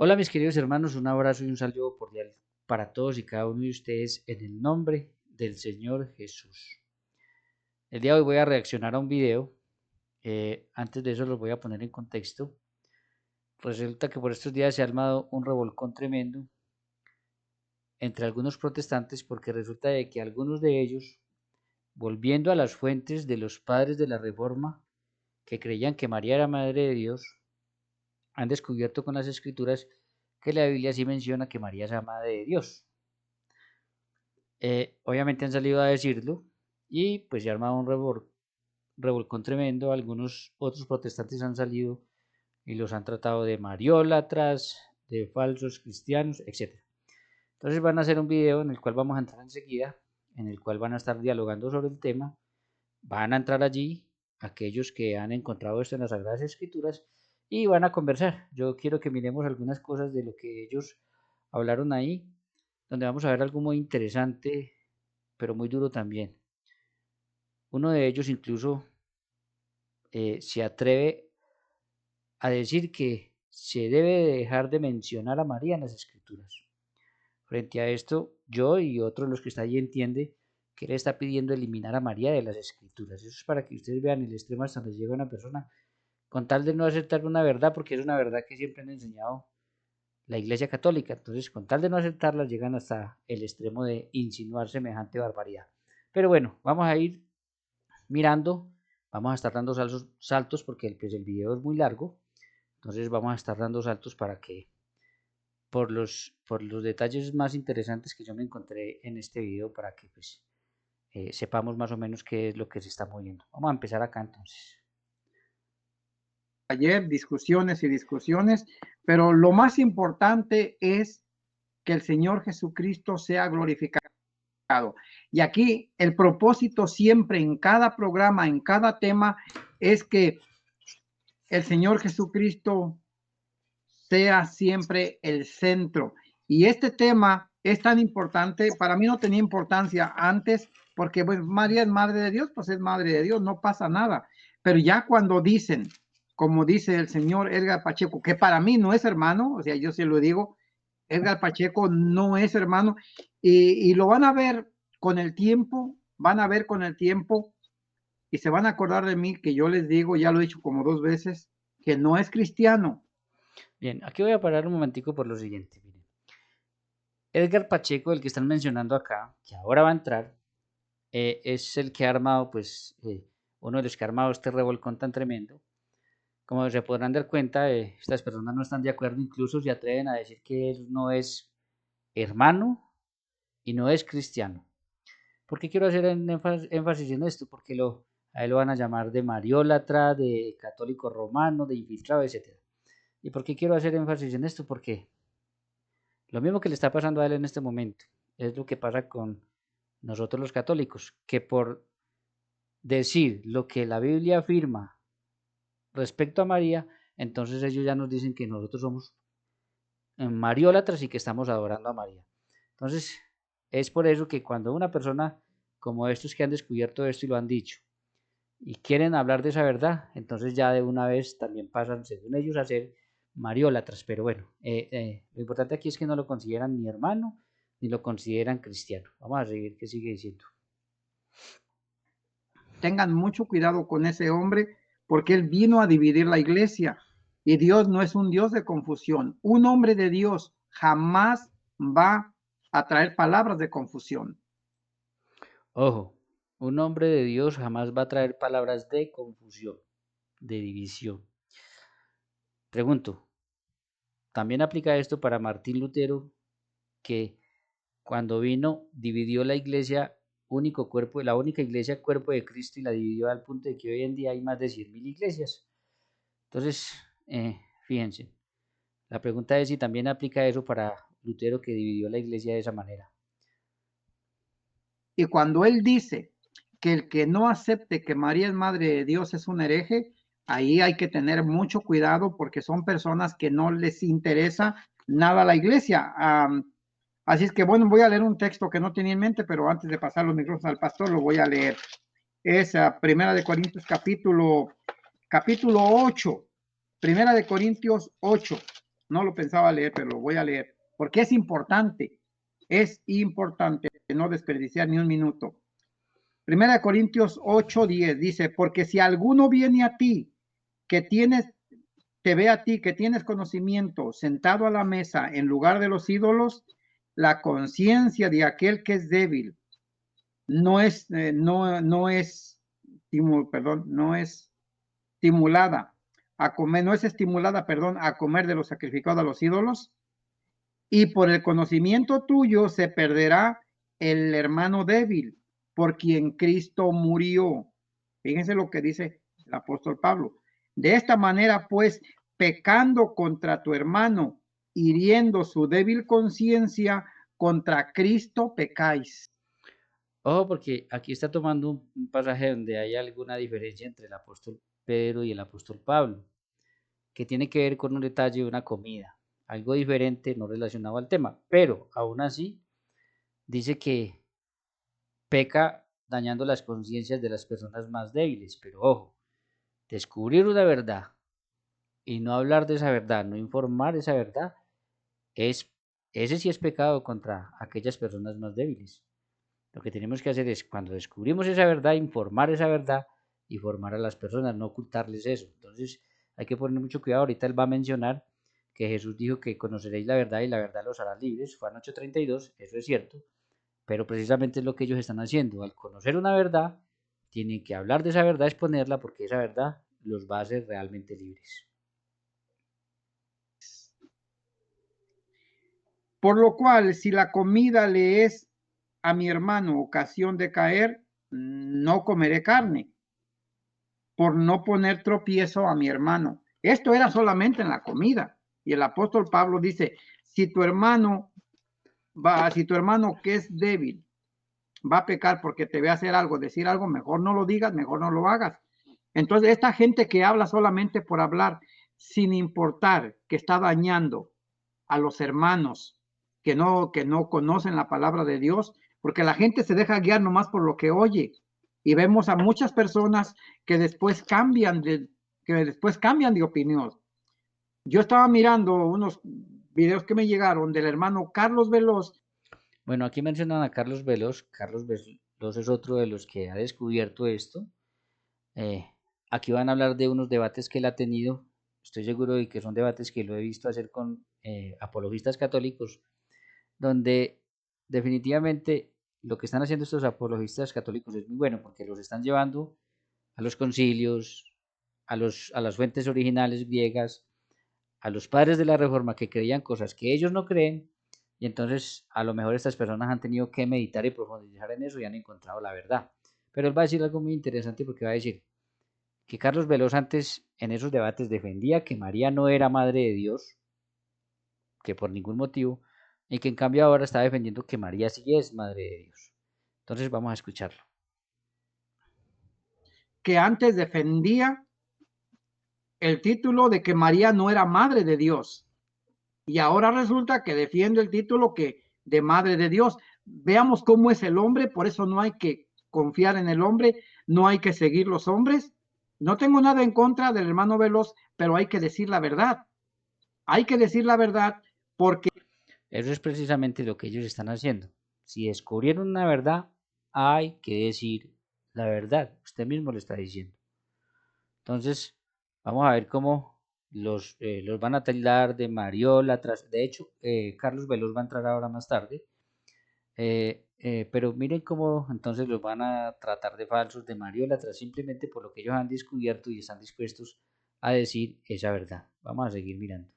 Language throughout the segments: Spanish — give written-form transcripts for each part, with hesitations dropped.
Hola mis queridos hermanos, un abrazo y un saludo cordial para todos y cada uno de ustedes en el nombre del Señor Jesús. El día de hoy voy a reaccionar a un video. Antes de eso los voy a poner en contexto. Resulta que por estos días se ha armado un revolcón tremendo entre algunos protestantes porque resulta de que algunos de ellos, volviendo a las fuentes de los padres de la Reforma, que creían que María era Madre de Dios, han descubierto con las Escrituras que la Biblia sí menciona que María es la Madre de Dios. Obviamente han salido a decirlo y pues se ha armado un revolcón tremendo. Algunos otros protestantes han salido y los han tratado de mariólatras, de falsos cristianos, etc. Entonces van a hacer un video en el cual vamos a entrar enseguida, en el cual van a estar dialogando sobre el tema. Van a entrar allí aquellos que han encontrado esto en las Sagradas Escrituras y van a conversar. Yo quiero que miremos algunas cosas de lo que ellos hablaron ahí, donde vamos a ver algo muy interesante pero muy duro también. Uno de ellos incluso se atreve a decir que se debe dejar de mencionar a María en las Escrituras. Frente a esto, yo y otros los que está allí entiende que él está pidiendo eliminar a María de las Escrituras. Eso es para que ustedes vean el extremo hasta donde llega una persona con tal de no aceptar una verdad, porque es una verdad que siempre han enseñado la Iglesia Católica. Entonces, con tal de no aceptarla, llegan hasta el extremo de insinuar semejante barbaridad. Pero bueno, vamos a ir mirando, vamos a estar dando saltos porque pues, el video es muy largo, entonces vamos a estar dando saltos para que por los detalles más interesantes que yo me encontré en este video para que pues sepamos más o menos qué es lo que se está moviendo. Vamos a empezar acá entonces. Ayer discusiones y discusiones, pero lo más importante es que el Señor Jesucristo sea glorificado. Y aquí el propósito siempre en cada programa, en cada tema, es que el Señor Jesucristo sea siempre el centro. Y este tema es tan importante, para mí no tenía importancia antes, porque pues, María es madre de Dios, pues es madre de Dios, no pasa nada. Pero ya cuando dicen, como dice el señor Edgar Pacheco, que para mí no es hermano, o sea, yo se lo digo, Edgar Pacheco no es hermano, y lo van a ver con el tiempo, van a ver con el tiempo, y se van a acordar de mí, que yo les digo, ya lo he dicho como 2 veces, que no es cristiano. Bien, aquí voy a parar un momentico por lo siguiente. Miren. Edgar Pacheco, el que están mencionando acá, que ahora va a entrar, es el que ha armado, pues, uno de los que ha armado este revolcón tan tremendo. Como se podrán dar cuenta, estas personas no están de acuerdo, incluso se atreven a decir que él no es hermano y no es cristiano. ¿Por qué quiero hacer énfasis en esto? Porque a él lo van a llamar de mariólatra, de católico romano, de infiltrado, etc. ¿Y por qué quiero hacer énfasis en esto? Porque lo mismo que le está pasando a él en este momento es lo que pasa con nosotros los católicos, que por decir lo que la Biblia afirma respecto a María, entonces ellos ya nos dicen que nosotros somos mariólatras y que estamos adorando a María. Entonces, es por eso que cuando una persona como estos que han descubierto esto y lo han dicho, y quieren hablar de esa verdad, entonces ya de una vez también pasan, según ellos, a ser mariólatras. Pero bueno, lo importante aquí es que no lo consideran ni hermano, ni lo consideran cristiano. Vamos a seguir, ¿qué sigue diciendo? Tengan mucho cuidado con ese hombre porque él vino a dividir la iglesia y Dios no es un Dios de confusión. Un hombre de Dios jamás va a traer palabras de confusión. Ojo, un hombre de Dios jamás va a traer palabras de confusión, de división. Pregunto, ¿también aplica esto para Martín Lutero, que cuando vino dividió la iglesia, único cuerpo, la única iglesia cuerpo de Cristo y la dividió al punto de que hoy en día hay más de 100.000 iglesias? Entonces, fíjense, la pregunta es si también aplica eso para Lutero que dividió la iglesia de esa manera. Y cuando él dice que el que no acepte que María es madre de Dios es un hereje, ahí hay que tener mucho cuidado porque son personas que no les interesa nada la iglesia. Así es que bueno, voy a leer un texto que no tenía en mente, pero antes de pasar los micrófonos al pastor, lo voy a leer. Es Primera de Corintios capítulo 8. Primera de Corintios 8. No lo pensaba leer, pero lo voy a leer, porque es importante no desperdiciar ni un minuto. Primera de Corintios 8:10 dice, porque si alguno viene a ti, que tienes, te ve a ti, que tienes conocimiento, sentado a la mesa en lugar de los ídolos, la conciencia de aquel que es débil no es, no es estimulada a comer, no es estimulada, perdón, a comer de lo sacrificado a los ídolos, y por el conocimiento tuyo se perderá el hermano débil, por quien Cristo murió. Fíjense lo que dice el apóstol Pablo. De esta manera, pues, pecando contra tu hermano, hiriendo su débil conciencia, contra Cristo pecáis. Ojo, porque aquí está tomando un pasaje donde hay alguna diferencia entre el apóstol Pedro y el apóstol Pablo, que tiene que ver con un detalle de una comida, algo diferente, no relacionado al tema, pero aún así dice que peca dañando las conciencias de las personas más débiles, pero ojo, descubrir una verdad y no hablar de esa verdad, no informar esa verdad, es, ese sí es pecado contra aquellas personas más débiles. Lo que tenemos que hacer es, cuando descubrimos esa verdad, informar esa verdad y formar a las personas, no ocultarles eso. Entonces, hay que poner mucho cuidado. Ahorita él va a mencionar que Jesús dijo que conoceréis la verdad y la verdad los hará libres. Juan 8:32, eso es cierto, pero precisamente es lo que ellos están haciendo. Al conocer una verdad, tienen que hablar de esa verdad, exponerla, porque esa verdad los va a hacer realmente libres. Por lo cual, si la comida le es a mi hermano ocasión de caer, no comeré carne, por no poner tropiezo a mi hermano. Esto era solamente en la comida. Y el apóstol Pablo dice, si tu hermano que es débil va a pecar porque te ve hacer algo, decir algo, mejor no lo digas, mejor no lo hagas. Entonces, esta gente que habla solamente por hablar, sin importar que está dañando a los hermanos que no conocen la palabra de Dios, porque la gente se deja guiar nomás por lo que oye. Y vemos a muchas personas que después cambian de opinión. Yo estaba mirando unos videos que me llegaron del hermano Carlos Veloz. Bueno, aquí mencionan a Carlos Veloz. Carlos Veloz es otro de los que ha descubierto esto. Eh, Aquí van a hablar de unos debates que él ha tenido. Estoy seguro de que son debates que lo he visto hacer con apologistas católicos, donde definitivamente lo que están haciendo estos apologistas católicos es muy bueno, porque los están llevando a los concilios, a las fuentes originales griegas, a los padres de la Reforma que creían cosas que ellos no creen, y entonces a lo mejor estas personas han tenido que meditar y profundizar en eso y han encontrado la verdad. Pero él va a decir algo muy interesante, porque va a decir que Carlos Veloz antes en esos debates defendía que María no era madre de Dios, que por ningún motivo, y que en cambio ahora está defendiendo que María sí es madre de Dios. Entonces vamos a escucharlo. Que antes defendía el título de que María no era madre de Dios. Y ahora resulta que defiende el título que de madre de Dios. Veamos cómo es el hombre, por eso no hay que confiar en el hombre, no hay que seguir los hombres. No tengo nada en contra del hermano Veloz, pero hay que decir la verdad. Hay que decir la verdad porque... Eso es precisamente lo que ellos están haciendo. Si descubrieron una verdad, hay que decir la verdad. Usted mismo lo está diciendo. Entonces, vamos a ver cómo los van a tildar de mariólatras. De hecho, Carlos Veloz va a entrar ahora más tarde. Pero miren cómo entonces los van a tratar de falsos, de mariólatras, simplemente por lo que ellos han descubierto y están dispuestos a decir esa verdad. Vamos a seguir mirando.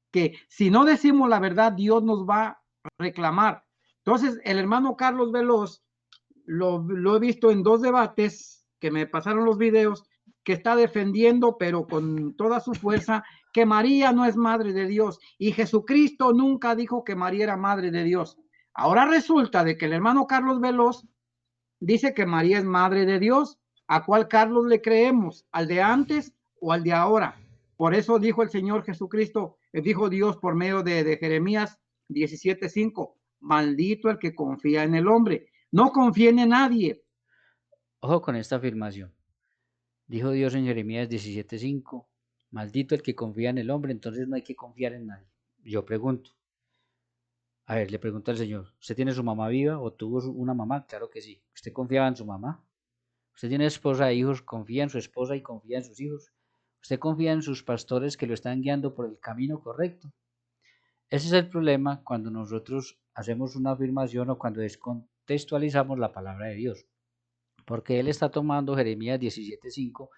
Que si no decimos la verdad, Dios nos va a reclamar. Entonces, el hermano Carlos Veloz, lo he visto en dos debates que me pasaron los videos, que está defendiendo, pero con toda su fuerza, que María no es madre de Dios y Jesucristo nunca dijo que María era madre de Dios. Ahora resulta de que el hermano Carlos Veloz dice que María es madre de Dios. ¿A cuál Carlos le creemos? ¿Al de antes o al de ahora? Por eso dijo el Señor Jesucristo, dijo Dios por medio de Jeremías 17:5, maldito el que confía en el hombre. No confíen en nadie. Ojo con esta afirmación. Dijo Dios en Jeremías 17:5, Maldito el que confía en el hombre, entonces no hay que confiar en nadie. Yo pregunto, a ver, le pregunto al Señor, ¿usted tiene su mamá viva o tuvo una mamá? Claro que sí. ¿Usted confiaba en su mamá? ¿Usted tiene esposa e hijos? ¿Confía en su esposa y confía en sus hijos? ¿Usted confía en sus pastores que lo están guiando por el camino correcto? Ese es el problema cuando nosotros hacemos una afirmación o cuando descontextualizamos la palabra de Dios. Porque Él está tomando Jeremías 17:5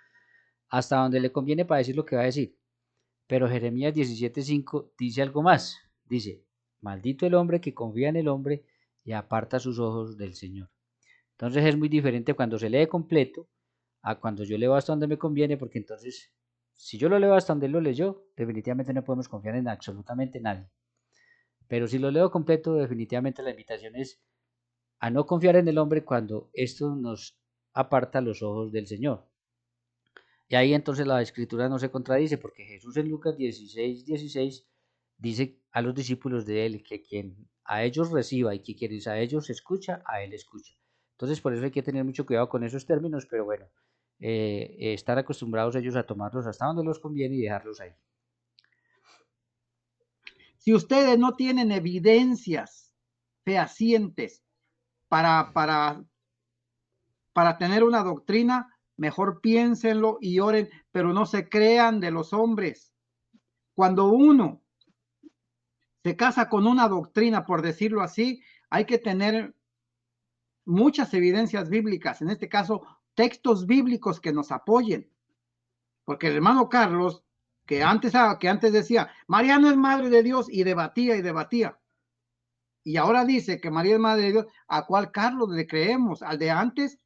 hasta donde le conviene para decir lo que va a decir. Pero Jeremías 17:5 dice algo más. Dice, maldito el hombre que confía en el hombre y aparta sus ojos del Señor. Entonces es muy diferente cuando se lee completo a cuando yo leo hasta donde me conviene, porque entonces, si yo lo leo hasta donde él lo leyó, definitivamente no podemos confiar en absolutamente nadie. Pero si lo leo completo, definitivamente la invitación es a no confiar en el hombre cuando esto nos aparta los ojos del Señor. Y ahí entonces la escritura no se contradice, porque Jesús en Lucas 16:16 dice a los discípulos de él que quien a ellos reciba y que quienes a ellos escucha, a él escucha. Entonces por eso hay que tener mucho cuidado con esos términos, pero bueno, estar acostumbrados ellos a tomarlos hasta donde los conviene y dejarlos ahí. Si ustedes no tienen evidencias fehacientes para tener una doctrina, mejor piénsenlo y oren, pero no se crean de los hombres. Cuando uno se casa con una doctrina, por decirlo así, hay que tener muchas evidencias bíblicas, en este caso, textos bíblicos que nos apoyen. Porque el hermano Carlos, que antes decía, María no es madre de Dios, y debatía y debatía. Y ahora dice que María es madre de Dios. ¿A cuál Carlos le creemos? ¿Al de antes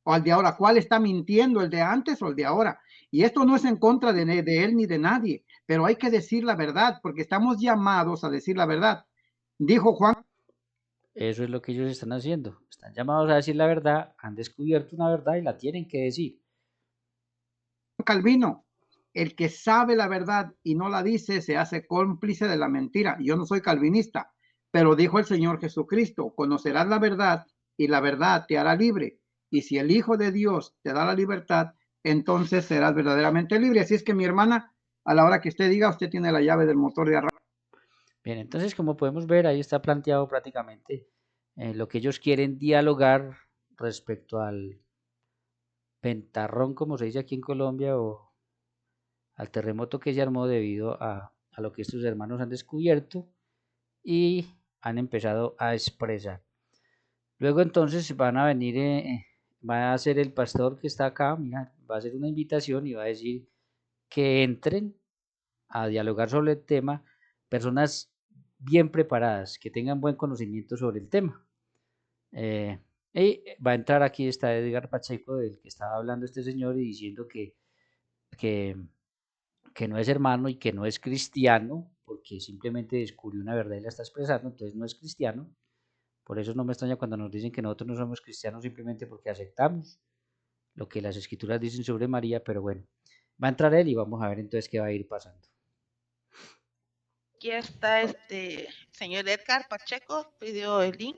o al de ahora? ¿Cuál está mintiendo, el de antes o el de ahora? Y esto no es en contra de él ni de nadie, pero hay que decir la verdad, porque estamos llamados a decir la verdad. Dijo Juan. Eso es lo que ellos están haciendo. Están llamados a decir la verdad, han descubierto una verdad y la tienen que decir. Calvino, el que sabe la verdad y no la dice se hace cómplice de la mentira. Yo no soy calvinista, pero dijo el Señor Jesucristo, conocerás la verdad y la verdad te hará libre. Y si el Hijo de Dios te da la libertad, entonces serás verdaderamente libre. Así es que mi hermana, a la hora que usted diga, usted tiene la llave del motor de arranque. Bien, entonces como podemos ver, ahí está planteado prácticamente lo que ellos quieren dialogar respecto al pentarrón, como se dice aquí en Colombia, o al terremoto que se armó debido a lo que estos hermanos han descubierto y han empezado a expresar. Luego entonces van a venir, va a ser el pastor que está acá, mira, va a hacer una invitación y va a decir que entren a dialogar sobre el tema personas bien preparadas, que tengan buen conocimiento sobre el tema. Y va a entrar aquí, está Edgar Pacheco, del que estaba hablando este señor, y diciendo que, que no es hermano y que no es cristiano, porque simplemente descubrió una verdad y la está expresando, entonces no es cristiano. Por eso no me extraña cuando nos dicen que nosotros no somos cristianos simplemente porque aceptamos lo que las escrituras dicen sobre María, pero bueno, va a entrar él y vamos a ver entonces qué va a ir pasando. Aquí está señor Edgar Pacheco, pidió el link.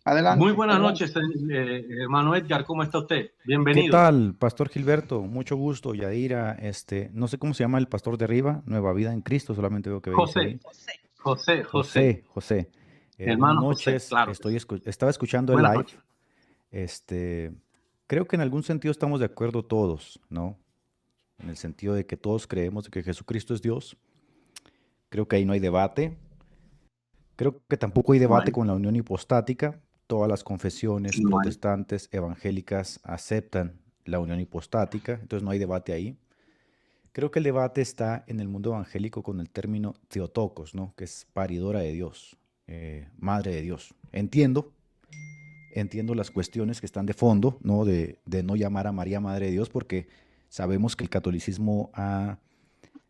Adelante. Muy buenas noches, hermano Edgar, ¿cómo está usted? Bienvenido. ¿Qué tal, Pastor Gilberto? Mucho gusto, Yadira, no sé cómo se llama el pastor de arriba, Nueva Vida en Cristo, solamente veo que veis ahí. José. Hermano Buenas noches, José, claro. estaba escuchando Buenas el live. noches. Creo que en algún sentido estamos de acuerdo todos, ¿no? En el sentido de que todos creemos que Jesucristo es Dios. Creo que ahí no hay debate. Creo que tampoco hay debate con la unión hipostática. Todas las confesiones protestantes, evangélicas, aceptan la unión hipostática, entonces no hay debate ahí. Creo que el debate está en el mundo evangélico con el término Theotokos, ¿no? Que es paridora de Dios, madre de Dios. Entiendo las cuestiones que están de fondo, ¿no? De no llamar a María madre de Dios, porque sabemos que el catolicismo ha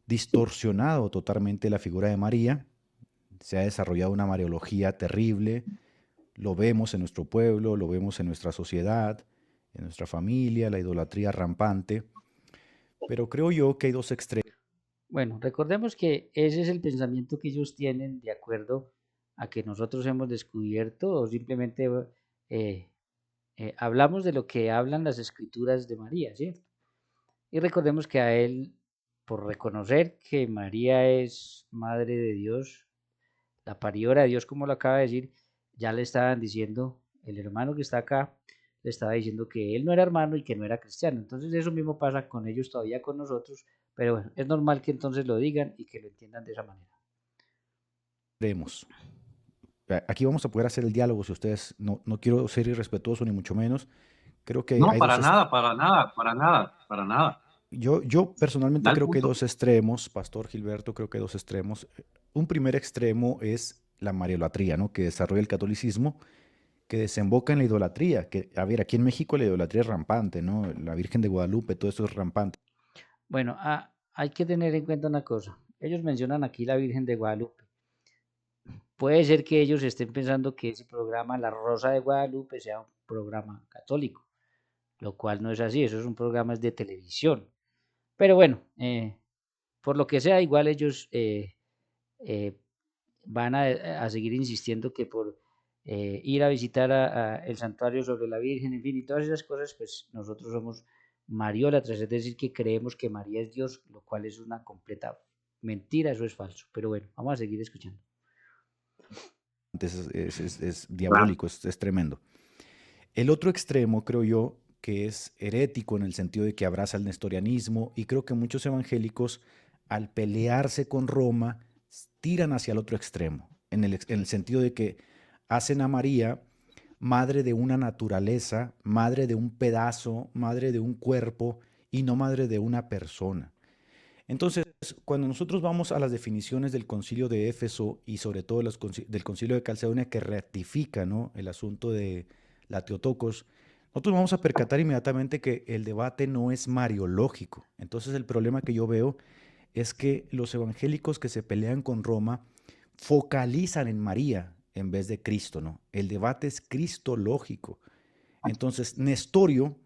distorsionado totalmente la figura de María. Se ha desarrollado una mariología terrible. Lo vemos en nuestro pueblo, lo vemos en nuestra sociedad, en nuestra familia, la idolatría rampante. Pero creo yo que hay dos extremos. Bueno, recordemos que ese es el pensamiento que ellos tienen de acuerdo a que nosotros hemos descubierto o simplemente hablamos de lo que hablan las escrituras de María, ¿cierto? Y recordemos que a él, por reconocer que María es madre de Dios, la pariora de Dios, como lo acaba de decir, ya le estaban diciendo, el hermano que está acá, le estaba diciendo que él no era hermano y que no era cristiano. Entonces eso mismo pasa con ellos todavía con nosotros, pero bueno, es normal que entonces lo digan y que lo entiendan de esa manera. Creemos. Aquí vamos a poder hacer el diálogo si ustedes, no quiero ser irrespetuoso ni mucho menos. Creo que No, hay para dos, nada, para nada, para nada, para nada. yo personalmente Da el creo que hay punto. dos extremos, Pastor Gilberto, creo que hay dos extremos. Un primer extremo es la mariolatría, ¿no? Que desarrolla el catolicismo, que desemboca en la idolatría, que, a ver, aquí en México la idolatría es rampante, ¿no? La Virgen de Guadalupe, todo eso es rampante. Bueno, hay que tener en cuenta una cosa. Ellos mencionan aquí la Virgen de Guadalupe. Puede ser que ellos estén pensando que ese programa, La Rosa de Guadalupe, sea un programa católico, lo cual no es así, eso es un programa de televisión. Pero bueno, por lo que sea, igual ellos eh, van a seguir insistiendo que por ir a visitar el santuario sobre la Virgen, en fin, y todas esas cosas, pues nosotros somos mariólatras, es decir, que creemos que María es Dios, lo cual es una completa mentira, eso es falso. Pero bueno, vamos a seguir escuchando. Es diabólico, es tremendo. El otro extremo, creo yo, que es herético en el sentido de que abraza el nestorianismo, y creo que muchos evangélicos, al pelearse con Roma, tiran hacia el otro extremo, en el sentido de que hacen a María madre de una naturaleza, madre de un pedazo, madre de un cuerpo, y no madre de una persona. Entonces, cuando nosotros vamos a las definiciones del Concilio de Éfeso y sobre todo del Concilio de Calcedonia, que ratifica, ¿no?, el asunto de la Teotocos, nosotros vamos a percatar inmediatamente que el debate no es mariológico. Entonces el problema que yo veo es que los evangélicos que se pelean con Roma focalizan en María en vez de Cristo, ¿no? El debate es cristológico. Entonces, Nestorio,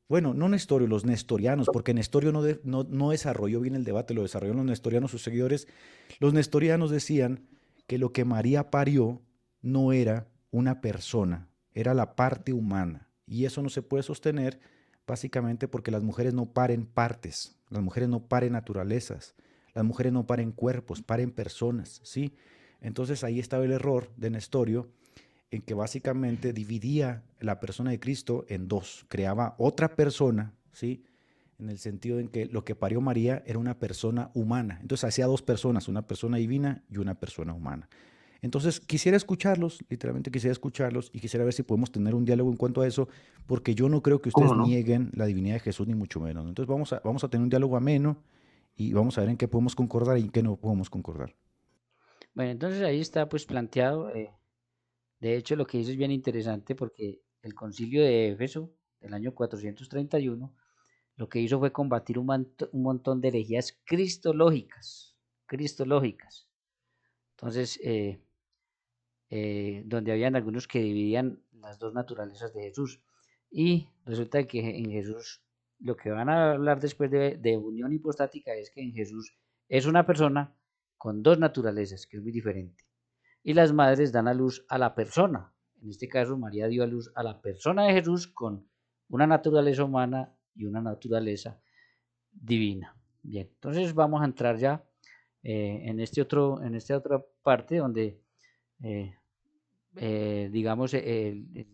bueno, no Nestorio, los nestorianos, porque Nestorio no desarrolló bien el debate, lo desarrollaron los nestorianos, sus seguidores. Los nestorianos decían que lo que María parió no era una persona, era la parte humana. Y eso no se puede sostener básicamente porque las mujeres no paren partes, las mujeres no paren naturalezas, las mujeres no paren cuerpos, paren personas, ¿sí? Entonces ahí estaba el error de Nestorio, en que básicamente dividía la persona de Cristo en dos, creaba otra persona, ¿sí? En el sentido en que lo que parió María era una persona humana. Entonces hacía dos personas, una persona divina y una persona humana. Entonces quisiera escucharlos, literalmente quisiera escucharlos, y quisiera ver si podemos tener un diálogo en cuanto a eso, porque yo no creo que ustedes ¿Cómo no? nieguen la divinidad de Jesús, ni mucho menos. Entonces vamos a tener un diálogo ameno y vamos a ver en qué podemos concordar y en qué no podemos concordar. Bueno, entonces ahí está pues planteado. De hecho, lo que dice es bien interesante porque el concilio de Éfeso del año 431 lo que hizo fue combatir un montón de herejías cristológicas, cristológicas. Entonces, donde habían algunos que dividían las dos naturalezas de Jesús. Y resulta que en Jesús, lo que van a hablar después de unión hipostática es que en Jesús es una persona con dos naturalezas, que es muy diferente. Y las madres dan a luz a la persona. En este caso, María dio a luz a la persona de Jesús con una naturaleza humana y una naturaleza divina. Bien, entonces vamos a entrar ya en esta otra parte donde eh, digamos, el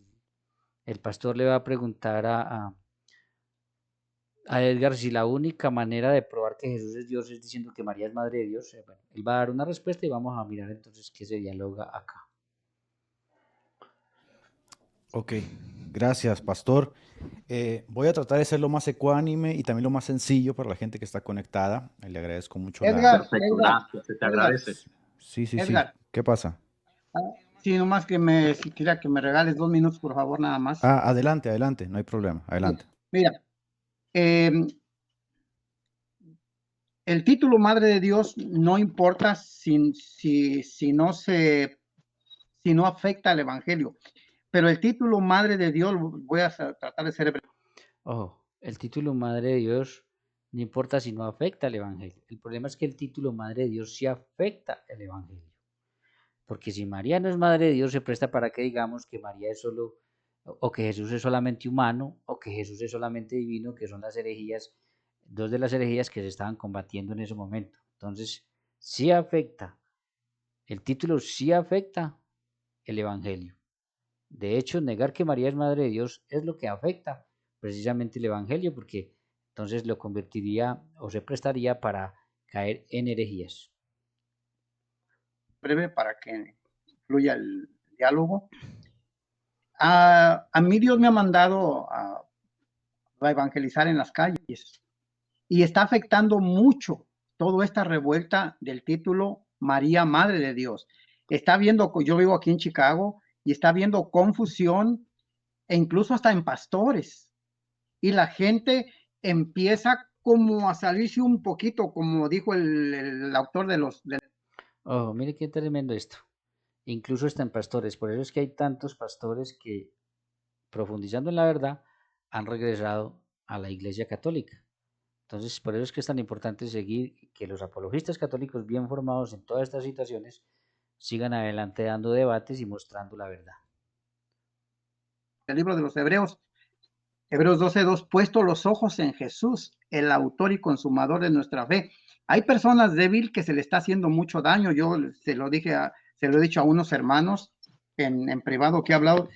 pastor le va a preguntar a Edgar si la única manera de probar que Jesús es Dios es diciendo que María es madre de Dios. Bueno, él va a dar una respuesta y vamos a mirar entonces qué se dialoga acá. Ok, gracias, pastor. Voy a tratar de ser lo más ecuánime y también lo más sencillo para la gente que está conectada. Le agradezco mucho Edgar, Perfecto, Edgar, gracias, se te Edgar, agradece. Sí, sí, sí. Edgar. ¿Qué pasa? Sí, nomás si quisiera que me regales 2 minutos, por favor, nada más. Adelante, adelante, no hay problema, adelante. Mira, el título Madre de Dios no importa si no afecta al Evangelio, pero el título Madre de Dios, voy a tratar de ser breve. Ojo, el título Madre de Dios no importa si no afecta al Evangelio. El problema es que el título Madre de Dios sí afecta al Evangelio. Porque si María no es Madre de Dios, se presta para que digamos que María es solo, o que Jesús es solamente humano, o que Jesús es solamente divino, que son las herejías dos de las herejías que se estaban combatiendo en ese momento. Entonces, sí afecta, el título sí afecta el Evangelio. De hecho, negar que María es Madre de Dios es lo que afecta precisamente el Evangelio, porque entonces lo convertiría o se prestaría para caer en herejías. Breve para que fluya el diálogo. A mí Dios me ha mandado a evangelizar en las calles y está afectando mucho toda esta revuelta del título María, Madre de Dios. Está viendo, yo vivo aquí en Chicago, y está viendo confusión e incluso hasta en pastores. Y la gente empieza como a salirse un poquito, como dijo el autor de los... Oh, mire qué tremendo esto. Incluso está en pastores. Por eso es que hay tantos pastores que, profundizando en la verdad, han regresado a la Iglesia Católica. Entonces, por eso es que es tan importante seguir que los apologistas católicos bien formados en todas estas situaciones sigan adelante dando debates y mostrando la verdad. El libro de los Hebreos, Hebreos 12:2, puesto los ojos en Jesús, el autor y consumador de nuestra fe. Hay personas débiles que se le está haciendo mucho daño. Yo se lo he dicho a unos hermanos en privado que he hablado.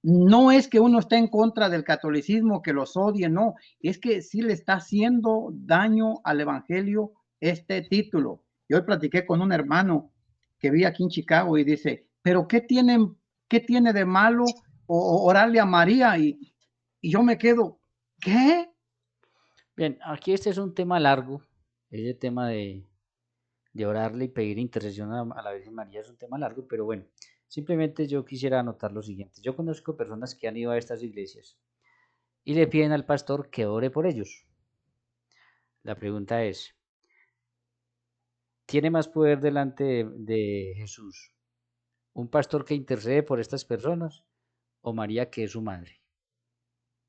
No es que uno esté en contra del catolicismo, que los odie, no, es que sí le está haciendo daño al evangelio este título. Yo hoy platiqué con un hermano que vi aquí en Chicago y dice, pero qué tiene de malo orarle a María? Y yo me quedo, ¿qué? Bien, aquí este es un tema largo, ese tema de orarle y pedir intercesión a la Virgen María es un tema largo, pero bueno, simplemente yo quisiera anotar lo siguiente. Yo conozco personas que han ido a estas iglesias y le piden al pastor que ore por ellos. La pregunta es, ¿tiene más poder delante de Jesús un pastor que intercede por estas personas o María que es su madre?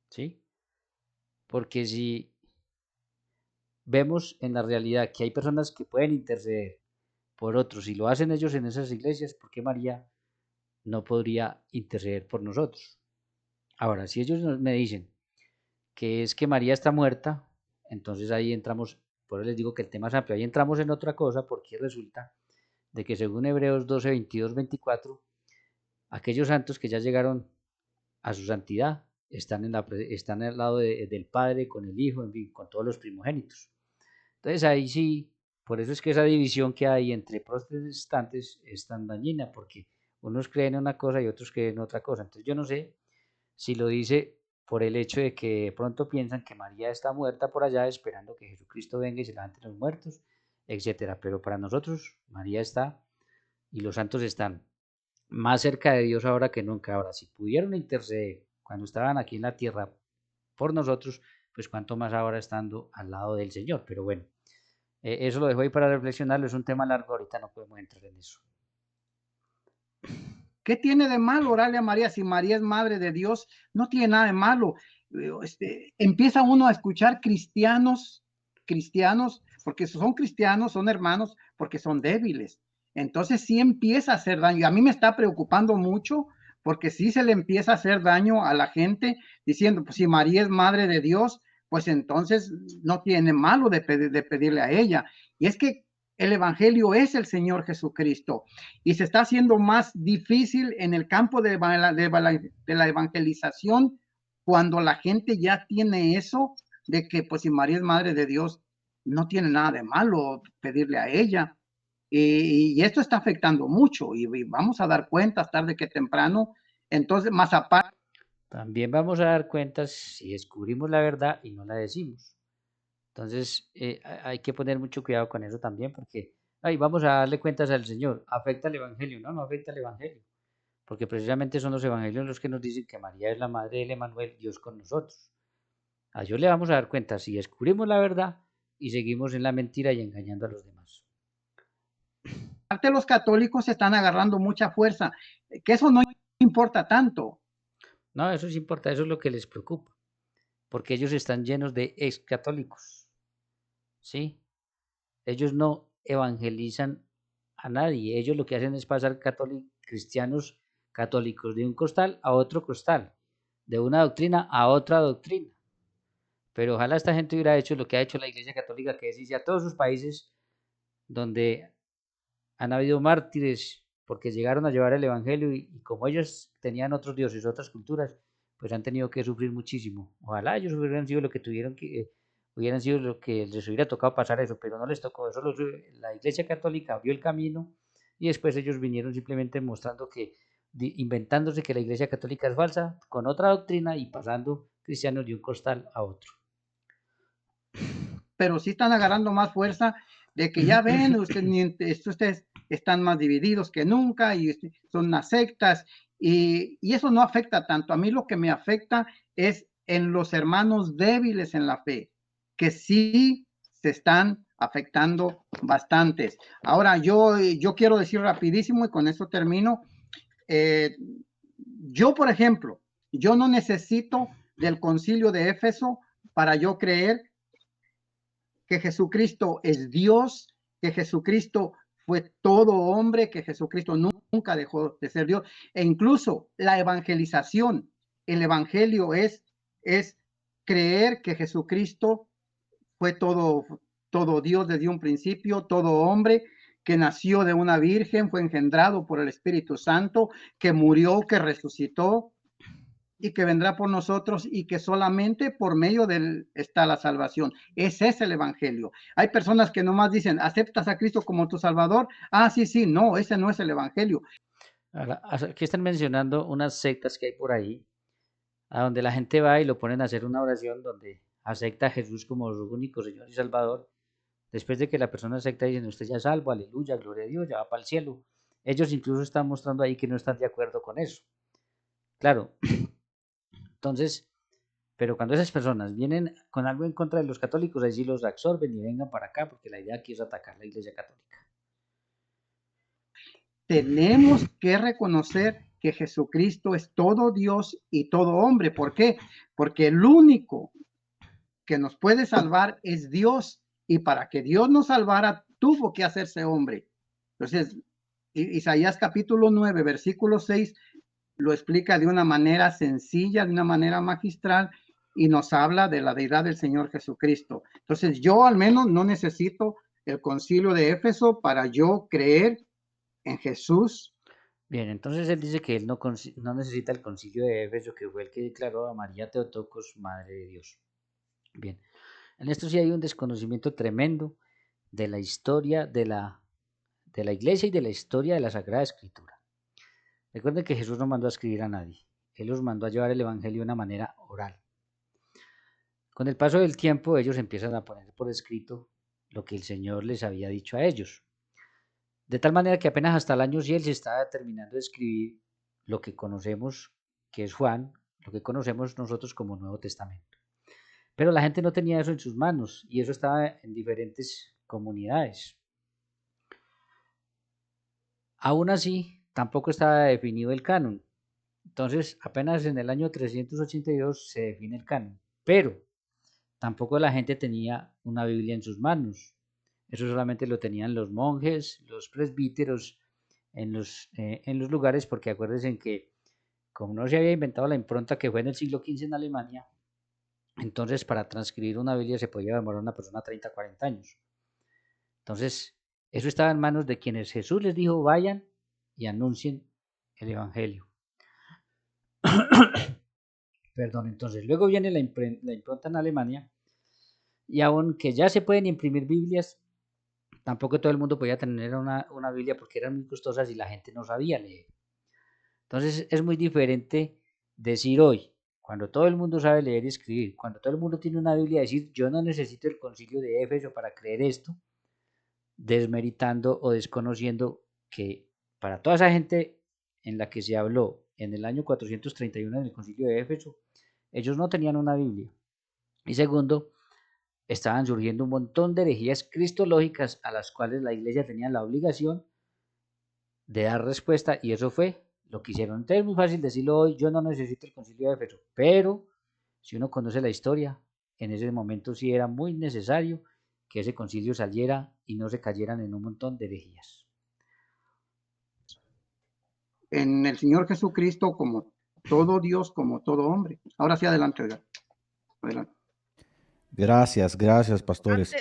¿Sí? Porque si vemos en la realidad que hay personas que pueden interceder por otros y lo hacen ellos en esas iglesias, ¿por qué María no podría interceder por nosotros? Ahora, si ellos me dicen que es que María está muerta, entonces ahí entramos, por eso les digo que el tema es amplio, ahí entramos en otra cosa porque resulta de que según Hebreos 12, 22, 24, aquellos santos que ya llegaron a su santidad están al lado del Padre, con el Hijo, en fin, con todos los primogénitos. Entonces ahí sí, por eso es que esa división que hay entre protestantes es tan dañina, porque unos creen en una cosa y otros creen en otra cosa. Entonces yo no sé si lo dice por el hecho de que de pronto piensan que María está muerta por allá esperando que Jesucristo venga y se levante los muertos, etcétera. Pero para nosotros María está y los santos están más cerca de Dios ahora que nunca. Ahora, si pudieron interceder cuando estaban aquí en la tierra por nosotros, pues cuánto más ahora estando al lado del Señor. Pero bueno, eso lo dejo ahí para reflexionarlo, es un tema largo, ahorita no podemos entrar en eso. ¿Qué tiene de malo orarle a María? Si María es madre de Dios, no tiene nada de malo. Empieza uno a escuchar cristianos, porque son cristianos, son hermanos, porque son débiles. Entonces sí empieza a hacer daño. Y a mí me está preocupando mucho, porque sí se le empieza a hacer daño a la gente, diciendo, pues si María es madre de Dios, pues entonces no tiene malo de pedirle a ella. Y es que el evangelio es el Señor Jesucristo y se está haciendo más difícil en el campo de la evangelización cuando la gente ya tiene eso de que pues si María es madre de Dios, no tiene nada de malo pedirle a ella. Y esto está afectando mucho y vamos a dar cuentas tarde que temprano. Entonces, más aparte. También vamos a dar cuentas si descubrimos la verdad y no la decimos. Entonces, hay que poner mucho cuidado con eso también, porque ahí vamos a darle cuentas al Señor. ¿Afecta el Evangelio? No, no afecta el Evangelio, porque precisamente son los Evangelios los que nos dicen que María es la madre del Emmanuel, Dios con nosotros. A Dios le vamos a dar cuentas si descubrimos la verdad y seguimos en la mentira y engañando a los demás. Los católicos están agarrando mucha fuerza, que eso no importa tanto. No, eso sí importa, eso es lo que les preocupa, porque ellos están llenos de ex católicos, ¿sí? Ellos no evangelizan a nadie, ellos lo que hacen es pasar cristianos católicos de un costal a otro costal, de una doctrina a otra doctrina. Pero ojalá esta gente hubiera hecho lo que ha hecho la Iglesia Católica, que es irse a todos sus países donde han habido mártires porque llegaron a llevar el Evangelio y como ellos tenían otros dioses, otras culturas, pues han tenido que sufrir muchísimo. Ojalá ellos hubieran sido lo que tuvieron que, hubieran sido lo que les hubiera tocado pasar eso, pero no les tocó eso. La Iglesia Católica abrió el camino y después ellos vinieron simplemente mostrando que, inventándose que la Iglesia Católica es falsa, con otra doctrina y pasando cristianos de un costal a otro. Pero sí están agarrando más fuerza de que ya ven, ustedes están más divididos que nunca y son unas sectas y eso no afecta tanto. A mí lo que me afecta es en los hermanos débiles en la fe, que sí se están afectando bastantes. Ahora, yo quiero decir rapidísimo y con eso termino. Yo, por ejemplo, yo no necesito del concilio de Éfeso para yo creer que Jesucristo es Dios, que Jesucristo fue todo hombre, que Jesucristo nunca dejó de ser Dios, e incluso la evangelización, el evangelio es creer que Jesucristo fue todo Dios desde un principio, todo hombre, que nació de una virgen, fue engendrado por el Espíritu Santo, que murió, que resucitó y que vendrá por nosotros y que solamente por medio de él está la salvación. Ese es el evangelio. Hay personas que nomás dicen, ¿aceptas a Cristo como tu Salvador? Ah, sí, no, ese no es el evangelio. Ahora, aquí están mencionando unas sectas que hay por ahí, a donde la gente va y lo ponen a hacer una oración donde acepta a Jesús como su único Señor y Salvador. Después de que la persona acepta, dicen, usted ya es salvo, aleluya, gloria a Dios, ya va para el cielo. Ellos incluso están mostrando ahí que no están de acuerdo con eso. Claro, entonces, pero cuando esas personas vienen con algo en contra de los católicos, ahí sí los absorben y vengan para acá, porque la idea aquí es atacar la Iglesia Católica. Tenemos que reconocer que Jesucristo es todo Dios y todo hombre. ¿Por qué? Porque el único que nos puede salvar es Dios, y para que Dios nos salvara tuvo que hacerse hombre. Entonces, Isaías capítulo 9, versículo 6 lo explica de una manera sencilla, de una manera magistral, y nos habla de la deidad del Señor Jesucristo. Entonces, yo al menos no necesito el concilio de Éfeso para yo creer en Jesús. Bien, entonces él dice que él no necesita el concilio de Éfeso, que fue el que declaró a María Teotocos, Madre de Dios. Bien, en esto sí hay un desconocimiento tremendo de la historia de la Iglesia y de la historia de la Sagrada Escritura. Recuerden que Jesús no mandó a escribir a nadie, Él los mandó a llevar el Evangelio de una manera oral. Con el paso del tiempo ellos empiezan a poner por escrito lo que el Señor les había dicho a ellos. De tal manera que apenas hasta el año 100 se estaba terminando de escribir lo que conocemos, que es Juan, lo que conocemos nosotros como Nuevo Testamento. Pero la gente no tenía eso en sus manos y eso estaba en diferentes comunidades. Aún así, tampoco estaba definido el canon. Entonces, apenas en el año 382 se define el canon. Pero tampoco la gente tenía una Biblia en sus manos. Eso solamente lo tenían los monjes, los presbíteros en los lugares, porque acuérdense que como no se había inventado la impronta, que fue en el siglo XV en Alemania, entonces para transcribir una Biblia se podía demorar una persona 30, 40 años. Entonces, eso estaba en manos de quienes Jesús les dijo, vayan y anuncien el Evangelio. Perdón, entonces, luego viene la impronta en Alemania, y aunque ya se pueden imprimir Biblias, tampoco todo el mundo podía tener una Biblia porque eran muy costosas y la gente no sabía leer. Entonces, es muy diferente decir hoy, cuando todo el mundo sabe leer y escribir, cuando todo el mundo tiene una Biblia, decir, yo no necesito el concilio de Éfeso para creer esto, desmeritando o desconociendo que para toda esa gente en la que se habló en el año 431 en el concilio de Éfeso, ellos no tenían una Biblia. Y segundo, estaban surgiendo un montón de herejías cristológicas a las cuales la iglesia tenía la obligación de dar respuesta, y eso fue lo que hicieron. Entonces es muy fácil decirlo hoy, yo no necesito el concilio de Éfeso, pero si uno conoce la historia, en ese momento sí era muy necesario que ese concilio saliera y no se cayeran en un montón de herejías. En el Señor Jesucristo como todo Dios, como todo hombre. Ahora sí, adelante, oiga. Adelante. Gracias, gracias, pastores.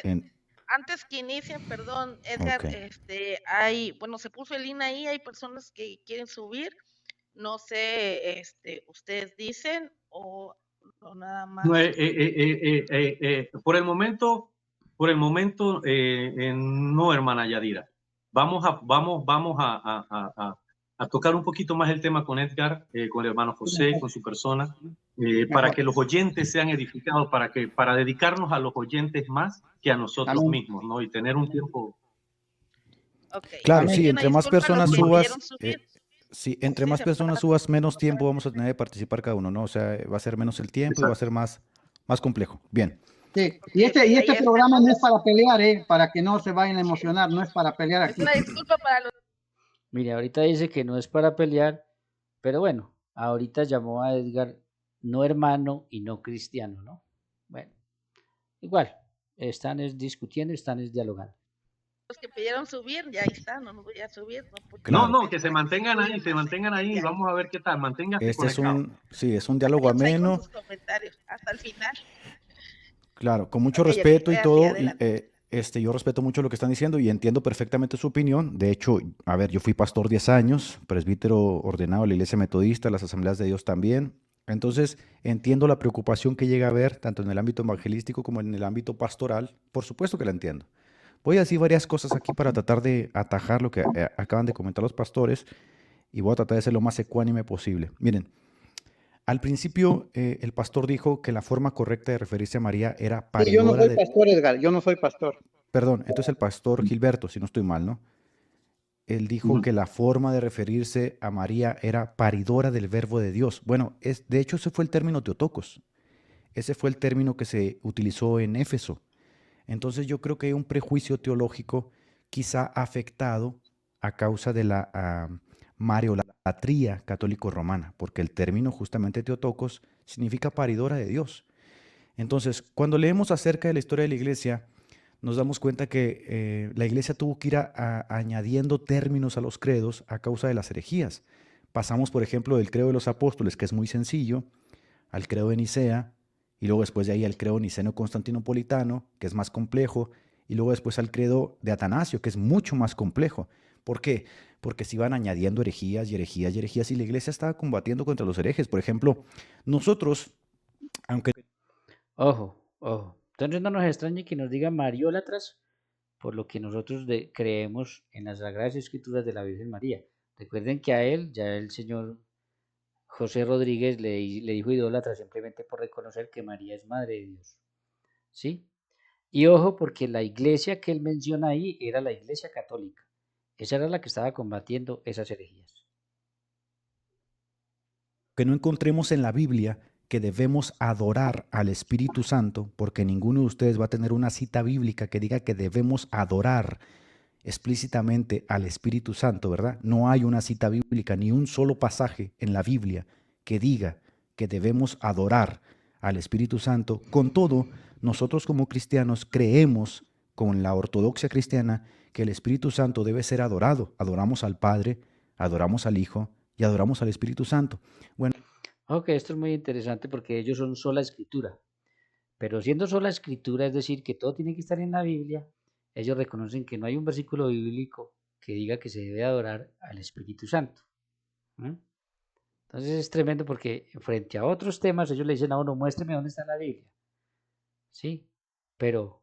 Antes que inicien, perdón, Edgar, Ok. bueno, se puso el link ahí, hay personas que quieren subir, no sé, ustedes dicen o nada No, más. por el momento, no, hermana Yadira. Vamos a tocar un poquito más el tema con Edgar, con el hermano José, con su persona, para que los oyentes sean edificados, para dedicarnos a los oyentes más que a nosotros Amén. mismos, ¿no? Y tener un tiempo. Okay. Claro, Amén. sí, Y una entre más disculpa a los personas que subas, pidieron subir. sí, entre Sí, más se personas para. subas, menos tiempo vamos a tener de participar cada uno, ¿no? O sea, va a ser menos el tiempo y va a ser más complejo. Bien. Sí. Ok, Y ok, ahí este está. programa no es Entonces, para pelear, para que no se vayan a emocionar, no es para pelear es aquí. una disculpa para los Mire, ahorita dice que no es para pelear, pero bueno, ahorita llamó a Edgar no hermano y no cristiano, ¿no? Bueno, igual, están discutiendo, están dialogando. que pidieron subir, ya ahí está, no los voy a subir. No, Claro. No, que se mantengan ahí, y vamos a ver qué tal, manténgase Este es conectado. es un diálogo Ahí con ameno, sus comentarios hasta el final. claro, con mucho Ok, respeto y así, todo. adelante. Yo respeto mucho lo que están diciendo y entiendo perfectamente su opinión. De hecho, a ver, yo fui pastor 10 años, presbítero ordenado de la Iglesia Metodista, las Asambleas de Dios también. Entonces, entiendo la preocupación que llega a haber, tanto en el ámbito evangelístico como en el ámbito pastoral. Por supuesto que la entiendo. Voy a decir varias cosas aquí para tratar de atajar lo que acaban de comentar los pastores y voy a tratar de ser lo más ecuánime posible. Miren, al principio el pastor dijo que la forma correcta de referirse a María era Sí, yo no paridora soy de... pastor, Edgar, yo no soy pastor. Perdón, entonces el pastor Gilberto, si no estoy mal, ¿no? Él dijo que la forma de referirse a María era paridora del verbo de Dios. Bueno, de hecho ese fue el término Teotocos. Ese fue el término que se utilizó en Éfeso. Entonces yo creo que hay un prejuicio teológico quizá afectado a causa de la mariolatría católico-romana, porque el término justamente Teotocos significa paridora de Dios. Entonces, cuando leemos acerca de la historia de la iglesia, nos damos cuenta que la iglesia tuvo que ir añadiendo términos a los credos a causa de las herejías. Pasamos, por ejemplo, del credo de los apóstoles, que es muy sencillo, al credo de Nicea, y luego después de ahí al credo niceno-constantinopolitano, que es más complejo, y luego después al credo de Atanasio, que es mucho más complejo. ¿Por qué? Porque se iban añadiendo herejías y herejías y herejías, y la iglesia estaba combatiendo contra los herejes. Por ejemplo, nosotros, aunque... Ojo, ojo. Entonces no nos extrañe que nos digan mariólatras por lo que nosotros creemos en las Sagradas Escrituras de la Virgen María. Recuerden que a él, ya el señor José Rodríguez le dijo idólatra simplemente por reconocer que María es Madre de Dios. ¿Sí? Y ojo, porque la iglesia que él menciona ahí era la iglesia católica. Esa era la que estaba combatiendo esas herejías. Que no encontremos en la Biblia que debemos adorar al Espíritu Santo, porque ninguno de ustedes va a tener una cita bíblica que diga que debemos adorar explícitamente al Espíritu Santo, ¿verdad? No hay una cita bíblica, ni un solo pasaje en la Biblia que diga que debemos adorar al Espíritu Santo. Con todo, nosotros como cristianos creemos con la ortodoxia cristiana que el Espíritu Santo debe ser adorado. Adoramos al Padre, adoramos al Hijo y adoramos al Espíritu Santo. Bueno, Ok, esto es muy interesante porque ellos son sola escritura. Pero siendo sola escritura, es decir, que todo tiene que estar en la Biblia, ellos reconocen que no hay un versículo bíblico que diga que se debe adorar al Espíritu Santo. ¿Mm? Entonces es tremendo porque frente a otros temas ellos le dicen a uno, muéstreme dónde está la Biblia. Sí, pero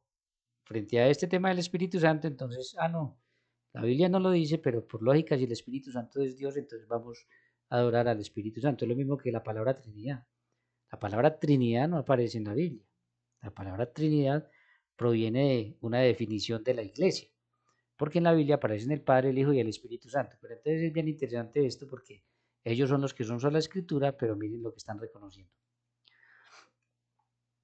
frente a este tema del Espíritu Santo, entonces, no, la Biblia no lo dice, pero por lógica, si el Espíritu Santo es Dios, entonces vamos a adorar al Espíritu Santo. Es lo mismo que la palabra Trinidad. La palabra Trinidad no aparece en la Biblia. La palabra Trinidad proviene de una definición de la iglesia, porque en la Biblia aparecen el Padre, el Hijo y el Espíritu Santo. Pero entonces es bien interesante esto porque ellos son los que son sola escritura, pero miren lo que están reconociendo.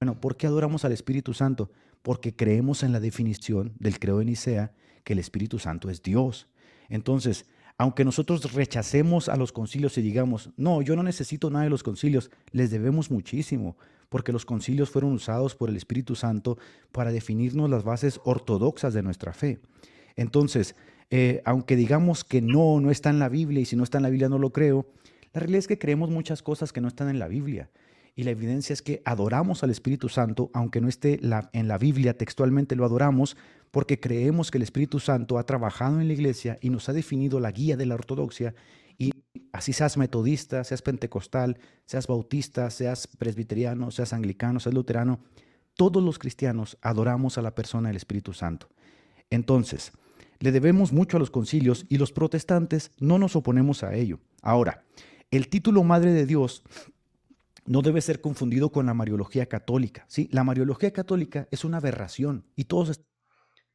Bueno, ¿por qué adoramos al Espíritu Santo? Porque creemos en la definición del credo de Nicea que el Espíritu Santo es Dios. Entonces, aunque nosotros rechacemos a los concilios y digamos, no, yo no necesito nada de los concilios, les debemos muchísimo, porque los concilios fueron usados por el Espíritu Santo para definirnos las bases ortodoxas de nuestra fe. Entonces, aunque digamos que no está en la Biblia y si no está en la Biblia no lo creo, la realidad es que creemos muchas cosas que no están en la Biblia. y la evidencia es que adoramos al Espíritu Santo, aunque no esté en la Biblia textualmente lo adoramos, porque creemos que el Espíritu Santo ha trabajado en la iglesia y nos ha definido la guía de la ortodoxia. Y así seas metodista, seas pentecostal, seas bautista, seas presbiteriano, seas anglicano, seas luterano, todos los cristianos adoramos a la persona del Espíritu Santo. Entonces, le debemos mucho a los concilios y los protestantes no nos oponemos a ello. Ahora, el título Madre de Dios no debe ser confundido con la Mariología católica. ¿Sí? La Mariología católica es una aberración y todos...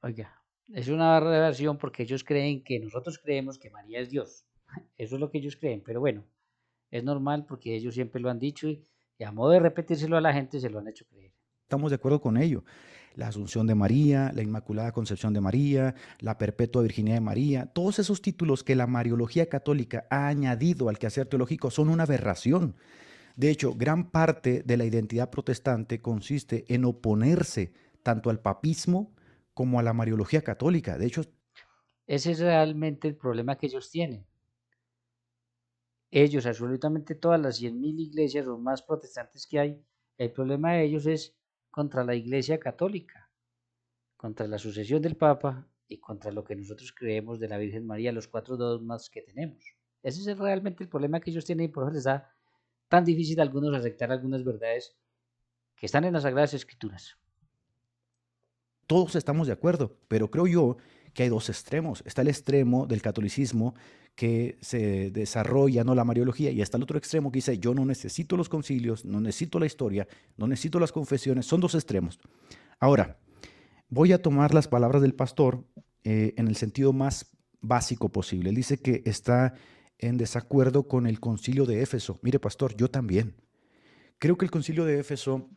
Oiga, es una revelación porque ellos creen que nosotros creemos que María es Dios. Eso es lo que ellos creen, pero bueno, es normal porque ellos siempre lo han dicho y a modo de repetírselo a la gente se lo han hecho creer. Estamos de acuerdo con ello. La Asunción de María, la Inmaculada Concepción de María, la Perpetua Virginidad de María, todos esos títulos que la Mariología católica ha añadido al quehacer teológico son una aberración. De hecho, gran parte de la identidad protestante consiste en oponerse tanto al papismo como a la Mariología católica. De hecho, ese es realmente el problema que ellos tienen. Ellos, absolutamente todas las 100.000 iglesias o más protestantes que hay, el problema de ellos es contra la Iglesia católica, contra la sucesión del Papa y contra lo que nosotros creemos de la Virgen María, los 4 dogmas que tenemos. Ese es realmente el problema que ellos tienen y por eso les da tan difícil a algunos aceptar algunas verdades que están en las Sagradas Escrituras. todos estamos de acuerdo, pero creo yo que hay dos extremos. Está el extremo del catolicismo que se desarrolla, no la Mariología, y está el otro extremo que dice, yo no necesito los concilios, no necesito la historia, no necesito las confesiones. Son dos extremos. Ahora, voy a tomar las palabras del pastor en el sentido más básico posible. Él dice que está en desacuerdo con el concilio de Éfeso. Mire, pastor, yo también. Creo que el concilio de Éfeso,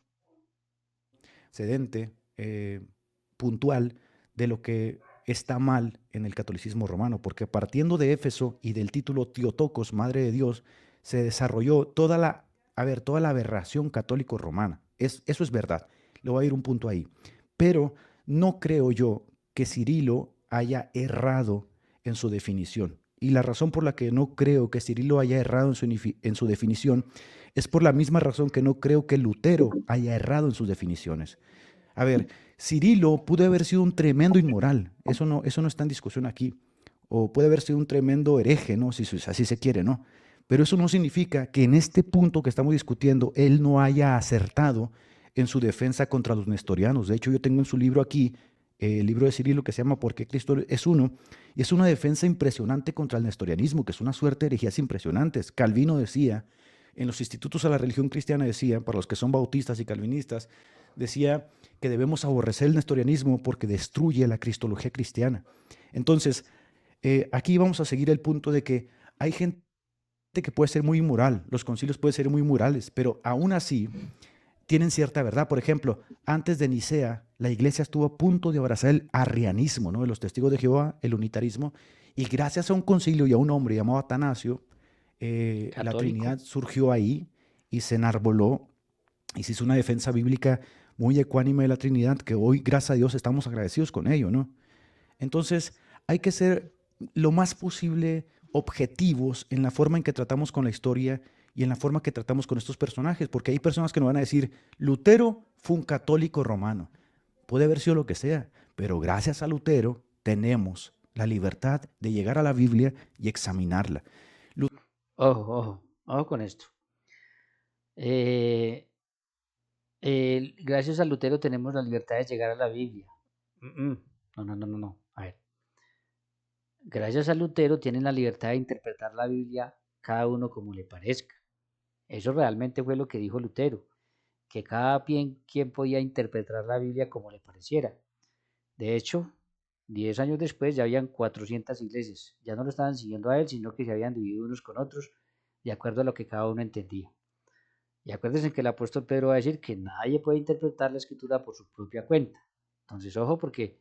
sedente, puntual de lo que está mal en el catolicismo romano, porque partiendo de Éfeso y del título Theotokos, Madre de Dios, se desarrolló toda la aberración católico-romana. Eso es verdad. Le voy a ir un punto ahí. Pero no creo yo que Cirilo haya errado en su definición. Y la razón por la que no creo que Cirilo haya errado en su definición es por la misma razón que no creo que Lutero haya errado en sus definiciones. A ver, Cirilo pudo haber sido un tremendo inmoral, eso no está en discusión aquí, o puede haber sido un tremendo hereje, ¿no? Si así se quiere, ¿no? Pero eso no significa que en este punto que estamos discutiendo él no haya acertado en su defensa contra los nestorianos. De hecho, yo tengo en su libro aquí, el libro de Cirilo que se llama ¿Por qué Cristo es uno? Y es una defensa impresionante contra el nestorianismo, que es una suerte de herejías impresionantes. Calvino decía, en los institutos a la religión cristiana decía, para los que son bautistas y calvinistas, decía que debemos aborrecer el nestorianismo porque destruye la cristología cristiana. Entonces, aquí vamos a seguir el punto de que hay gente que puede ser muy inmoral, los concilios pueden ser muy morales, pero aún así tienen cierta verdad. Por ejemplo, antes de Nicea, la iglesia estuvo a punto de abrazar el arrianismo, ¿no? De los testigos de Jehová, el unitarismo, y gracias a un concilio y a un hombre llamado Atanasio, la Trinidad surgió ahí y se enarboló y se hizo una defensa bíblica muy ecuánime de la Trinidad, que hoy, gracias a Dios, estamos agradecidos con ello, ¿no? Entonces, hay que ser lo más posible objetivos en la forma en que tratamos con la historia y en la forma que tratamos con estos personajes, porque hay personas que nos van a decir, Lutero fue un católico romano. Puede haber sido lo que sea, pero gracias a Lutero tenemos la libertad de llegar a la Biblia y examinarla. Ojo con esto. Gracias a Lutero tenemos la libertad de llegar a la Biblia. No. A ver. Gracias a Lutero tienen la libertad de interpretar la Biblia cada uno como le parezca. Eso realmente fue lo que dijo Lutero, que cada quien podía interpretar la Biblia como le pareciera. De hecho, 10 años después ya habían 400 iglesias. Ya no lo estaban siguiendo a él, sino que se habían dividido unos con otros de acuerdo a lo que cada uno entendía. Y acuérdense que el apóstol Pedro va a decir que nadie puede interpretar la escritura por su propia cuenta. Entonces, ojo, porque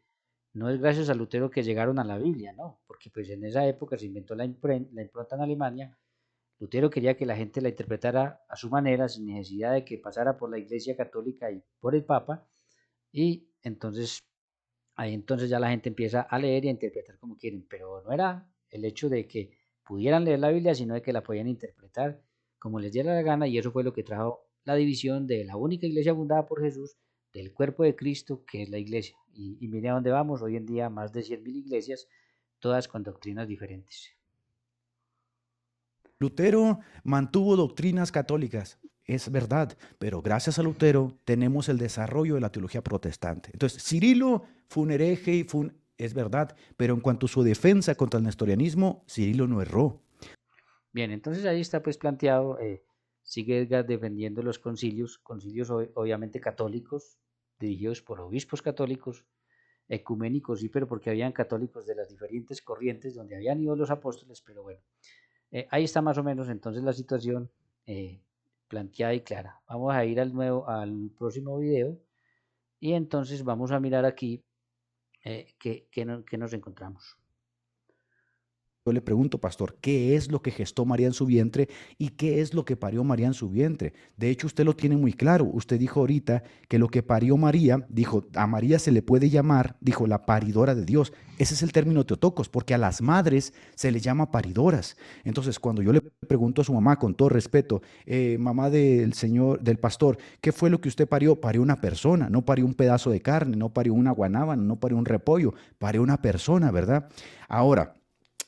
no es gracias a Lutero que llegaron a la Biblia, no, porque pues en esa época se inventó la impronta en Alemania. Lutero quería que la gente la interpretara a su manera, sin necesidad de que pasara por la Iglesia Católica y por el Papa, y entonces ahí entonces ya la gente empieza a leer y a interpretar como quieren, pero no era el hecho de que pudieran leer la Biblia, sino de que la podían interpretar como les diera la gana, y eso fue lo que trajo la división de la única iglesia fundada por Jesús, del cuerpo de Cristo, que es la iglesia. Y mire a dónde vamos, hoy en día más de 100.000 iglesias, todas con doctrinas diferentes. Lutero mantuvo doctrinas católicas, es verdad, pero gracias a Lutero tenemos el desarrollo de la teología protestante. Entonces, Cirilo fue un hereje y es verdad, pero en cuanto a su defensa contra el nestorianismo, Cirilo no erró. Bien, entonces ahí está pues planteado, sigue Edgar defendiendo los concilios obviamente católicos, dirigidos por obispos católicos, ecuménicos, sí, pero porque habían católicos de las diferentes corrientes donde habían ido los apóstoles, pero bueno, ahí está más o menos entonces la situación planteada y clara. Vamos a ir al próximo video y entonces vamos a mirar aquí qué nos encontramos. Yo le pregunto, pastor, ¿qué es lo que gestó María en su vientre y qué es lo que parió María en su vientre? De hecho, usted lo tiene muy claro. Usted dijo ahorita que lo que parió María, dijo, a María se le puede llamar, dijo, la paridora de Dios. Ese es el término Teotocos, porque a las madres se les llama paridoras. Entonces, cuando yo le pregunto a su mamá, con todo respeto, mamá del señor, del pastor, ¿qué fue lo que usted parió? Parió una persona, no parió un pedazo de carne, no parió una guanábana, no parió un repollo, parió una persona, ¿verdad? Ahora,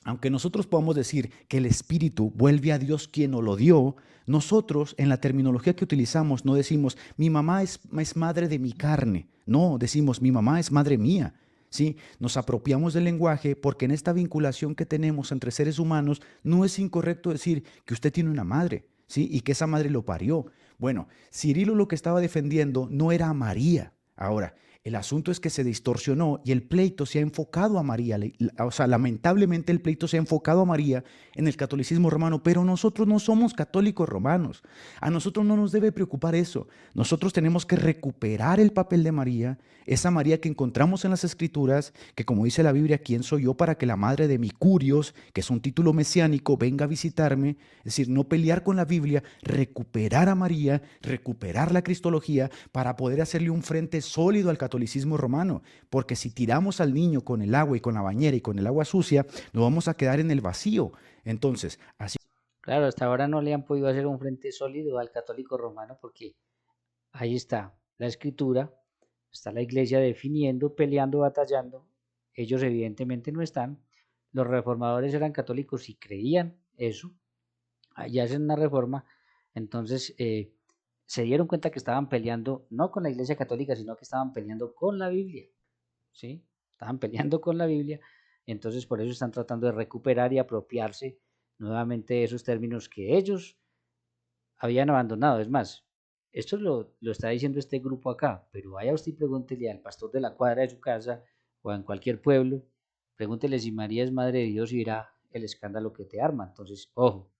aunque nosotros podamos decir que el Espíritu vuelve a Dios quien nos lo dio, nosotros en la terminología que utilizamos no decimos mi mamá es madre de mi carne, no, decimos mi mamá es madre mía. ¿Sí? Nos apropiamos del lenguaje porque en esta vinculación que tenemos entre seres humanos no es incorrecto decir que usted tiene una madre, ¿sí? Y que esa madre lo parió. Bueno, Cirilo lo que estaba defendiendo no era a María. Ahora, el asunto es que se distorsionó y el pleito se ha enfocado a María. O sea, lamentablemente el pleito se ha enfocado a María en el catolicismo romano, pero nosotros no somos católicos romanos. A nosotros no nos debe preocupar eso. Nosotros tenemos que recuperar el papel de María, esa María que encontramos en las Escrituras, que como dice la Biblia, ¿quién soy yo para que la madre de mi Curios, que es un título mesiánico, venga a visitarme? Es decir, no pelear con la Biblia, recuperar a María, recuperar la cristología para poder hacerle un frente sólido al catolicismo romano, porque si tiramos al niño con el agua y con la bañera y con el agua sucia, nos vamos a quedar en el vacío. Entonces, así. Claro, hasta ahora no le han podido hacer un frente sólido al católico romano porque ahí está la escritura, está la iglesia definiendo, peleando, batallando. Ellos evidentemente no están. Los reformadores eran católicos y creían eso. Ahí hacen una reforma. Entonces se dieron cuenta que estaban peleando no con la iglesia católica, sino que estaban peleando con la Biblia. ¿Sí? Estaban peleando con la Biblia. Entonces por eso están tratando de recuperar y apropiarse nuevamente de esos términos que ellos habían abandonado. Es más, esto lo está diciendo este grupo acá, pero vaya usted y pregúntele al pastor de la cuadra de su casa o en cualquier pueblo, pregúntele si María es madre de Dios y verá el escándalo que te arma. Entonces, ojo,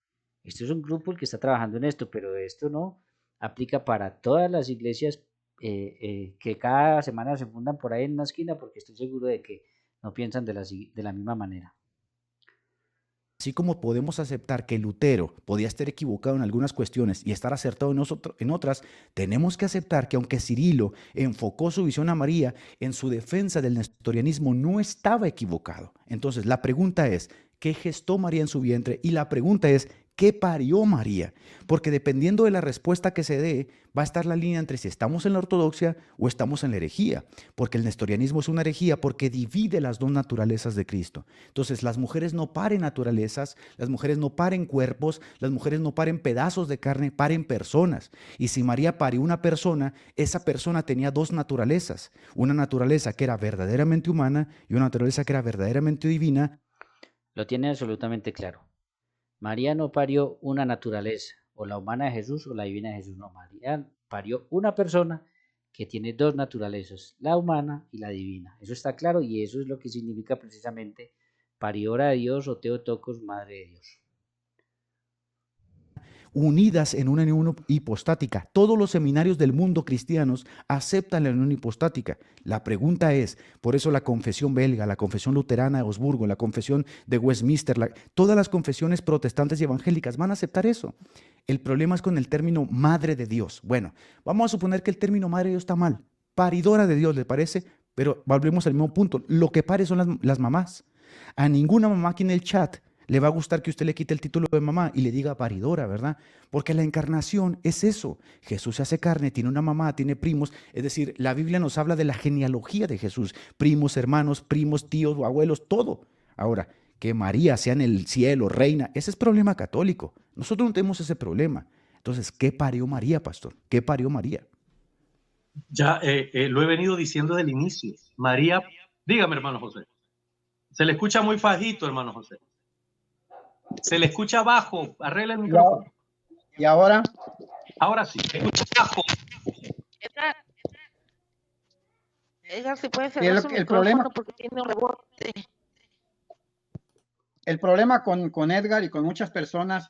esto es un grupo el que está trabajando en esto, pero esto no aplica para todas las iglesias que cada semana se fundan por ahí en una esquina, porque estoy seguro de que no piensan de la misma manera. Así como podemos aceptar que Lutero podía estar equivocado en algunas cuestiones y estar acertado en otras, tenemos que aceptar que aunque Cirilo enfocó su visión a María, en su defensa del nestorianismo no estaba equivocado. Entonces la pregunta es, ¿qué gestó María en su vientre? Y la pregunta es, ¿qué parió María? Porque dependiendo de la respuesta que se dé, va a estar la línea entre si estamos en la ortodoxia o estamos en la herejía, porque el nestorianismo es una herejía porque divide las dos naturalezas de Cristo. Entonces, las mujeres no paren naturalezas, las mujeres no paren cuerpos, las mujeres no paren pedazos de carne, paren personas. Y si María parió una persona, esa persona tenía dos naturalezas, una naturaleza que era verdaderamente humana y una naturaleza que era verdaderamente divina. Lo tiene absolutamente claro. María no parió una naturaleza, o la humana de Jesús o la divina de Jesús. No, María parió una persona que tiene dos naturalezas, la humana y la divina. Eso está claro y eso es lo que significa precisamente paridora de Dios o Teotocos, madre de Dios. Unidas en una unión hipostática. Todos los seminarios del mundo cristianos aceptan la unión hipostática. La pregunta es, por eso la confesión belga, la confesión luterana de Augsburgo, la confesión de Westminster, todas las confesiones protestantes y evangélicas van a aceptar eso. El problema es con el término madre de Dios. Bueno, vamos a suponer que el término madre de Dios está mal. Paridora de Dios, ¿le parece? Pero volvemos al mismo punto. Lo que pare son las mamás. A ninguna mamá aquí en el chat Le va a gustar que usted le quite el título de mamá y le diga paridora, ¿verdad? Porque la encarnación es eso. Jesús se hace carne, tiene una mamá, tiene primos. Es decir, la Biblia nos habla de la genealogía de Jesús. Primos, hermanos, primos, tíos, abuelos, todo. Ahora, que María sea en el cielo, reina, ese es problema católico. Nosotros no tenemos ese problema. Entonces, ¿qué parió María, pastor? ¿Qué parió María? Ya lo he venido diciendo desde el inicio. María, dígame, hermano José. Se le escucha muy bajito, hermano José. Se le escucha bajo. Arregla el micrófono. Y ahora, Ahora sí, se escucha bajo. Edgar, si puede el, cerrar su el problema, micrófono porque tiene un rebote. el problema con Edgar y con muchas personas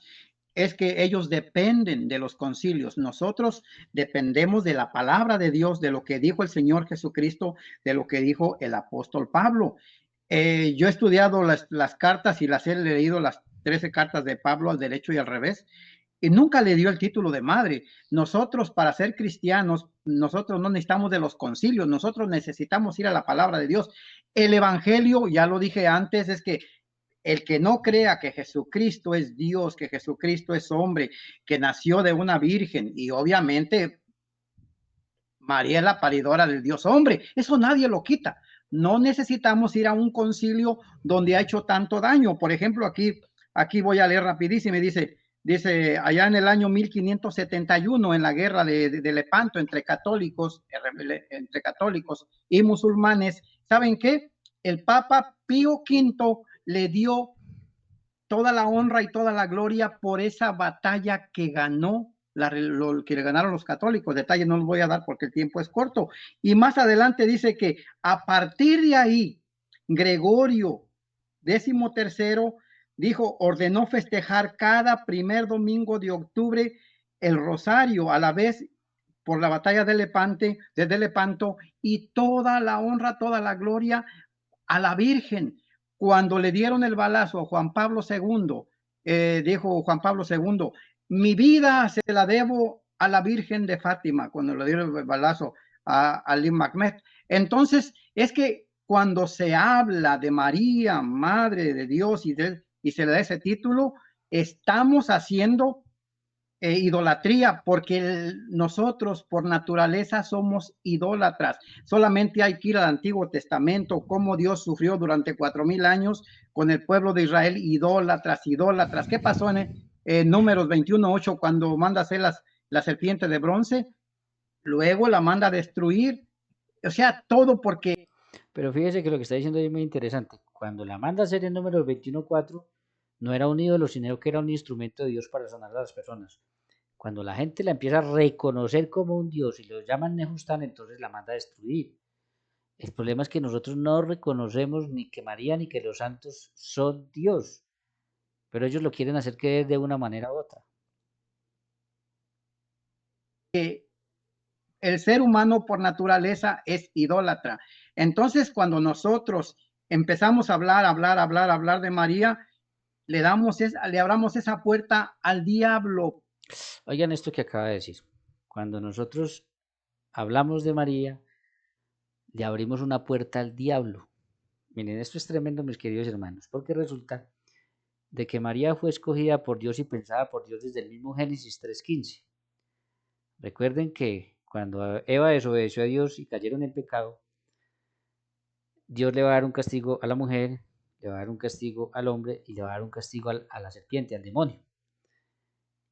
es que ellos dependen de los concilios. Nosotros dependemos de la palabra de Dios, de lo que dijo el Señor Jesucristo, de lo que dijo el apóstol Pablo. Yo he estudiado las cartas y las he leído, las 13 cartas de Pablo al derecho y al revés, y nunca le dio el título de madre. Nosotros, para ser cristianos, nosotros no necesitamos de los concilios, nosotros necesitamos ir a la palabra de Dios. El evangelio, ya lo dije antes, es que el que no crea que Jesucristo es Dios, que Jesucristo es hombre, que nació de una virgen, y obviamente María es la paridora del Dios hombre, eso nadie lo quita. No necesitamos ir a un concilio donde ha hecho tanto daño. Por ejemplo, aquí voy a leer rapidísimo, dice allá en el año 1571, en la guerra de Lepanto entre católicos y musulmanes, ¿saben qué? El Papa Pío V le dio toda la honra y toda la gloria por esa batalla que ganó, lo que le ganaron los católicos. Detalle no los voy a dar porque el tiempo es corto. Y más adelante dice que a partir de ahí, Gregorio XIII dijo, ordenó festejar cada primer domingo de octubre el rosario, a la vez por la batalla de Lepanto, y toda la honra, toda la gloria a la Virgen. Cuando le dieron el balazo a Juan Pablo II, dijo Juan Pablo II, mi vida se la debo a la Virgen de Fátima, cuando le dieron el balazo a Ali Mahmed. Entonces, es que cuando se habla de María, Madre de Dios, y se le da ese título, estamos haciendo idolatría, porque nosotros por naturaleza somos idólatras. Solamente hay que ir al Antiguo Testamento, cómo Dios sufrió durante 4000 años con el pueblo de Israel, idólatras. ¿Qué pasó en Números 21:8 cuando manda hacer la serpiente de bronce? Luego la manda a destruir. O sea, todo porque... Pero fíjese que lo que está diciendo es muy interesante. Cuando la manda a hacer en Números 21:4, no era un ídolo, sino que era un instrumento de Dios para sanar a las personas. Cuando la gente la empieza a reconocer como un Dios y lo llaman Nejustán, entonces la manda a destruir. El problema es que nosotros no reconocemos ni que María ni que los santos son Dios, pero ellos lo quieren hacer creer de una manera u otra. El ser humano por naturaleza es idólatra. Entonces, cuando nosotros empezamos a hablar de María, le abramos esa puerta al diablo. Oigan esto que acaba de decir. Cuando nosotros hablamos de María, le abrimos una puerta al diablo. Miren, esto es tremendo, mis queridos hermanos, porque resulta de que María fue escogida por Dios y pensada por Dios desde el mismo Génesis 3:15. Recuerden que cuando Eva desobedeció a Dios y cayeron en pecado, Dios le va a dar un castigo a la mujer, le va a dar un castigo al hombre y le va a dar un castigo a la serpiente, al demonio.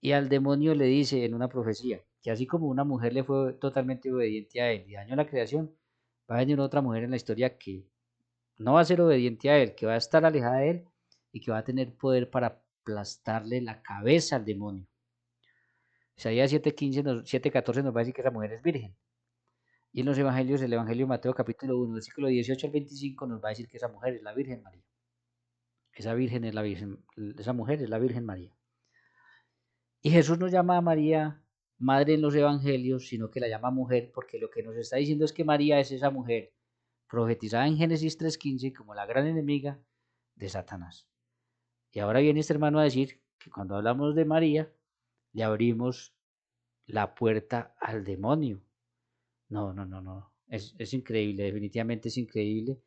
Y al demonio le dice en una profecía que así como una mujer le fue totalmente obediente a él y dañó la creación, va a venir otra mujer en la historia que no va a ser obediente a él, que va a estar alejada de él y que va a tener poder para aplastarle la cabeza al demonio. Isaías 7:14 nos va a decir que esa mujer es virgen. Y en los evangelios, el evangelio de Mateo capítulo 1, versículo 18 al 25 nos va a decir que esa mujer es la Virgen María. Esa mujer es la Virgen María. Y Jesús no llama a María madre en los evangelios, sino que la llama mujer, porque lo que nos está diciendo es que María es esa mujer profetizada en Génesis 3:15 como la gran enemiga de Satanás. Y ahora viene este hermano a decir que cuando hablamos de María, le abrimos la puerta al demonio. No. Es increíble, definitivamente es increíble.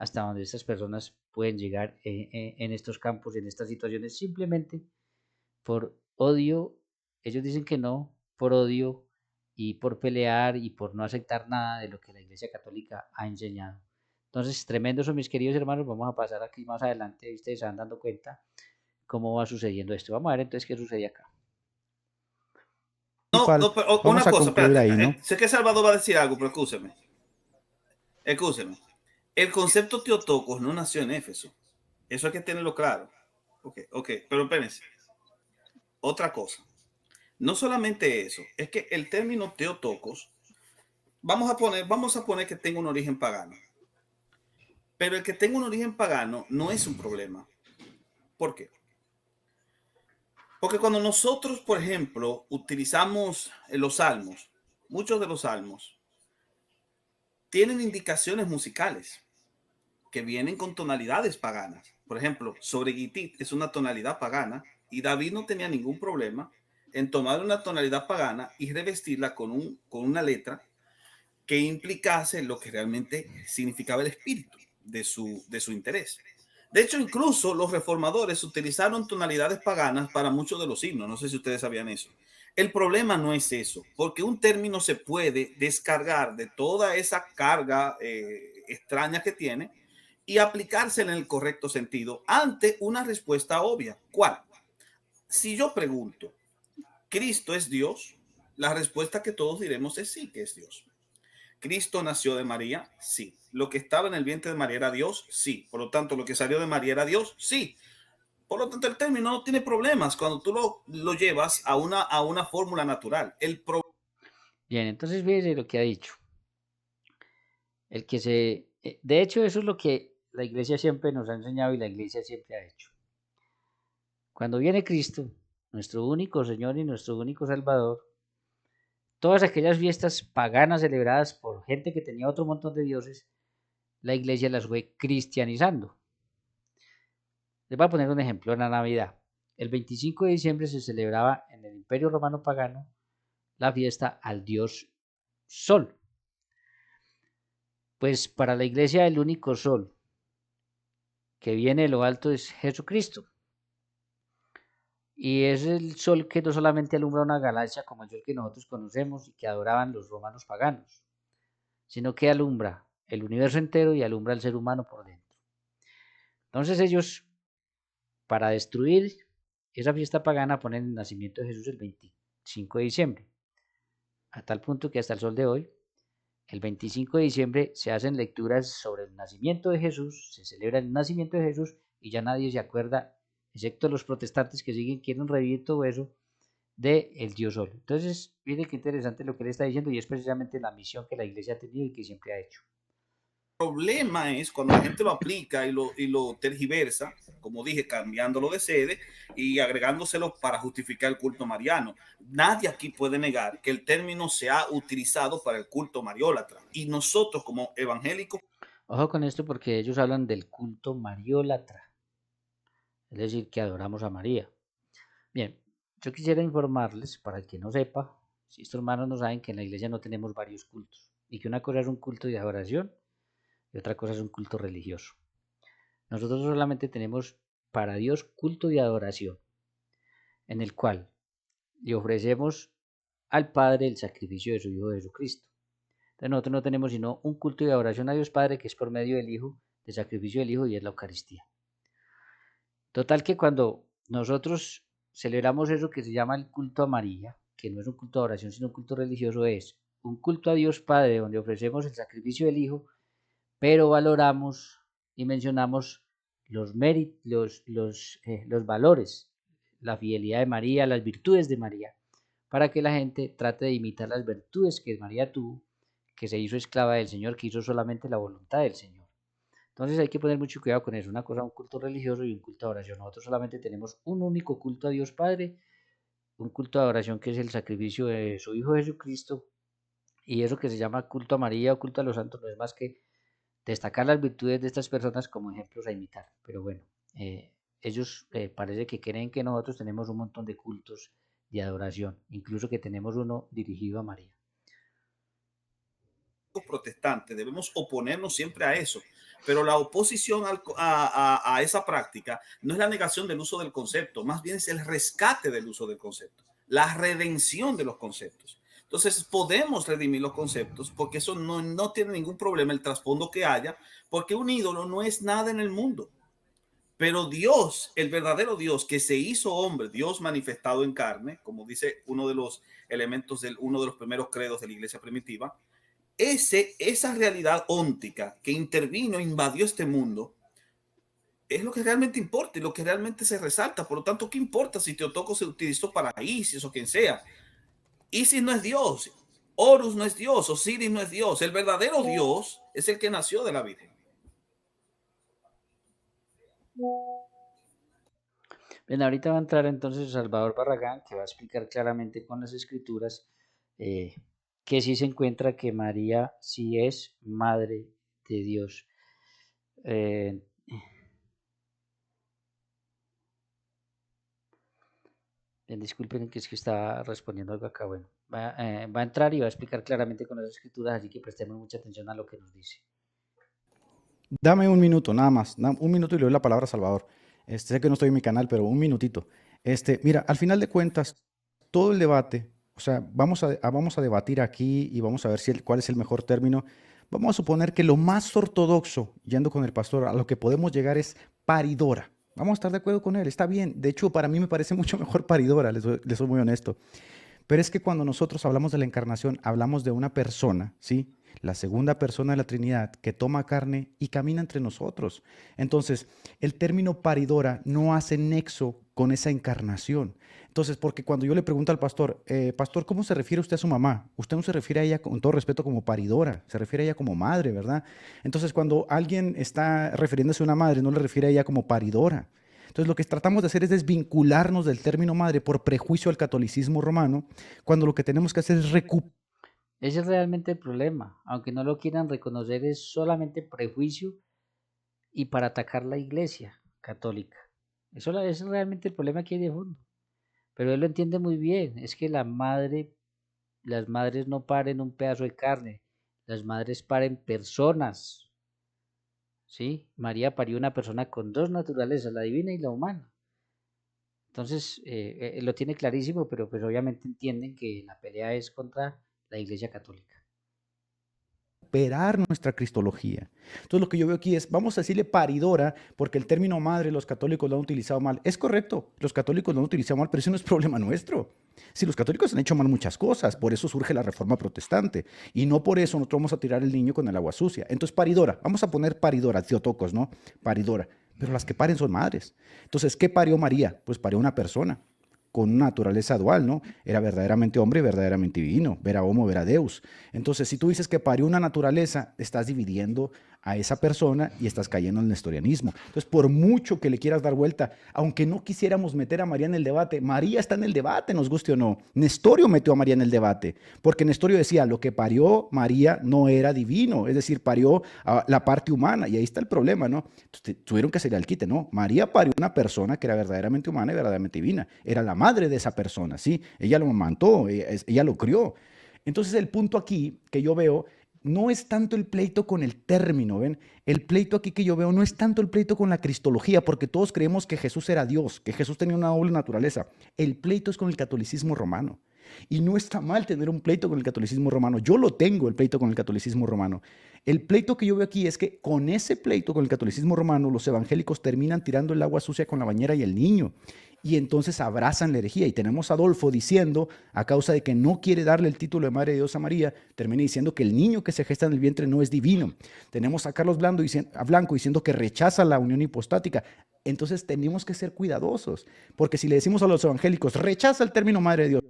hasta donde estas personas pueden llegar en estos campos, en estas situaciones, simplemente por odio. Ellos dicen que no, por odio y por pelear y por no aceptar nada de lo que la Iglesia Católica ha enseñado. Entonces, tremendo eso, mis queridos hermanos. Vamos a pasar aquí más adelante y ustedes se van dando cuenta cómo va sucediendo esto. Vamos a ver entonces qué sucede acá. No, no, pero una Vamos a cosa, concluir espérate. ahí, ¿no? Sé que Salvador va a decir algo, pero escúcheme. Escúcheme. El concepto Teotocos no nació en Éfeso. Eso hay que tenerlo claro. Ok, pero espérense. Otra cosa. No solamente eso, es que el término Teotocos, vamos a poner que tenga un origen pagano. Pero el que tenga un origen pagano no es un problema. ¿Por qué? Porque cuando nosotros, por ejemplo, utilizamos los salmos, muchos de los salmos tienen indicaciones musicales que vienen con tonalidades paganas. Por ejemplo, sobre Gitit es una tonalidad pagana y David no tenía ningún problema en tomar una tonalidad pagana y revestirla con una letra que implicase lo que realmente significaba el espíritu de su interés. De hecho, incluso los reformadores utilizaron tonalidades paganas para muchos de los himnos. No sé si ustedes sabían eso. El problema no es eso, porque un término se puede descargar de toda esa carga extraña que tiene y aplicársela en el correcto sentido ante una respuesta obvia. ¿Cuál? Si yo pregunto, ¿Cristo es Dios? La respuesta que todos diremos es sí, que es Dios. ¿Cristo nació de María? Sí. ¿Lo que estaba en el vientre de María era Dios? Sí. Por lo tanto, ¿lo que salió de María era Dios? Sí. Por lo tanto, el término no tiene problemas cuando tú lo llevas a una fórmula natural. Bien, entonces fíjese lo que ha dicho. De hecho, eso es lo que la Iglesia siempre nos ha enseñado y la Iglesia siempre ha hecho. Cuando viene Cristo, nuestro único Señor y nuestro único Salvador, todas aquellas fiestas paganas celebradas por gente que tenía otro montón de dioses, la Iglesia las fue cristianizando. Les voy a poner un ejemplo en la Navidad. El 25 de diciembre se celebraba en el Imperio Romano Pagano la fiesta al dios Sol. Pues para la Iglesia el único Sol que viene de lo alto es Jesucristo. Y es el sol que no solamente alumbra una galaxia como el sol que nosotros conocemos y que adoraban los romanos paganos, sino que alumbra el universo entero y alumbra al ser humano por dentro. Entonces ellos, para destruir esa fiesta pagana, ponen el nacimiento de Jesús el 25 de diciembre, a tal punto que hasta el sol de hoy, el 25 de diciembre se hacen lecturas sobre el nacimiento de Jesús, se celebra el nacimiento de Jesús y ya nadie se acuerda, excepto los protestantes que quieren revivir todo eso, de el Dios Sol. Entonces, miren qué interesante lo que él está diciendo y es precisamente la misión que la Iglesia ha tenido y que siempre ha hecho. Problema es cuando la gente lo aplica y lo tergiversa, como dije, cambiándolo de sede y agregándoselo para justificar el culto mariano. Nadie aquí puede negar que el término se ha utilizado para el culto mariólatra y nosotros como evangélicos. Ojo con esto porque ellos hablan del culto mariólatra, es decir, que adoramos a María. Bien, yo quisiera informarles, para el que no sepa, si estos hermanos no saben que en la iglesia no tenemos varios cultos y que una cosa es un culto de adoración y otra cosa es un culto religioso. Nosotros solamente tenemos para Dios culto de adoración, en el cual le ofrecemos al Padre el sacrificio de su Hijo Jesucristo. Entonces nosotros no tenemos sino un culto de adoración a Dios Padre que es por medio del Hijo, del sacrificio del Hijo y es la Eucaristía. Total que cuando nosotros celebramos eso que se llama el culto a María, que no es un culto de adoración sino un culto religioso, es un culto a Dios Padre donde ofrecemos el sacrificio del Hijo, pero valoramos y mencionamos los méritos, los valores, la fidelidad de María, las virtudes de María, para que la gente trate de imitar las virtudes que María tuvo, que se hizo esclava del Señor, que hizo solamente la voluntad del Señor. Entonces hay que poner mucho cuidado con eso. Una cosa, un culto religioso y un culto de oración. Nosotros solamente tenemos un único culto a Dios Padre, un culto de adoración que es el sacrificio de su Hijo Jesucristo, y eso que se llama culto a María o culto a los santos no es más que destacar las virtudes de estas personas como ejemplos a imitar. Pero bueno, ellos parece que creen que nosotros tenemos un montón de cultos de adoración, incluso que tenemos uno dirigido a María. Protestantes debemos oponernos siempre a eso, Pero la oposición a esa práctica no es la negación del uso del concepto, más bien es el rescate del uso del concepto, la redención de los conceptos. Entonces podemos redimir los conceptos porque eso no tiene ningún problema el trasfondo que haya, porque un ídolo no es nada en el mundo. Pero Dios, el verdadero Dios que se hizo hombre, Dios manifestado en carne, como dice uno de los elementos de uno de los primeros credos de la iglesia primitiva, esa realidad óntica que intervino, invadió este mundo, es lo que realmente importa y lo que realmente se resalta. Por lo tanto, ¿qué importa si Teotocos se utilizó para Isis o quien sea? Isis no es Dios, Horus no es Dios, Osiris no es Dios. El verdadero Dios es el que nació de la Virgen. Bien, ahorita va a entrar entonces Salvador Barragán, que va a explicar claramente con las escrituras que sí se encuentra que María sí es madre de Dios. Disculpen que es que estaba respondiendo algo acá. Bueno, va a entrar y va a explicar claramente con las escrituras, así que prestemos mucha atención a lo que nos dice. Dame un minuto, nada más. Un minuto y le doy la palabra a Salvador. Sé que no estoy en mi canal, pero un minutito. Mira, al final de cuentas, todo el debate, o sea, vamos a debatir aquí y vamos a ver cuál es el mejor término. Vamos a suponer que lo más ortodoxo, yendo con el pastor, a lo que podemos llegar es paridora. Vamos a estar de acuerdo con él, está bien. De hecho, para mí me parece mucho mejor paridora, les soy muy honesto. Pero es que cuando nosotros hablamos de la encarnación, hablamos de una persona, ¿sí? La segunda persona de la Trinidad que toma carne y camina entre nosotros. Entonces, el término paridora no hace nexo con esa encarnación. Entonces, porque cuando yo le pregunto al pastor, pastor, ¿cómo se refiere usted a su mamá? Usted no se refiere a ella con todo respeto como paridora, se refiere a ella como madre, ¿verdad? Entonces, cuando alguien está refiriéndose a una madre, no le refiere a ella como paridora. Entonces, lo que tratamos de hacer es desvincularnos del término madre por prejuicio al catolicismo romano, cuando lo que tenemos que hacer es recuperar. Ese es realmente el problema, aunque no lo quieran reconocer, es solamente prejuicio y para atacar la iglesia católica. Eso es realmente el problema que hay de fondo. Pero él lo entiende muy bien, es que las madres no paren un pedazo de carne, las madres paren personas. ¿Sí? María parió una persona con dos naturalezas, la divina y la humana. Entonces, él lo tiene clarísimo, pero pues obviamente entienden que la pelea es contra la Iglesia Católica. Nuestra cristología. Entonces lo que yo veo aquí es, vamos a decirle paridora, porque el término madre los católicos lo han utilizado mal. Es correcto, los católicos lo han utilizado mal, pero eso no es problema nuestro. Si los católicos han hecho mal muchas cosas, por eso surge la reforma protestante, y no por eso nosotros vamos a tirar el niño con el agua sucia. Entonces paridora, vamos a poner paridora, Teotocos, ¿no? Paridora, pero las que paren son madres. Entonces, ¿qué parió María? Pues parió una persona con una naturaleza dual, ¿no? Era verdaderamente hombre y verdaderamente divino, vera homo, vera deus. Entonces, si tú dices que parió una naturaleza, estás dividiendo a esa persona y estás cayendo en el nestorianismo. Entonces, por mucho que le quieras dar vuelta, aunque no quisiéramos meter a María en el debate, María está en el debate, nos guste o no. Nestorio metió a María en el debate, porque Nestorio decía, lo que parió María no era divino, es decir, parió a la parte humana, y ahí está el problema, ¿no? Entonces, tuvieron que hacer el quite, ¿no? María parió una persona que era verdaderamente humana y verdaderamente divina, era la madre de esa persona, ¿sí? Ella lo amamantó, ella lo crió. Entonces, el punto aquí que yo veo no es tanto el pleito con el término, ¿ven? El pleito aquí que yo veo no es tanto el pleito con la cristología, porque todos creemos que Jesús era Dios, que Jesús tenía una doble naturaleza. El pleito es con el catolicismo romano. Y no está mal tener un pleito con el catolicismo romano. Yo lo tengo, el pleito con el catolicismo romano. El pleito que yo veo aquí es que con ese pleito con el catolicismo romano, los evangélicos terminan tirando el agua sucia con la bañera y el niño. Y entonces abrazan la herejía. Y tenemos a Adolfo diciendo, a causa de que no quiere darle el título de Madre de Dios a María, termina diciendo que el niño que se gesta en el vientre no es divino. Tenemos a Carlos Blanco diciendo que rechaza la unión hipostática. Entonces tenemos que ser cuidadosos, porque si le decimos a los evangélicos, rechaza el término Madre de Dios,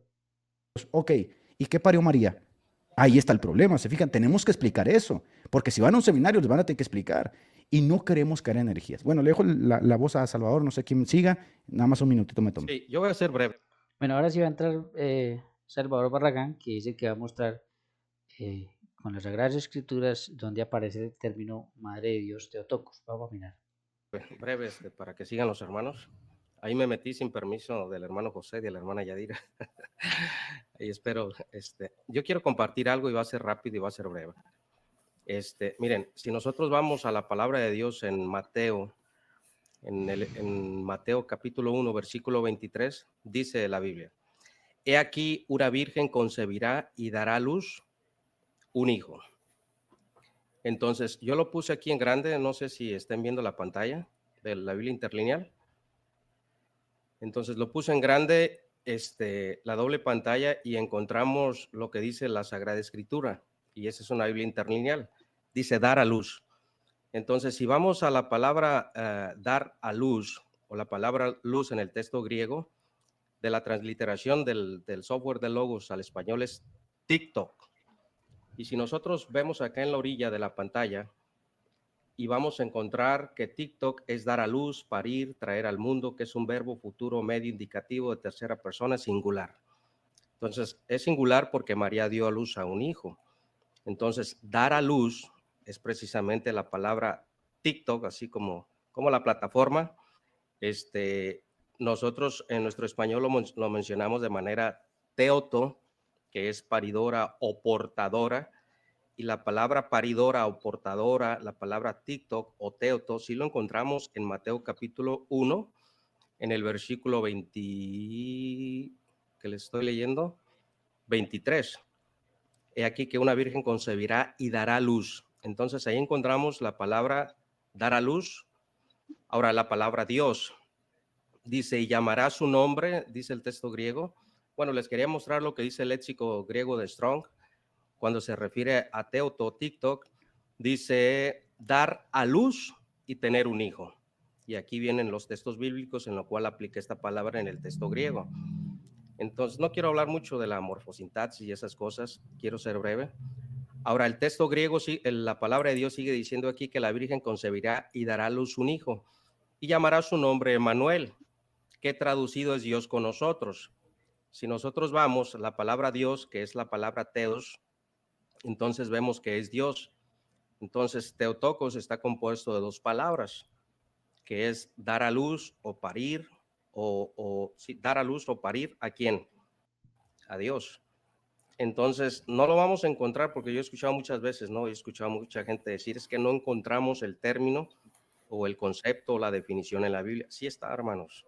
ok, ¿y qué parió María? Ahí está el problema, se fijan, tenemos que explicar eso, porque si van a un seminario les van a tener que explicar, y no queremos caer en energías. Bueno, le dejo la voz a Salvador, no sé quién siga, nada más un minutito me tomo. Sí, yo voy a ser breve. Bueno, ahora sí va a entrar Salvador Barragán, que es el que va a mostrar con las Sagradas Escrituras donde aparece el término Madre de Dios Teotocos. Vamos a mirar. Breve para que sigan los hermanos. Ahí me metí sin permiso del hermano José y de la hermana Yadira. Y espero, yo quiero compartir algo y va a ser rápido y va a ser breve. Miren, si nosotros vamos a la palabra de Dios en Mateo, en Mateo capítulo 1, versículo 23, dice la Biblia: He aquí una virgen concebirá y dará a luz un hijo. Entonces, yo lo puse aquí en grande, no sé si estén viendo la pantalla de la Biblia interlineal. Entonces, lo puse en grande, la doble pantalla, y encontramos lo que dice la Sagrada Escritura, y esa es una Biblia interlineal. Dice dar a luz. Entonces, si vamos a la palabra dar a luz, o la palabra luz en el texto griego, de la transliteración del software de Logos al español es TikTok. Y si nosotros vemos acá en la orilla de la pantalla, y vamos a encontrar que TikTok es dar a luz, parir, traer al mundo, que es un verbo futuro medio indicativo de tercera persona singular. Entonces, es singular porque María dio a luz a un hijo. Entonces, dar a luz es precisamente la palabra TikTok, así como la plataforma. Nosotros en nuestro español lo mencionamos de manera teoto, que es paridora o portadora, y la palabra paridora o portadora, la palabra TikTok o teoto, sí lo encontramos en Mateo capítulo 1, en el versículo 20, que les estoy leyendo, 23. He aquí que una virgen concebirá y dará luz. Entonces ahí encontramos la palabra dar a luz. Ahora la palabra Dios dice, y llamará su nombre, dice el texto griego. Bueno, les quería mostrar lo que dice el léxico griego de Strong. Cuando se refiere a teoto, TikTok, dice dar a luz y tener un hijo. Y aquí vienen los textos bíblicos en los cuales aplica esta palabra en el texto griego. Entonces, no quiero hablar mucho de la morfosintaxis y esas cosas, quiero ser breve. Ahora, el texto griego, la palabra de Dios sigue diciendo aquí que la Virgen concebirá y dará a luz un hijo, y llamará su nombre Emmanuel, que traducido es Dios con nosotros. Si nosotros vamos, la palabra Dios, que es la palabra Theos, entonces vemos que es Dios. Entonces, Theotokos está compuesto de dos palabras, que es dar a luz o parir, sí, dar a luz o parir, ¿a quién? A Dios. Entonces, no lo vamos a encontrar, porque yo he escuchado muchas veces, ¿no? He escuchado a mucha gente decir, es que no encontramos el término o el concepto o la definición en la Biblia. Sí está, hermanos.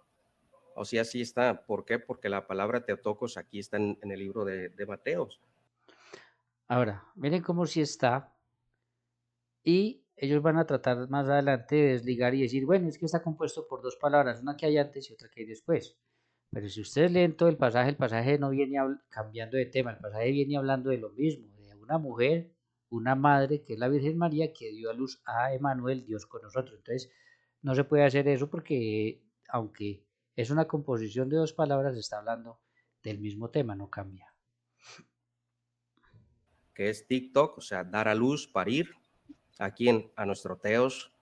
O sea, sí está. ¿Por qué? Porque la palabra Theotokos aquí está en el libro de Mateos. Ahora, miren cómo sí está. Y ellos van a tratar más adelante de desligar y decir, bueno, es que está compuesto por dos palabras, una que hay antes y otra que hay después. Pero si ustedes leen todo el pasaje no viene cambiando de tema, el pasaje viene hablando de lo mismo, de una mujer, una madre, que es la Virgen María, que dio a luz a Emmanuel, Dios con nosotros. Entonces, no se puede hacer eso porque, aunque es una composición de dos palabras, está hablando del mismo tema, no cambia. Que es TikTok, o sea, dar a luz, parir. ¿A quién? A nuestro Theos,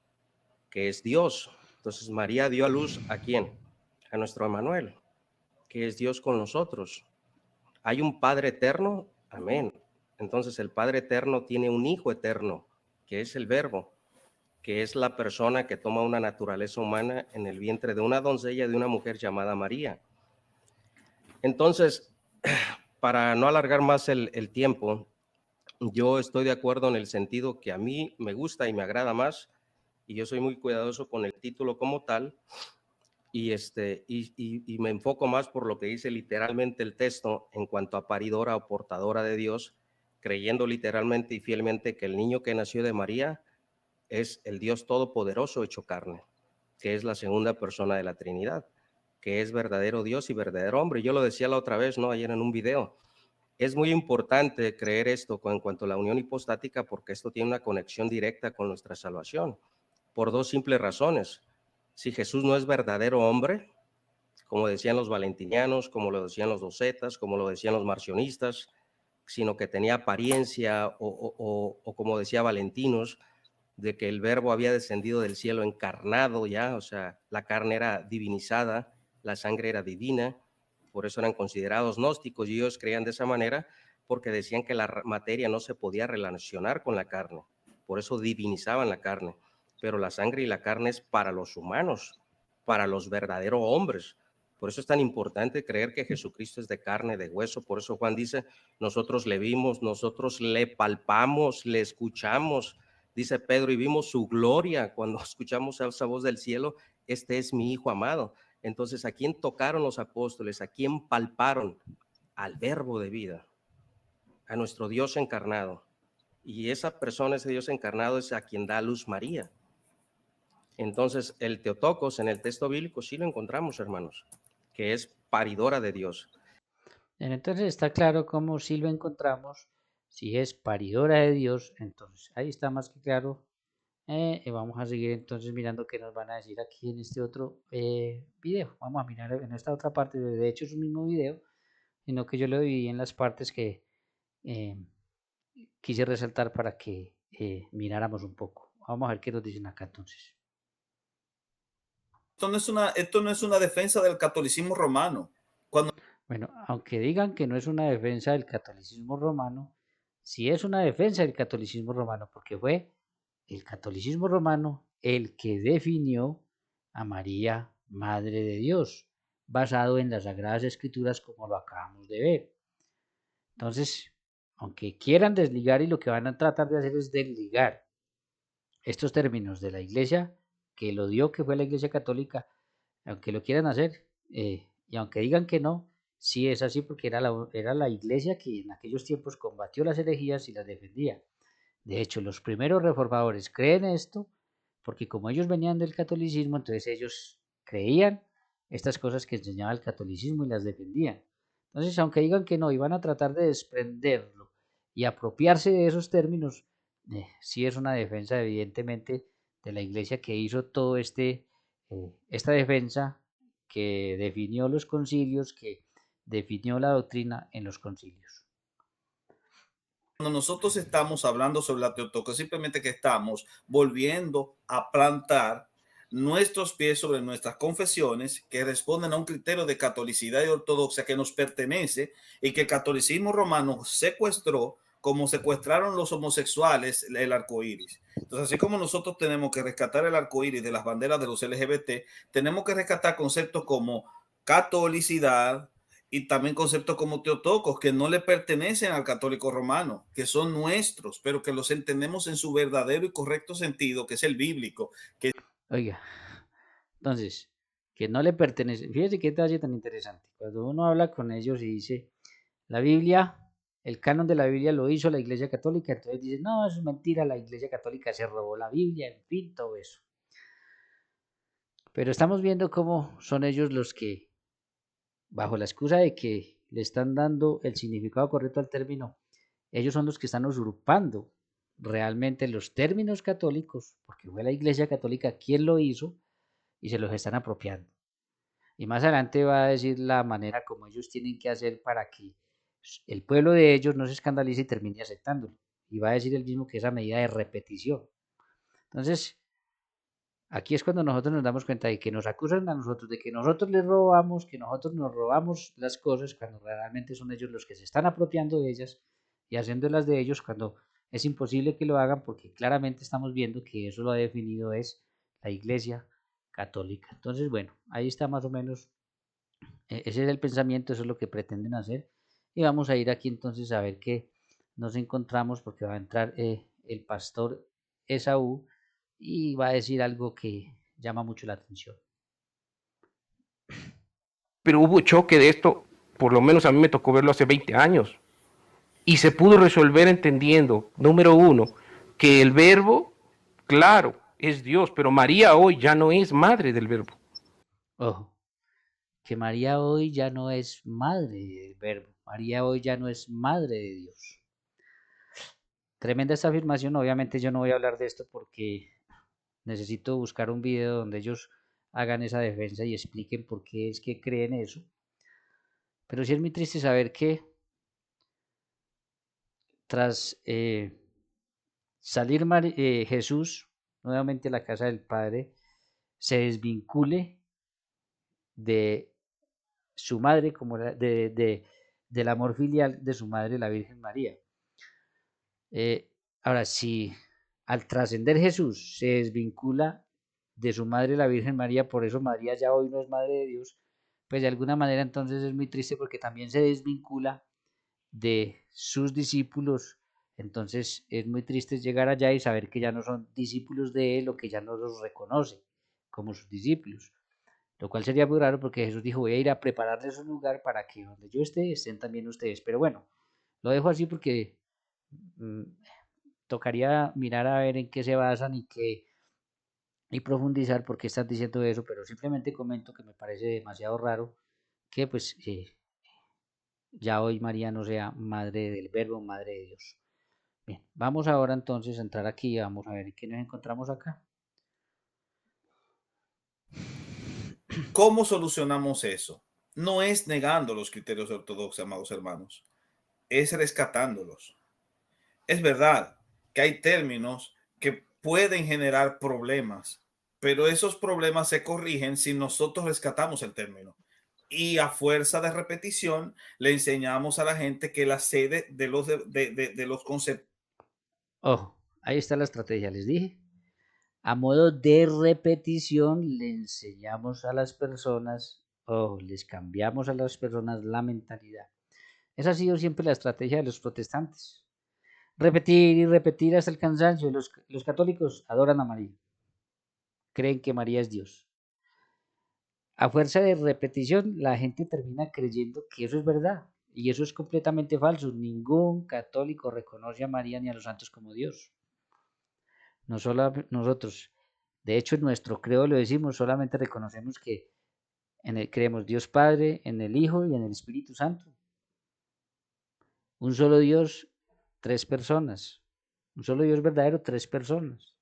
que es Dios. Entonces, María dio a luz, ¿a quién? A nuestro Emmanuel, que es Dios con nosotros. ¿Hay un Padre eterno? Amén. Entonces, el Padre eterno tiene un Hijo eterno, que es el Verbo, que es la persona que toma una naturaleza humana en el vientre de una doncella, de una mujer llamada María. Entonces, para no alargar más el tiempo, yo estoy de acuerdo en el sentido que a mí me gusta y me agrada más, y yo soy muy cuidadoso con el título como tal, y me enfoco más por lo que dice literalmente el texto en cuanto a paridora o portadora de Dios, creyendo literalmente y fielmente que el niño que nació de María es el Dios todopoderoso hecho carne, que es la segunda persona de la Trinidad, que es verdadero Dios y verdadero hombre. Yo lo decía la otra vez, ¿no? Ayer en un video. Es muy importante creer esto en cuanto a la unión hipostática, porque esto tiene una conexión directa con nuestra salvación, por dos simples razones. Si Jesús no es verdadero hombre, como decían los valentinianos, como lo decían los docetas, como lo decían los marcionistas, sino que tenía apariencia o como decía Valentinos, de que el verbo había descendido del cielo encarnado ya, o sea, la carne era divinizada, la sangre era divina, por eso eran considerados gnósticos, y ellos creían de esa manera porque decían que la materia no se podía relacionar con la carne, por eso divinizaban la carne, pero la sangre y la carne es para los humanos, para los verdaderos hombres, Por eso es tan importante creer que Jesucristo es de carne, de hueso. Por eso Juan dice, nosotros le vimos, nosotros le palpamos, le escuchamos. Dice Pedro, y vimos su gloria cuando escuchamos esa voz del cielo, este es mi Hijo amado. Entonces, ¿a quién tocaron los apóstoles? ¿A quién palparon? Al Verbo de vida, a nuestro Dios encarnado. Y esa persona, ese Dios encarnado, es a quien da a luz María. Entonces, el Teotocos en el texto bíblico sí lo encontramos, hermanos, que es paridora de Dios. Entonces está claro cómo si lo encontramos, si es paridora de Dios, entonces ahí está más que claro. Vamos a seguir entonces mirando qué nos van a decir aquí en este otro video. Vamos a mirar en esta otra parte, de hecho es un mismo video, sino que yo lo dividí en las partes que quise resaltar para que miráramos un poco. Vamos a ver qué nos dicen acá entonces. Esto no es una defensa del catolicismo romano. Bueno, aunque digan que no es una defensa del catolicismo romano, sí es una defensa del catolicismo romano, porque fue el catolicismo romano el que definió a María, Madre de Dios, basado en las Sagradas Escrituras como lo acabamos de ver. Entonces, aunque quieran desligar y lo que van a tratar de hacer es desligar estos términos de la iglesia que lo dio, que fue la iglesia católica, aunque lo quieran hacer, y aunque digan que no, sí es así porque era la iglesia que en aquellos tiempos combatió las herejías y las defendía. De hecho, los primeros reformadores creen esto porque como ellos venían del catolicismo, entonces ellos creían estas cosas que enseñaba el catolicismo y las defendían. Entonces, aunque digan que no, iban a tratar de desprenderlo y apropiarse de esos términos, sí es una defensa evidentemente de la iglesia que hizo todo esta defensa, que definió los concilios, que definió la doctrina en los concilios. Cuando nosotros estamos hablando sobre la teotocos, simplemente que estamos volviendo a plantar nuestros pies sobre nuestras confesiones que responden a un criterio de catolicidad y ortodoxia que nos pertenece y que el catolicismo romano secuestró como secuestraron los homosexuales el arco iris. Entonces, así como nosotros tenemos que rescatar el arco iris de las banderas de los LGBT, tenemos que rescatar conceptos como catolicidad, y también conceptos como teotocos que no le pertenecen al católico romano, que son nuestros, pero que los entendemos en su verdadero y correcto sentido, que es el bíblico. Oiga, entonces, que no le pertenece. Fíjese qué detalle tan interesante. Cuando uno habla con ellos y dice, la Biblia, el canon de la Biblia lo hizo la Iglesia Católica, entonces dicen, no, eso es mentira, la Iglesia Católica se robó la Biblia, en fin, todo eso. Pero estamos viendo cómo son ellos los que, bajo la excusa de que le están dando el significado correcto al término, ellos son los que están usurpando realmente los términos católicos, porque fue la Iglesia Católica quien lo hizo y se los están apropiando. Y más adelante va a decir la manera como ellos tienen que hacer para que el pueblo de ellos no se escandalice y termine aceptándolo. Y va a decir el mismo que esa medida de repetición. Entonces, aquí es cuando nosotros nos damos cuenta de que nos acusan a nosotros, de que nosotros les robamos, que nosotros nos robamos las cosas, cuando realmente son ellos los que se están apropiando de ellas y haciéndolas de ellos, cuando es imposible que lo hagan, porque claramente estamos viendo que eso lo ha definido es la Iglesia Católica. Entonces, bueno, ahí está más o menos, ese es el pensamiento, eso es lo que pretenden hacer. Y vamos a ir aquí entonces a ver qué nos encontramos, porque va a entrar el pastor Esaú y va a decir algo que llama mucho la atención. Pero hubo choque de esto, por lo menos a mí me tocó verlo hace 20 años. Y se pudo resolver entendiendo, número uno, que el verbo, claro, es Dios, pero María hoy ya no es madre del verbo. Ojo, que María hoy ya no es madre del verbo, María hoy ya no es madre de Dios. Tremenda esta afirmación, obviamente yo no voy a hablar de esto porque necesito buscar un video donde ellos hagan esa defensa y expliquen por qué es que creen eso. Pero sí es muy triste saber que tras salir Jesús nuevamente a la casa del Padre, se desvincule de su madre, como del amor filial de su madre, la Virgen María. Ahora, si al trascender Jesús se desvincula de su madre, la Virgen María, por eso María ya hoy no es madre de Dios, pues de alguna manera entonces es muy triste porque también se desvincula de sus discípulos. Entonces es muy triste llegar allá y saber que ya no son discípulos de él o que ya no los reconoce como sus discípulos. Lo cual sería muy raro porque Jesús dijo, voy a ir a prepararles un lugar para que donde yo esté, estén también ustedes. Pero bueno, lo dejo así porque mm, tocaría mirar a ver en qué se basan y profundizar por qué están diciendo eso, pero simplemente comento que me parece demasiado raro que pues ya hoy María no sea madre del Verbo, madre de Dios. Bien, vamos ahora entonces a entrar aquí y vamos a ver qué nos encontramos acá. ¿Cómo solucionamos eso? No es negando los criterios ortodoxos, amados hermanos, es rescatándolos. Es verdad que hay términos que pueden generar problemas, pero esos problemas se corrigen si nosotros rescatamos el término. Y a fuerza de repetición le enseñamos a la gente que la sede de los conceptos. Ojo, ahí está la estrategia, les dije. A modo de repetición le enseñamos a las personas, o les cambiamos a las personas la mentalidad. Esa ha sido siempre la estrategia de los protestantes. Repetir y repetir hasta el cansancio. Los católicos adoran a María. Creen que María es Dios. A fuerza de repetición, la gente termina creyendo que eso es verdad. Y eso es completamente falso. Ningún católico reconoce a María ni a los santos como Dios. No solo nosotros. De hecho, en nuestro credo lo decimos, solamente reconocemos que creemos Dios Padre, en el Hijo y en el Espíritu Santo. Un solo Dios, tres personas. Un solo Dios verdadero, tres personas.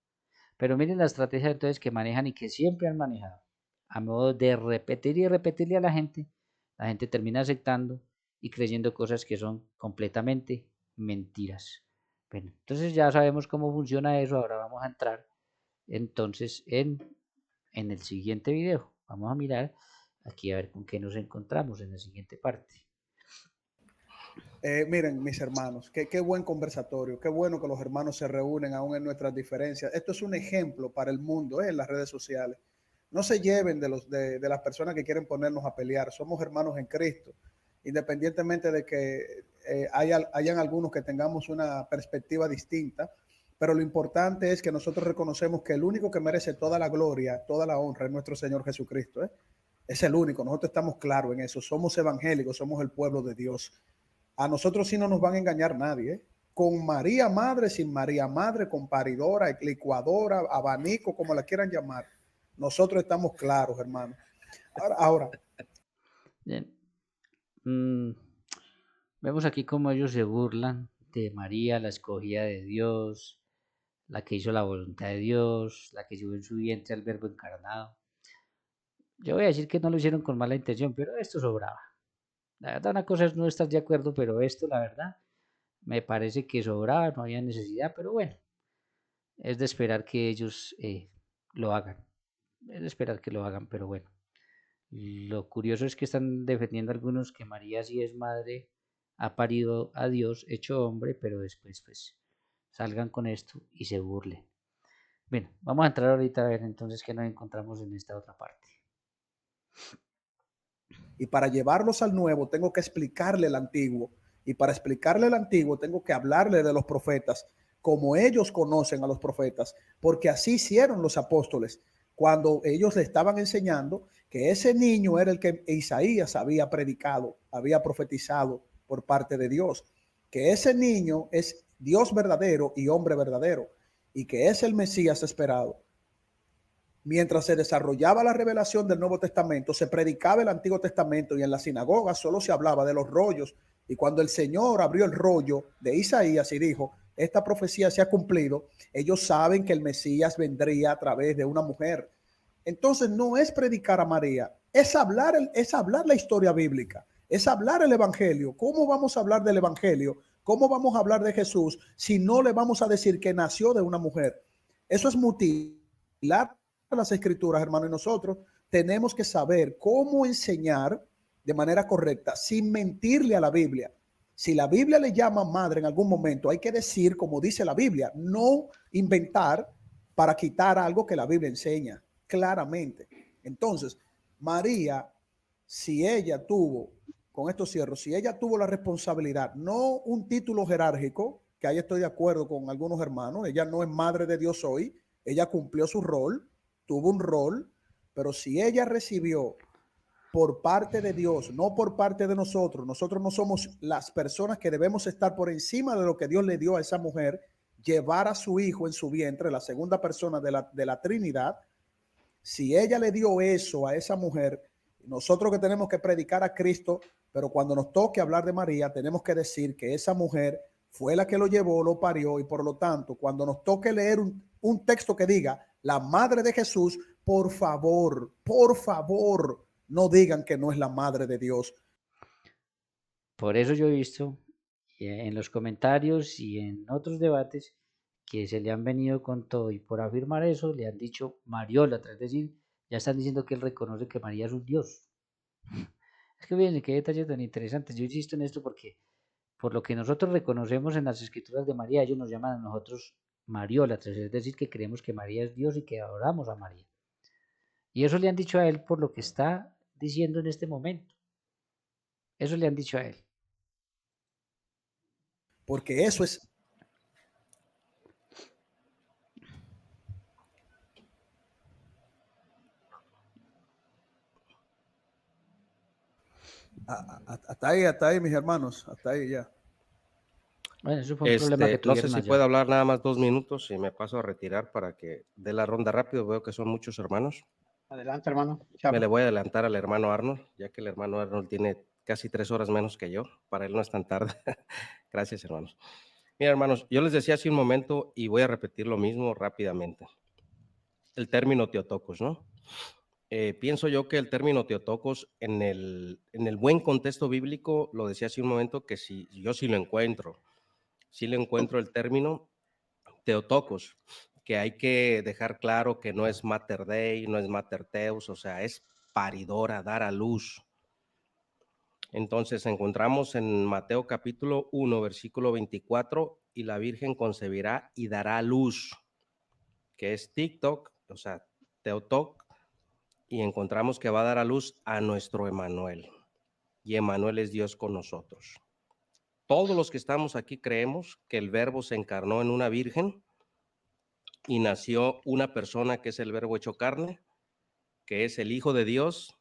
Pero miren la estrategia entonces que manejan y que siempre han manejado. A modo de repetir y repetirle a la gente termina aceptando y creyendo cosas que son completamente mentiras. Bueno, entonces ya sabemos cómo funciona eso. Ahora vamos a entrar entonces en el siguiente video. Vamos a mirar aquí a ver con qué nos encontramos en la siguiente parte. Miren, mis hermanos, qué buen conversatorio, qué bueno que los hermanos se reúnen aún en nuestras diferencias. Esto es un ejemplo para el mundo en las redes sociales. No se lleven de las personas que quieren ponernos a pelear. Somos hermanos en Cristo, independientemente de que hayan algunos que tengamos una perspectiva distinta, pero lo importante es que nosotros reconocemos que el único que merece toda la gloria, toda la honra es nuestro Señor Jesucristo. Es el único, nosotros estamos claros en eso, somos evangélicos, somos el pueblo de Dios. A nosotros sí no nos van a engañar nadie, con María Madre, sin María Madre, con paridora, licuadora, abanico, como la quieran llamar. Nosotros estamos claros, hermano. Ahora. Bien. Vemos aquí cómo ellos se burlan de María, la escogida de Dios, la que hizo la voluntad de Dios, la que llevó en su vientre al Verbo encarnado. Yo voy a decir que no lo hicieron con mala intención, pero esto sobraba. La verdad, una cosa es no estar de acuerdo, pero esto, la verdad, me parece que sobraba, no había necesidad, pero bueno, es de esperar que ellos lo hagan. Es de esperar que lo hagan, pero bueno. Lo curioso es que están defendiendo algunos que María sí es madre, ha parido a Dios hecho hombre, pero después pues salgan con esto y se burlen. Bueno, vamos a entrar ahorita a ver entonces qué nos encontramos en esta otra parte. Y para llevarlos al nuevo tengo que explicarle el antiguo. Y para explicarle el antiguo tengo que hablarle de los profetas como ellos conocen a los profetas, porque así hicieron los apóstoles cuando ellos le estaban enseñando que ese niño era el que Isaías había predicado, había profetizado por parte de Dios, que ese niño es Dios verdadero y hombre verdadero, y que es el Mesías esperado. Mientras se desarrollaba la revelación del Nuevo Testamento, se predicaba el Antiguo Testamento y en la sinagoga solo se hablaba de los rollos. Y cuando el Señor abrió el rollo de Isaías y dijo, esta profecía se ha cumplido, ellos saben que el Mesías vendría a través de una mujer. Entonces no es predicar a María, es hablar la historia bíblica, es hablar el Evangelio. ¿Cómo vamos a hablar del Evangelio? ¿Cómo vamos a hablar de Jesús si no le vamos a decir que nació de una mujer? Eso es mutilar las escrituras, hermano, y nosotros tenemos que saber cómo enseñar de manera correcta sin mentirle a la Biblia. Si la Biblia le llama madre en algún momento, hay que decir como dice la Biblia, no inventar para quitar algo que la Biblia enseña claramente. Entonces, María si ella tuvo, con esto cierro, si ella tuvo la responsabilidad, no un título jerárquico, que ahí estoy de acuerdo con algunos hermanos, ella no es madre de Dios hoy, ella cumplió su rol, tuvo un rol, pero si ella recibió por parte de Dios, no por parte de nosotros, nosotros no somos las personas que debemos estar por encima de lo que Dios le dio a esa mujer, llevar a su hijo en su vientre, la segunda persona de la Trinidad. Si ella le dio eso a esa mujer, nosotros que tenemos que predicar a Cristo, pero cuando nos toque hablar de María, tenemos que decir que esa mujer fue la que lo llevó, lo parió, y por lo tanto, cuando nos toque leer un texto que diga la madre de Jesús, por favor, no digan que no es la madre de Dios. Por eso yo he visto en los comentarios y en otros debates que se le han venido con todo, y por afirmar eso le han dicho Mariólatra, es decir, ya están diciendo que él reconoce que María es un Dios. Es que fíjense qué detalle tan interesante. Yo insisto en esto porque por lo que nosotros reconocemos en las escrituras de María, ellos nos llaman a nosotros Mariólatras, es decir, que creemos que María es Dios y que adoramos a María. Y eso le han dicho a él por lo que está diciendo en este momento. Eso le han dicho a él. Porque eso es... Hasta ahí, mis hermanos, hasta ahí ya. Bueno, eso fue un problema que No sé tuvieron si allá. puedo hablar nada más 2 minutos y me paso a retirar para que dé la ronda rápido. Veo que son muchos hermanos. Adelante, hermano. Me le voy a adelantar al hermano Arnold, ya que el hermano Arnold tiene casi 3 horas menos que yo. Para él no es tan tarde. Gracias, hermanos. Mira, hermanos, yo les decía hace un momento y voy a repetir lo mismo rápidamente. El término Teotocos, ¿no? Pienso yo que el término Teotocos en el buen contexto bíblico, lo decía hace un momento, que yo sí lo encuentro. Sí le encuentro el término Teotocos, que hay que dejar claro que no es Mater Dei, no es Mater Teus, o sea, es paridora, dar a luz. Entonces encontramos en Mateo capítulo 1, versículo 24, y la Virgen concebirá y dará a luz, que es TikTok, o sea, Teotoc, y encontramos que va a dar a luz a nuestro Emmanuel, y Emmanuel es Dios con nosotros. Todos los que estamos aquí creemos que el Verbo se encarnó en una virgen y nació una persona que es el Verbo hecho carne, que es el Hijo de Dios,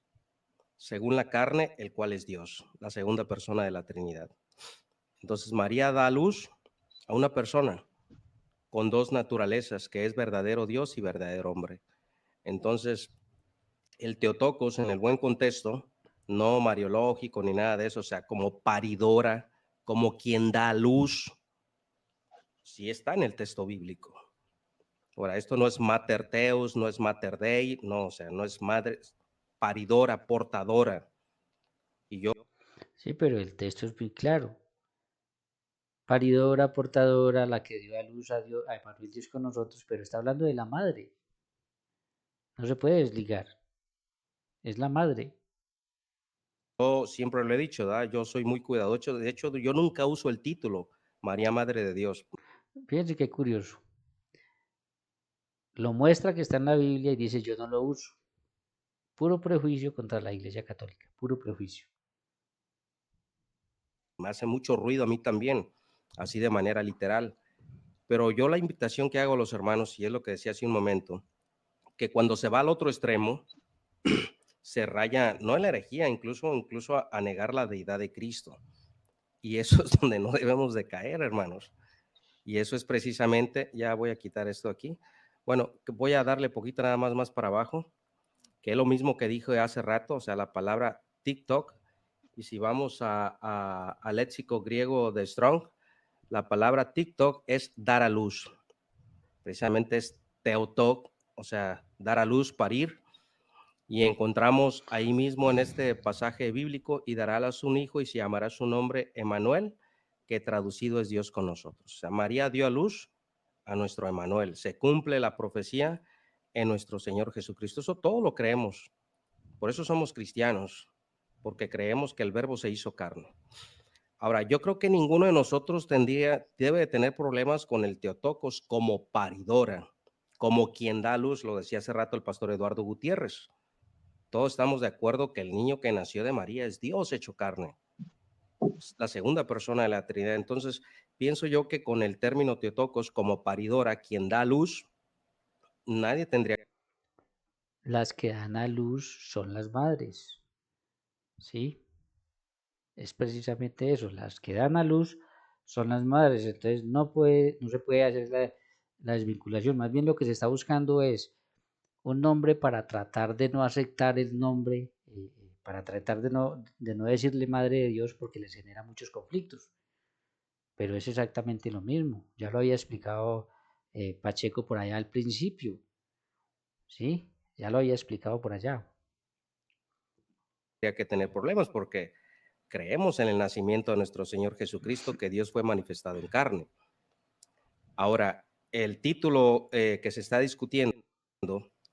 según la carne, el cual es Dios, la segunda persona de la Trinidad. Entonces María da a luz a una persona con 2 naturalezas, que es verdadero Dios y verdadero hombre. Entonces, el Teotocos, en el buen contexto, no mariológico ni nada de eso, o sea, como paridora, como quien da a luz, sí está en el texto bíblico. Ahora, esto no es Mater Teus, no es Mater Dei, no, o sea, no es madre, paridora, portadora. Y yo... Sí, pero el texto es muy claro. Paridora, portadora, la que dio a luz a Dios, a Emmanuel Dios con nosotros, pero está hablando de la madre. No se puede desligar. Es la madre. Yo siempre lo he dicho, ¿verdad? Yo soy muy cuidadoso. De hecho, yo nunca uso el título María Madre de Dios. Fíjense qué curioso. Lo muestra que está en la Biblia y dice yo no lo uso. Puro prejuicio contra la Iglesia Católica, puro prejuicio. Me hace mucho ruido a mí también, así de manera literal. Pero yo la invitación que hago a los hermanos, y es lo que decía hace un momento, que cuando se va al otro extremo, se raya, no en la herejía, incluso a negar la deidad de Cristo. Y eso es donde no debemos de caer, hermanos. Y eso es precisamente, ya voy a quitar esto aquí. Bueno, voy a darle poquito nada más para abajo, que es lo mismo que dije hace rato, o sea, la palabra TikTok. Y si vamos al léxico griego de Strong, la palabra TikTok es dar a luz. Precisamente es Teotok, o sea, dar a luz, parir. Y encontramos ahí mismo en este pasaje bíblico, y dará a un hijo y se llamará su nombre Emmanuel, que traducido es Dios con nosotros. O sea, María dio a luz a nuestro Emmanuel. Se cumple la profecía en nuestro Señor Jesucristo. Eso todo lo creemos. Por eso somos cristianos, porque creemos que el Verbo se hizo carne. Ahora, yo creo que ninguno de nosotros debe de tener problemas con el Teotocos como paridora, como quien da luz, lo decía hace rato el pastor Eduardo Gutiérrez. todos estamos de acuerdo que el niño que nació de María es Dios hecho carne, es la segunda persona de la Trinidad. Entonces, pienso yo que con el término Teotocos como paridora, quien da luz, nadie tendría. Las que dan a luz son las madres, ¿sí? Es precisamente eso, las que dan a luz son las madres, entonces no se puede hacer la desvinculación, más bien lo que se está buscando es un nombre para tratar de no aceptar el nombre, para tratar de no decirle Madre de Dios porque les genera muchos conflictos, pero es exactamente lo mismo, ya lo había explicado Pacheco por allá al principio, ¿sí? Ya lo había explicado por allá. Que tener problemas porque creemos en el nacimiento de nuestro Señor Jesucristo, que Dios fue manifestado en carne. Ahora, el título que se está discutiendo,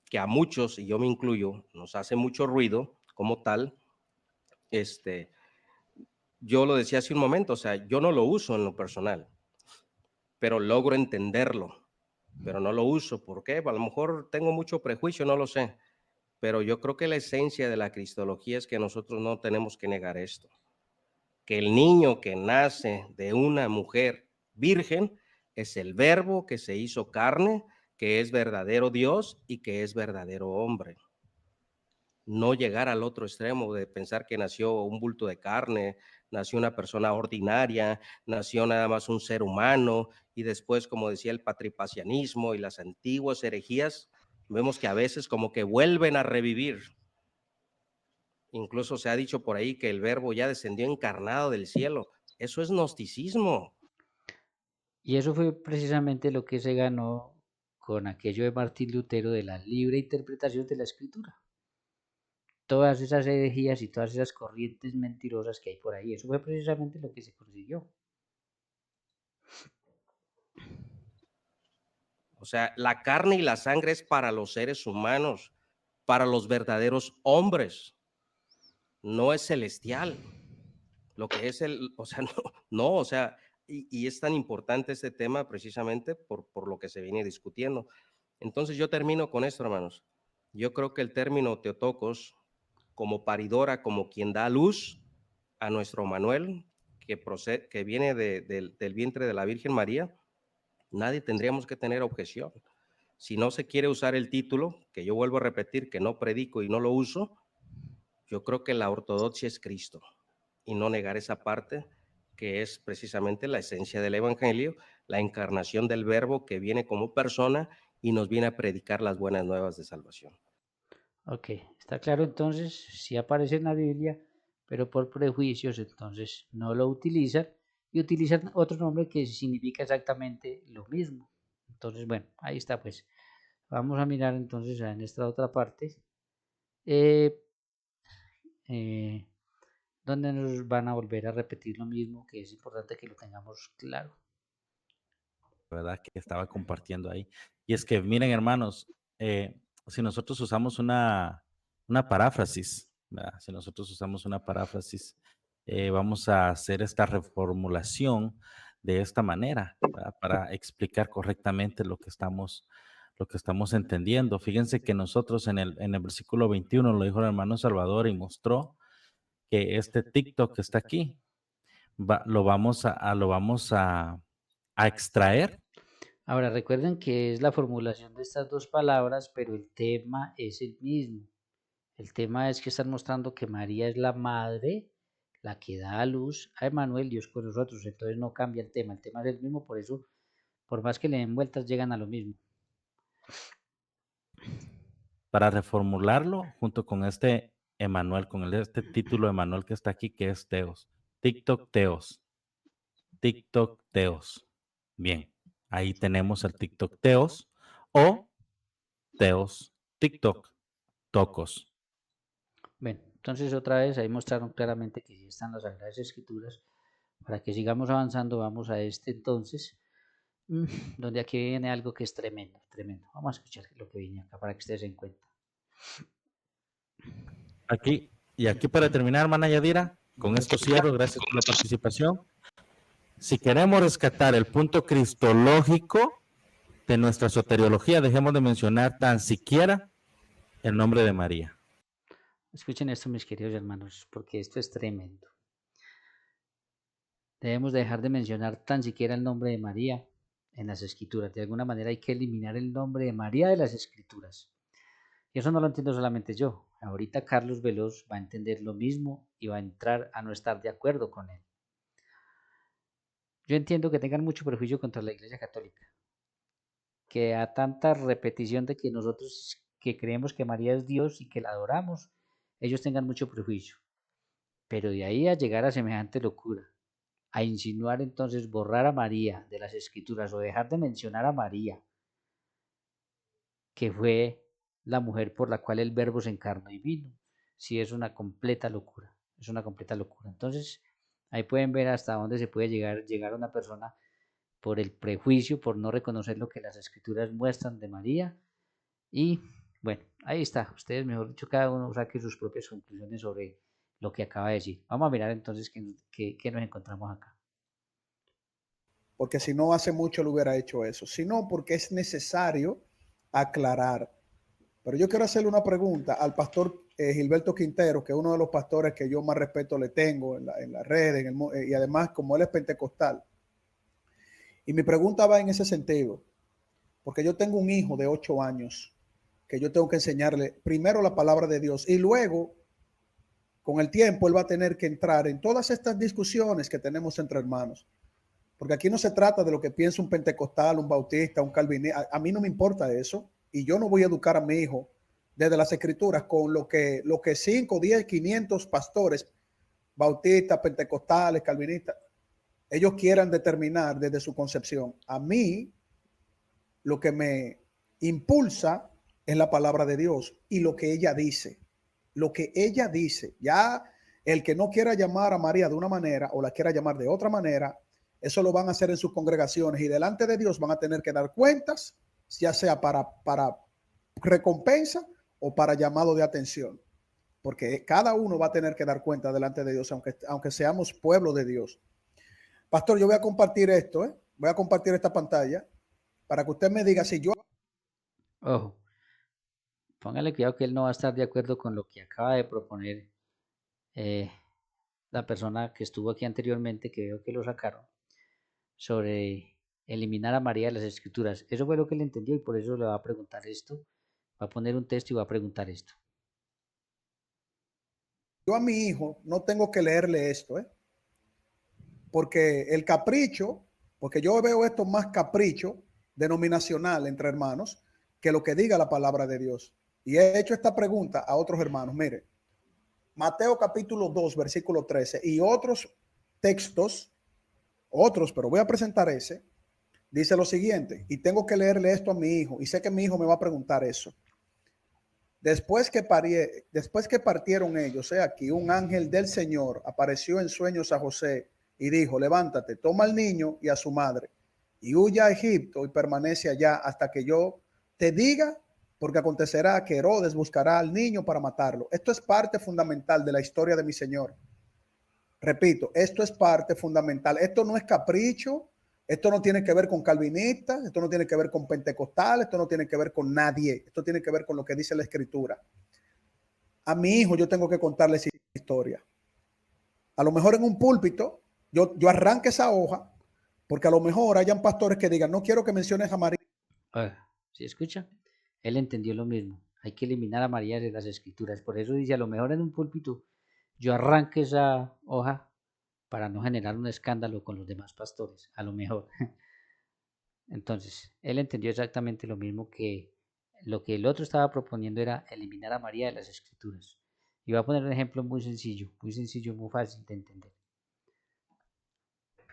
que a muchos, y yo me incluyo, nos hace mucho ruido como tal, yo lo decía hace un momento, o sea, yo no lo uso en lo personal, pero logro entenderlo, pero no lo uso. ¿Por qué? A lo mejor tengo mucho prejuicio, no lo sé, pero yo creo que la esencia de la cristología es que nosotros no tenemos que negar esto, que el niño que nace de una mujer virgen es el Verbo que se hizo carne, que es verdadero Dios y que es verdadero hombre. No llegar al otro extremo de pensar que nació un bulto de carne, nació una persona ordinaria, nació nada más un ser humano, y después, como decía el patripacianismo y las antiguas herejías, vemos que a veces como que vuelven a revivir. Incluso se ha dicho por ahí que el Verbo ya descendió encarnado del cielo. Eso es gnosticismo. Y eso fue precisamente lo que se ganó con aquello de Martín Lutero de la libre interpretación de la Escritura. Todas esas herejías y todas esas corrientes mentirosas que hay por ahí, eso fue precisamente lo que se consiguió. O sea, la carne y la sangre es para los seres humanos, para los verdaderos hombres. No es celestial. Lo que es o sea, no, o sea, y es tan importante este tema precisamente por lo que se viene discutiendo. Entonces yo termino con esto, hermanos. Yo creo que el término Teotocos, como paridora, como quien da luz a nuestro Manuel, que viene del vientre de la Virgen María, nadie tendríamos que tener objeción. Si no se quiere usar el título, que yo vuelvo a repetir, que no predico y no lo uso, yo creo que la ortodoxia es Cristo, y no negar esa parte que es precisamente la esencia del Evangelio, la encarnación del Verbo que viene como persona y nos viene a predicar las buenas nuevas de salvación. Ok, está claro entonces, sí aparece en la Biblia, pero por prejuicios entonces no lo utilizan y utilizan otro nombre que significa exactamente lo mismo. Entonces, bueno, ahí está pues. Vamos a mirar entonces en esta otra parte, donde nos van a volver a repetir lo mismo, que es importante que lo tengamos claro. ¿Verdad? Que estaba compartiendo ahí. Y es que, miren, hermanos, si nosotros usamos una paráfrasis, ¿verdad? Si nosotros usamos una paráfrasis, vamos a hacer esta reformulación de esta manera, ¿verdad? Para explicar correctamente lo que estamos entendiendo. Fíjense que nosotros en el versículo 21 lo dijo el hermano Salvador y mostró que este TikTok que está aquí, lo vamos a extraer. Ahora recuerden que es la formulación de estas dos palabras, pero el tema es el mismo. El tema es que están mostrando que María es la madre, la que da a luz a Emmanuel, Dios con nosotros. Entonces no cambia el tema es el mismo, por eso, por más que le den vueltas, llegan a lo mismo. Para reformularlo junto con este Emmanuel, con este título Emmanuel que está aquí, que es Teos. TikTok Teos. TikTok Teos. Bien, ahí tenemos el TikTok Teos o Teos TikTok Tocos. Bueno, entonces otra vez ahí mostraron claramente que sí están las Sagradas Escrituras. Para que sigamos avanzando, vamos a este entonces, donde aquí viene algo que es tremendo, tremendo. Vamos a escuchar lo que viene acá para que ustedes se den cuenta. Aquí para terminar, hermana Yadira, con esto cierro, gracias por la participación. Si queremos rescatar el punto cristológico de nuestra soteriología, dejemos de mencionar tan siquiera el nombre de María. Escuchen esto, mis queridos hermanos, porque esto es tremendo. Debemos dejar de mencionar tan siquiera el nombre de María en las escrituras. De alguna manera hay que eliminar el nombre de María de las escrituras. Y eso no lo entiendo solamente yo. Ahorita Carlos Veloz va a entender lo mismo y va a entrar a no estar de acuerdo con él. Yo entiendo que tengan mucho prejuicio contra la Iglesia Católica, que a tanta repetición de que nosotros que creemos que María es Dios y que la adoramos, ellos tengan mucho prejuicio. Pero de ahí a llegar a semejante locura, a insinuar entonces borrar a María de las escrituras o dejar de mencionar a María, que fue la mujer por la cual el verbo se encarnó y vino, sí es una completa locura, es una completa locura. Entonces, ahí pueden ver hasta dónde se puede llegar a una persona por el prejuicio, por no reconocer lo que las escrituras muestran de María. Y bueno, ahí está, ustedes mejor dicho, cada uno saque sus propias conclusiones sobre lo que acaba de decir. Vamos a mirar entonces qué nos encontramos acá. Porque si no, hace mucho lo hubiera hecho eso. Sino porque es necesario aclarar. Pero yo quiero hacerle una pregunta al pastor Gilberto Quintero, que es uno de los pastores que yo más respeto le tengo en la red, y además como él es pentecostal. Y mi pregunta va en ese sentido, porque yo tengo un hijo de 8 años que yo tengo que enseñarle primero la palabra de Dios y luego, con el tiempo, él va a tener que entrar en todas estas discusiones que tenemos entre hermanos. Porque aquí no se trata de lo que piensa un pentecostal, un bautista, un calvinista. A mí no me importa eso. Y yo no voy a educar a mi hijo desde las escrituras con lo que 5, 10, 500 pastores, bautistas, pentecostales, calvinistas, ellos quieran determinar desde su concepción. A mí lo que me impulsa es la palabra de Dios y lo que ella dice. Lo que ella dice. Ya el que no quiera llamar a María de una manera o la quiera llamar de otra manera, eso lo van a hacer en sus congregaciones y delante de Dios van a tener que dar cuentas, ya sea para recompensa o para llamado de atención. Porque cada uno va a tener que dar cuenta delante de Dios, aunque seamos pueblo de Dios. Pastor, yo voy a compartir esto, voy a compartir esta pantalla para que usted me diga si yo... Ojo, póngale cuidado que él no va a estar de acuerdo con lo que acaba de proponer la persona que estuvo aquí anteriormente, que veo que lo sacaron, sobre eliminar a María de las escrituras. Eso fue lo que él entendió y por eso le va a preguntar esto. Va a poner un texto y va a preguntar esto. Yo a mi hijo no tengo que leerle esto, porque el capricho, porque yo veo esto más capricho denominacional entre hermanos que lo que diga la palabra de Dios. Y he hecho esta pregunta a otros hermanos. Mire, Mateo capítulo 2, versículo 13 y otros textos, pero voy a presentar ese, dice lo siguiente, y tengo que leerle esto a mi hijo, y sé que mi hijo me va a preguntar eso. Después que partieron ellos, aquí un ángel del Señor apareció en sueños a José y dijo, levántate, toma al niño y a su madre y huya a Egipto y permanece allá hasta que yo te diga, porque acontecerá que Herodes buscará al niño para matarlo. Esto es parte fundamental de la historia de mi Señor. Repito, esto es parte fundamental. Esto no es capricho. Esto no tiene que ver con calvinistas, esto no tiene que ver con pentecostales, esto no tiene que ver con nadie. Esto tiene que ver con lo que dice la escritura. A mi hijo yo tengo que contarle esa historia. A lo mejor en un púlpito yo arranque esa hoja, porque a lo mejor hayan pastores que digan, no quiero que menciones a María. ¿Sí escucha? Él entendió lo mismo. Hay que eliminar a María de las escrituras. Por eso dice, a lo mejor en un púlpito yo arranque esa hoja para no generar un escándalo con los demás pastores, a lo mejor. Entonces, él entendió exactamente lo mismo, que lo que el otro estaba proponiendo era eliminar a María de las escrituras. Y voy a poner un ejemplo muy sencillo, muy fácil de entender.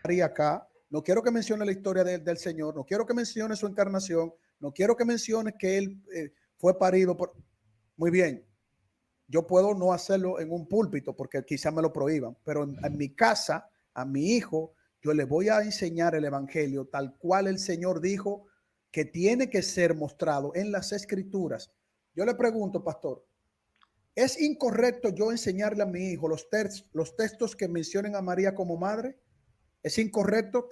María acá, no quiero que mencione la historia del Señor, no quiero que mencione su encarnación, no quiero que mencione que él fue parido por... Muy bien, yo puedo no hacerlo en un púlpito porque quizás me lo prohíban, pero en mi casa, a mi hijo, yo le voy a enseñar el evangelio tal cual el Señor dijo que tiene que ser mostrado en las escrituras. Yo le pregunto, pastor, ¿es incorrecto yo enseñarle a mi hijo los textos que mencionen a María como madre? ¿Es incorrecto?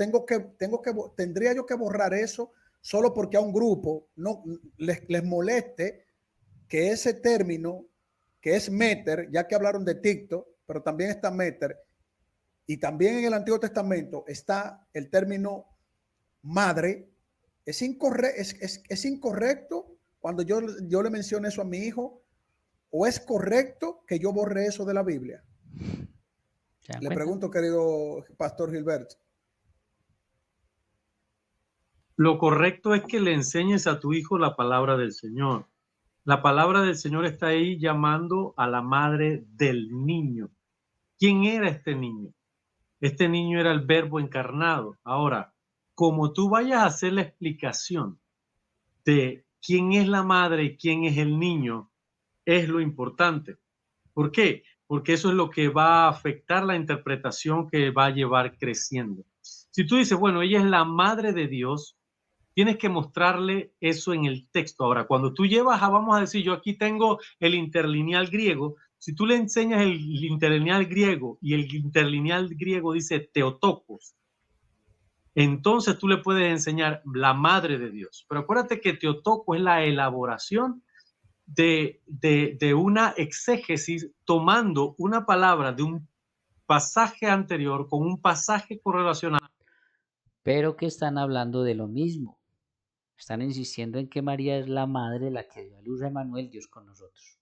¿Tendría yo que borrar eso solo porque a un grupo no les moleste que ese término que es Meter, ya que hablaron de TikTok, pero también está Meter, y también en el Antiguo Testamento está el término madre. Es incorrecto cuando yo le menciono eso a mi hijo, o es correcto que yo borre eso de la Biblia. Le pregunto, querido Pastor Gilberto. Lo correcto es que le enseñes a tu hijo la palabra del Señor. La palabra del Señor está ahí llamando a la madre del niño. ¿Quién era este niño? Este niño era el Verbo encarnado. Ahora, como tú vayas a hacer la explicación de quién es la madre y quién es el niño, es lo importante. ¿Por qué? Porque eso es lo que va a afectar la interpretación que va a llevar creciendo. Si tú dices, bueno, ella es la madre de Dios, tienes que mostrarle eso en el texto. Ahora, cuando tú llevas vamos a decir, yo aquí tengo el interlineal griego, si tú le enseñas el interlineal griego y el interlineal griego dice Theotokos, entonces tú le puedes enseñar la madre de Dios. Pero acuérdate que Theotokos es la elaboración de una exégesis tomando una palabra de un pasaje anterior con un pasaje correlacionado. Pero que están hablando de lo mismo. Están insistiendo en que María es la madre, la que dio a luz a Emmanuel, Dios con nosotros.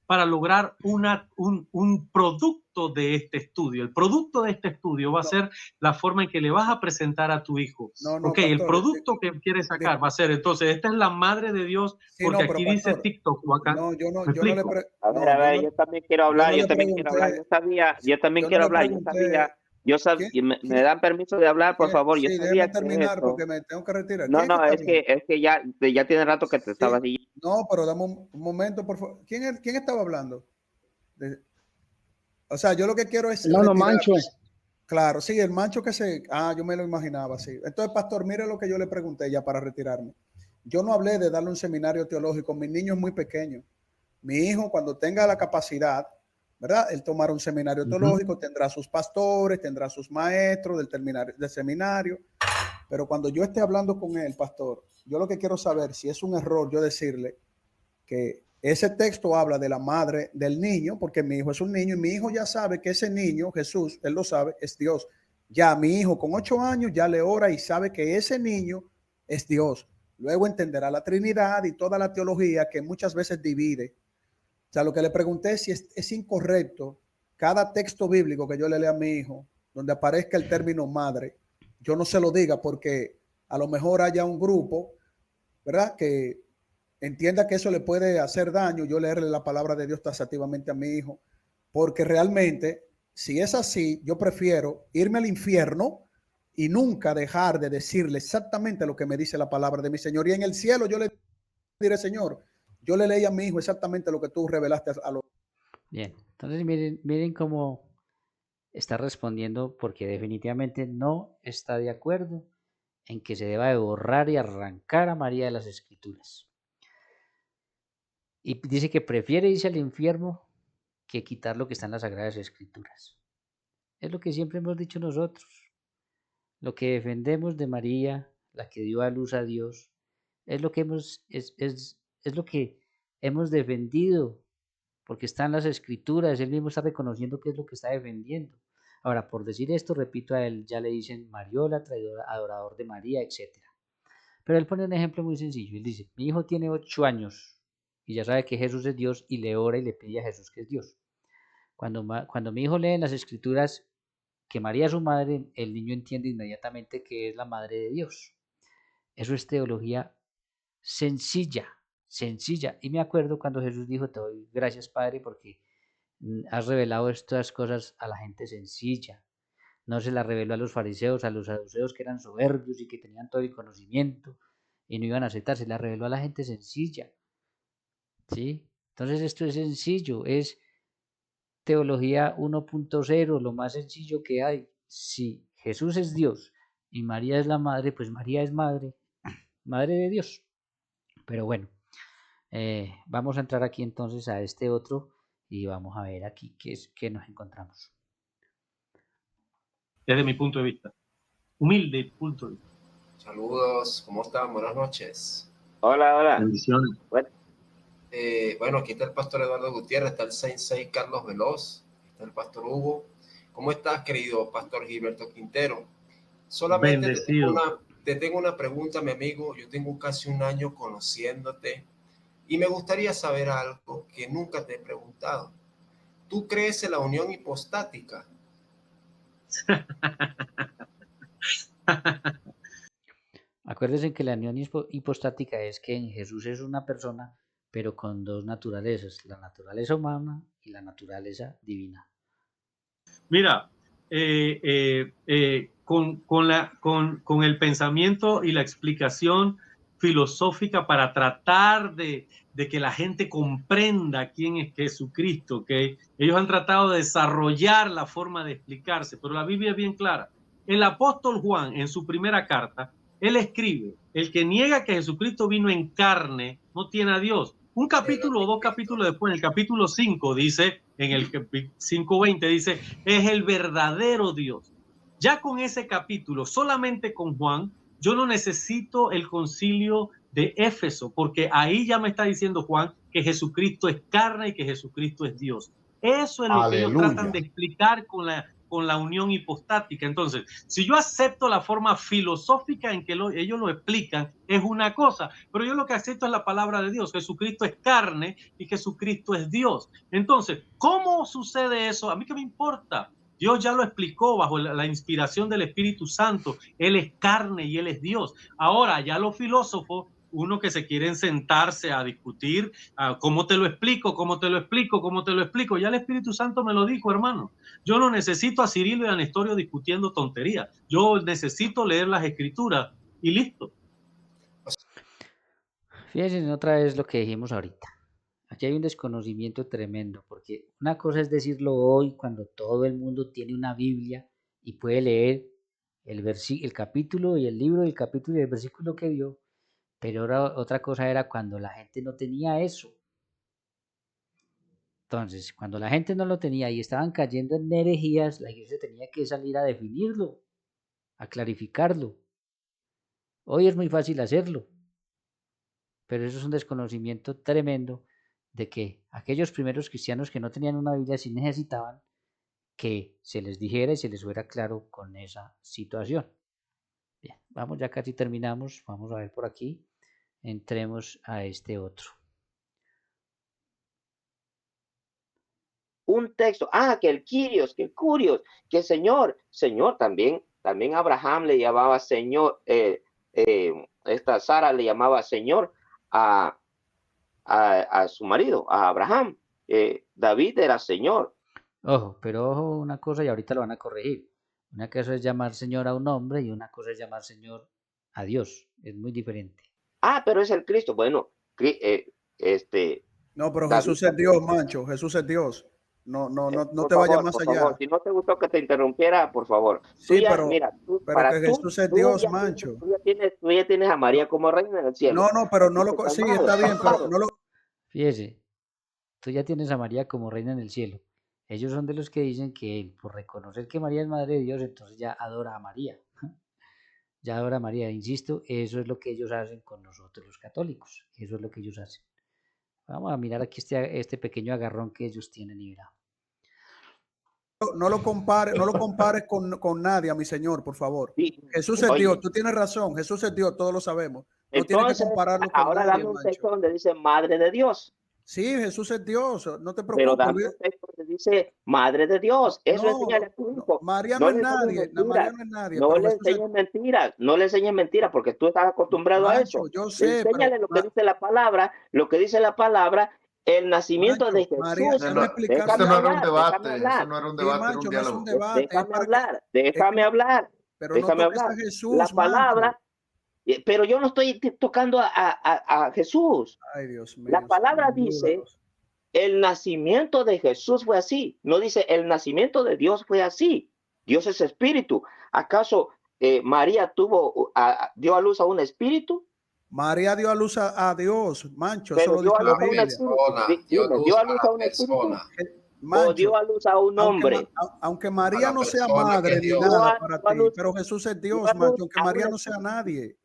Para lograr un producto de este estudio. El producto de este estudio va a ser la forma en que le vas a presentar a tu hijo. Pastor, el producto que quieres sacar va a ser, entonces, esta es la madre de Dios, porque aquí dice TikTok o acá. No, yo no le a ver, yo también quiero hablar, yo también quiero hablar. Yo sabía, me dan permiso de hablar, por favor. Yo sabía terminar porque me tengo que retirar. No, es que ya tiene rato que te estaba diciendo. No, pero dame un momento, por favor. ¿Quién estaba hablando? O sea, yo lo que quiero es... No, Mancho. Claro, sí, el Mancho que se... yo me lo imaginaba, sí. Entonces, pastor, mire lo que yo le pregunté ya para retirarme. Yo no hablé de darle un seminario teológico. Mi niño es muy pequeño. Mi hijo, cuando tenga la capacidad, ¿verdad? Él tomará un seminario teológico, tendrá sus pastores, tendrá sus maestros del seminario. Pero cuando yo esté hablando con él, pastor, yo lo que quiero saber si es un error yo decirle que ese texto habla de la madre del niño, porque mi hijo es un niño y mi hijo ya sabe que ese niño, Jesús, él lo sabe, es Dios. Ya mi hijo con 8 años ya le ora y sabe que ese niño es Dios. Luego entenderá la Trinidad y toda la teología que muchas veces divide. O sea, lo que le pregunté es si es incorrecto cada texto bíblico que yo le lea a mi hijo, donde aparezca el término madre, yo no se lo diga porque a lo mejor haya un grupo, ¿verdad?, que entienda que eso le puede hacer daño, yo leerle la palabra de Dios taxativamente a mi hijo, porque realmente, si es así, yo prefiero irme al infierno y nunca dejar de decirle exactamente lo que me dice la palabra de mi Señor. Y en el cielo yo le diré, Señor, yo le leí a mi hijo exactamente lo que tú revelaste a los... Bien, entonces miren cómo está respondiendo, porque definitivamente no está de acuerdo en que se deba de borrar y arrancar a María de las Escrituras. Y dice que prefiere irse al infierno que quitar lo que está en las Sagradas Escrituras. Es lo que siempre hemos dicho nosotros. Lo que defendemos de María, la que dio a luz a Dios, es lo que es lo que hemos defendido, porque está en las Escrituras. Él mismo está reconociendo qué es lo que está defendiendo. Ahora, por decir esto, repito, a él ya le dicen Mariola, traidor, adorador de María, etc. Pero él pone un ejemplo muy sencillo. Él dice, mi hijo tiene 8 años y ya sabe que Jesús es Dios y le ora y le pide a Jesús que es Dios. Cuando mi hijo lee en las Escrituras que María es su madre, el niño entiende inmediatamente que es la madre de Dios. Eso es teología sencilla. Y me acuerdo cuando Jesús dijo, te doy gracias, Padre, porque has revelado estas cosas a la gente sencilla. No se las reveló a los fariseos, a los saduceos que eran soberbios y que tenían todo el conocimiento y no iban a aceptar, se las reveló a la gente sencilla. ¿Sí? Entonces esto es sencillo, es teología 1.0, lo más sencillo que hay. Si Jesús es Dios y María es la madre, pues María es madre de Dios. Pero bueno, vamos a entrar aquí entonces a este otro y vamos a ver aquí qué nos encontramos. Desde mi punto de vista, humilde punto de vista. Saludos, ¿cómo están? Buenas noches. Hola. Bendiciones. Bueno, aquí está el pastor Eduardo Gutiérrez, está el Sensei Carlos Veloz, está el pastor Hugo. ¿Cómo estás, querido pastor Gilberto Quintero? Solamente te tengo una pregunta, mi amigo. Yo tengo casi un año conociéndote y me gustaría saber algo que nunca te he preguntado. ¿Tú crees en la unión hipostática? Acuérdense que la unión hipostática es que en Jesús es una persona, pero con dos naturalezas, la naturaleza humana y la naturaleza divina. Mira, con el pensamiento y la explicación filosófica para tratar de que la gente comprenda quién es Jesucristo, ¿okay? Ellos han tratado de desarrollar la forma de explicarse, pero la Biblia es bien clara. El apóstol Juan, en su primera carta, él escribe: el que niega que Jesucristo vino en carne no tiene a Dios. Un capítulo o dos capítulos después, en el capítulo 5, dice, en el 5:20, dice, es el verdadero Dios. Ya con ese capítulo, solamente con Juan, yo no necesito el concilio de Éfeso, porque ahí ya me está diciendo Juan que Jesucristo es carne y que Jesucristo es Dios. Eso es lo que ellos tratan de explicar con la unión hipostática. Entonces, si yo acepto la forma filosófica en que ellos lo explican, es una cosa, pero yo lo que acepto es la palabra de Dios. Jesucristo es carne y Jesucristo es Dios. Entonces, ¿cómo sucede eso? A mí qué me importa. Dios ya lo explicó bajo la inspiración del Espíritu Santo. Él es carne y Él es Dios. Ahora, ya los filósofos, uno que se quieren sentarse a discutir, ¿cómo te lo explico? ¿Cómo te lo explico? ¿Cómo te lo explico? Ya el Espíritu Santo me lo dijo, hermano. Yo no necesito a Cirilo y a Nestorio discutiendo tonterías. Yo necesito leer las Escrituras y listo. Fíjense otra vez lo que dijimos ahorita. Aquí hay un desconocimiento tremendo, porque una cosa es decirlo hoy cuando todo el mundo tiene una Biblia y puede leer el capítulo y el libro, el capítulo y el versículo que vio, pero otra cosa era cuando la gente no tenía eso. Entonces, cuando la gente no lo tenía y estaban cayendo en herejías, la iglesia tenía que salir a definirlo, a clarificarlo. Hoy es muy fácil hacerlo, pero eso es un desconocimiento tremendo de que aquellos primeros cristianos que no tenían una Biblia sí necesitaban que se les dijera y se les fuera claro con esa situación. Bien, vamos, ya casi terminamos. Vamos a ver por aquí. Entremos a este otro. Un texto, que el Kyrios, que el Curios, que el Señor también Abraham le llamaba Señor, esta Sara le llamaba Señor a su marido, a Abraham. David era Señor. Ojo, pero ojo una cosa y ahorita lo van a corregir. Una cosa es llamar Señor a un hombre y una cosa es llamar Señor a Dios. Es muy diferente. Pero es el Cristo. Bueno, No, pero David, Jesús es Dios, Mancho. Jesús es Dios. No te vayas más allá. Favor, si no te gustó que te interrumpiera, por favor. Sí, pero que Jesús es Dios, Mancho. Tú ya tienes a María como reina del cielo. No, pero no lo... Sí, está bien, pero no lo... Fíjese, tú ya tienes a María como reina en el cielo. Ellos son de los que dicen que él, por reconocer que María es madre de Dios, entonces ya adora a María. Ya adora a María. Insisto, eso es lo que ellos hacen con nosotros los católicos. Eso es lo que ellos hacen. Vamos a mirar aquí este pequeño agarrón que ellos tienen y verá. No lo compares con nadie, a mi Señor, por favor. Sí. Jesús es Dios, tú tienes razón. Jesús es Dios, todos lo sabemos. No tienes que compararlo con ahora nadie. Dame un texto donde dice Madre de Dios. Sí, Jesús es Dios, no te preocupes. Pero dame un texto donde dice Madre de Dios. Eso enseña a tu hijo. María no es nadie. María no es nadie. No le enseñes mentiras. No le enseñes mentiras porque tú estás acostumbrado a eso. Yo sé. Enséñale lo que dice la palabra. Lo que dice la palabra. El nacimiento de Jesús. María, eso no era un debate. Eso no era un debate, era un diálogo. Déjame hablar. Pero déjame no hablar. A Jesús, la palabra. Pero yo no estoy tocando a Jesús. Ay, Dios mío. La palabra dice, el nacimiento de Jesús fue así. No dice, el nacimiento de Dios fue así. Dios es espíritu. ¿Acaso María dio a luz a un espíritu? María dio a luz a Dios, Mancho. Pero eso lo dice la Biblia. Dio a luz a una persona. O dio a luz a un hombre. Aunque María no sea madre ni nada para ti, pero Jesús es Dios, Mancho, aunque María no sea nadie.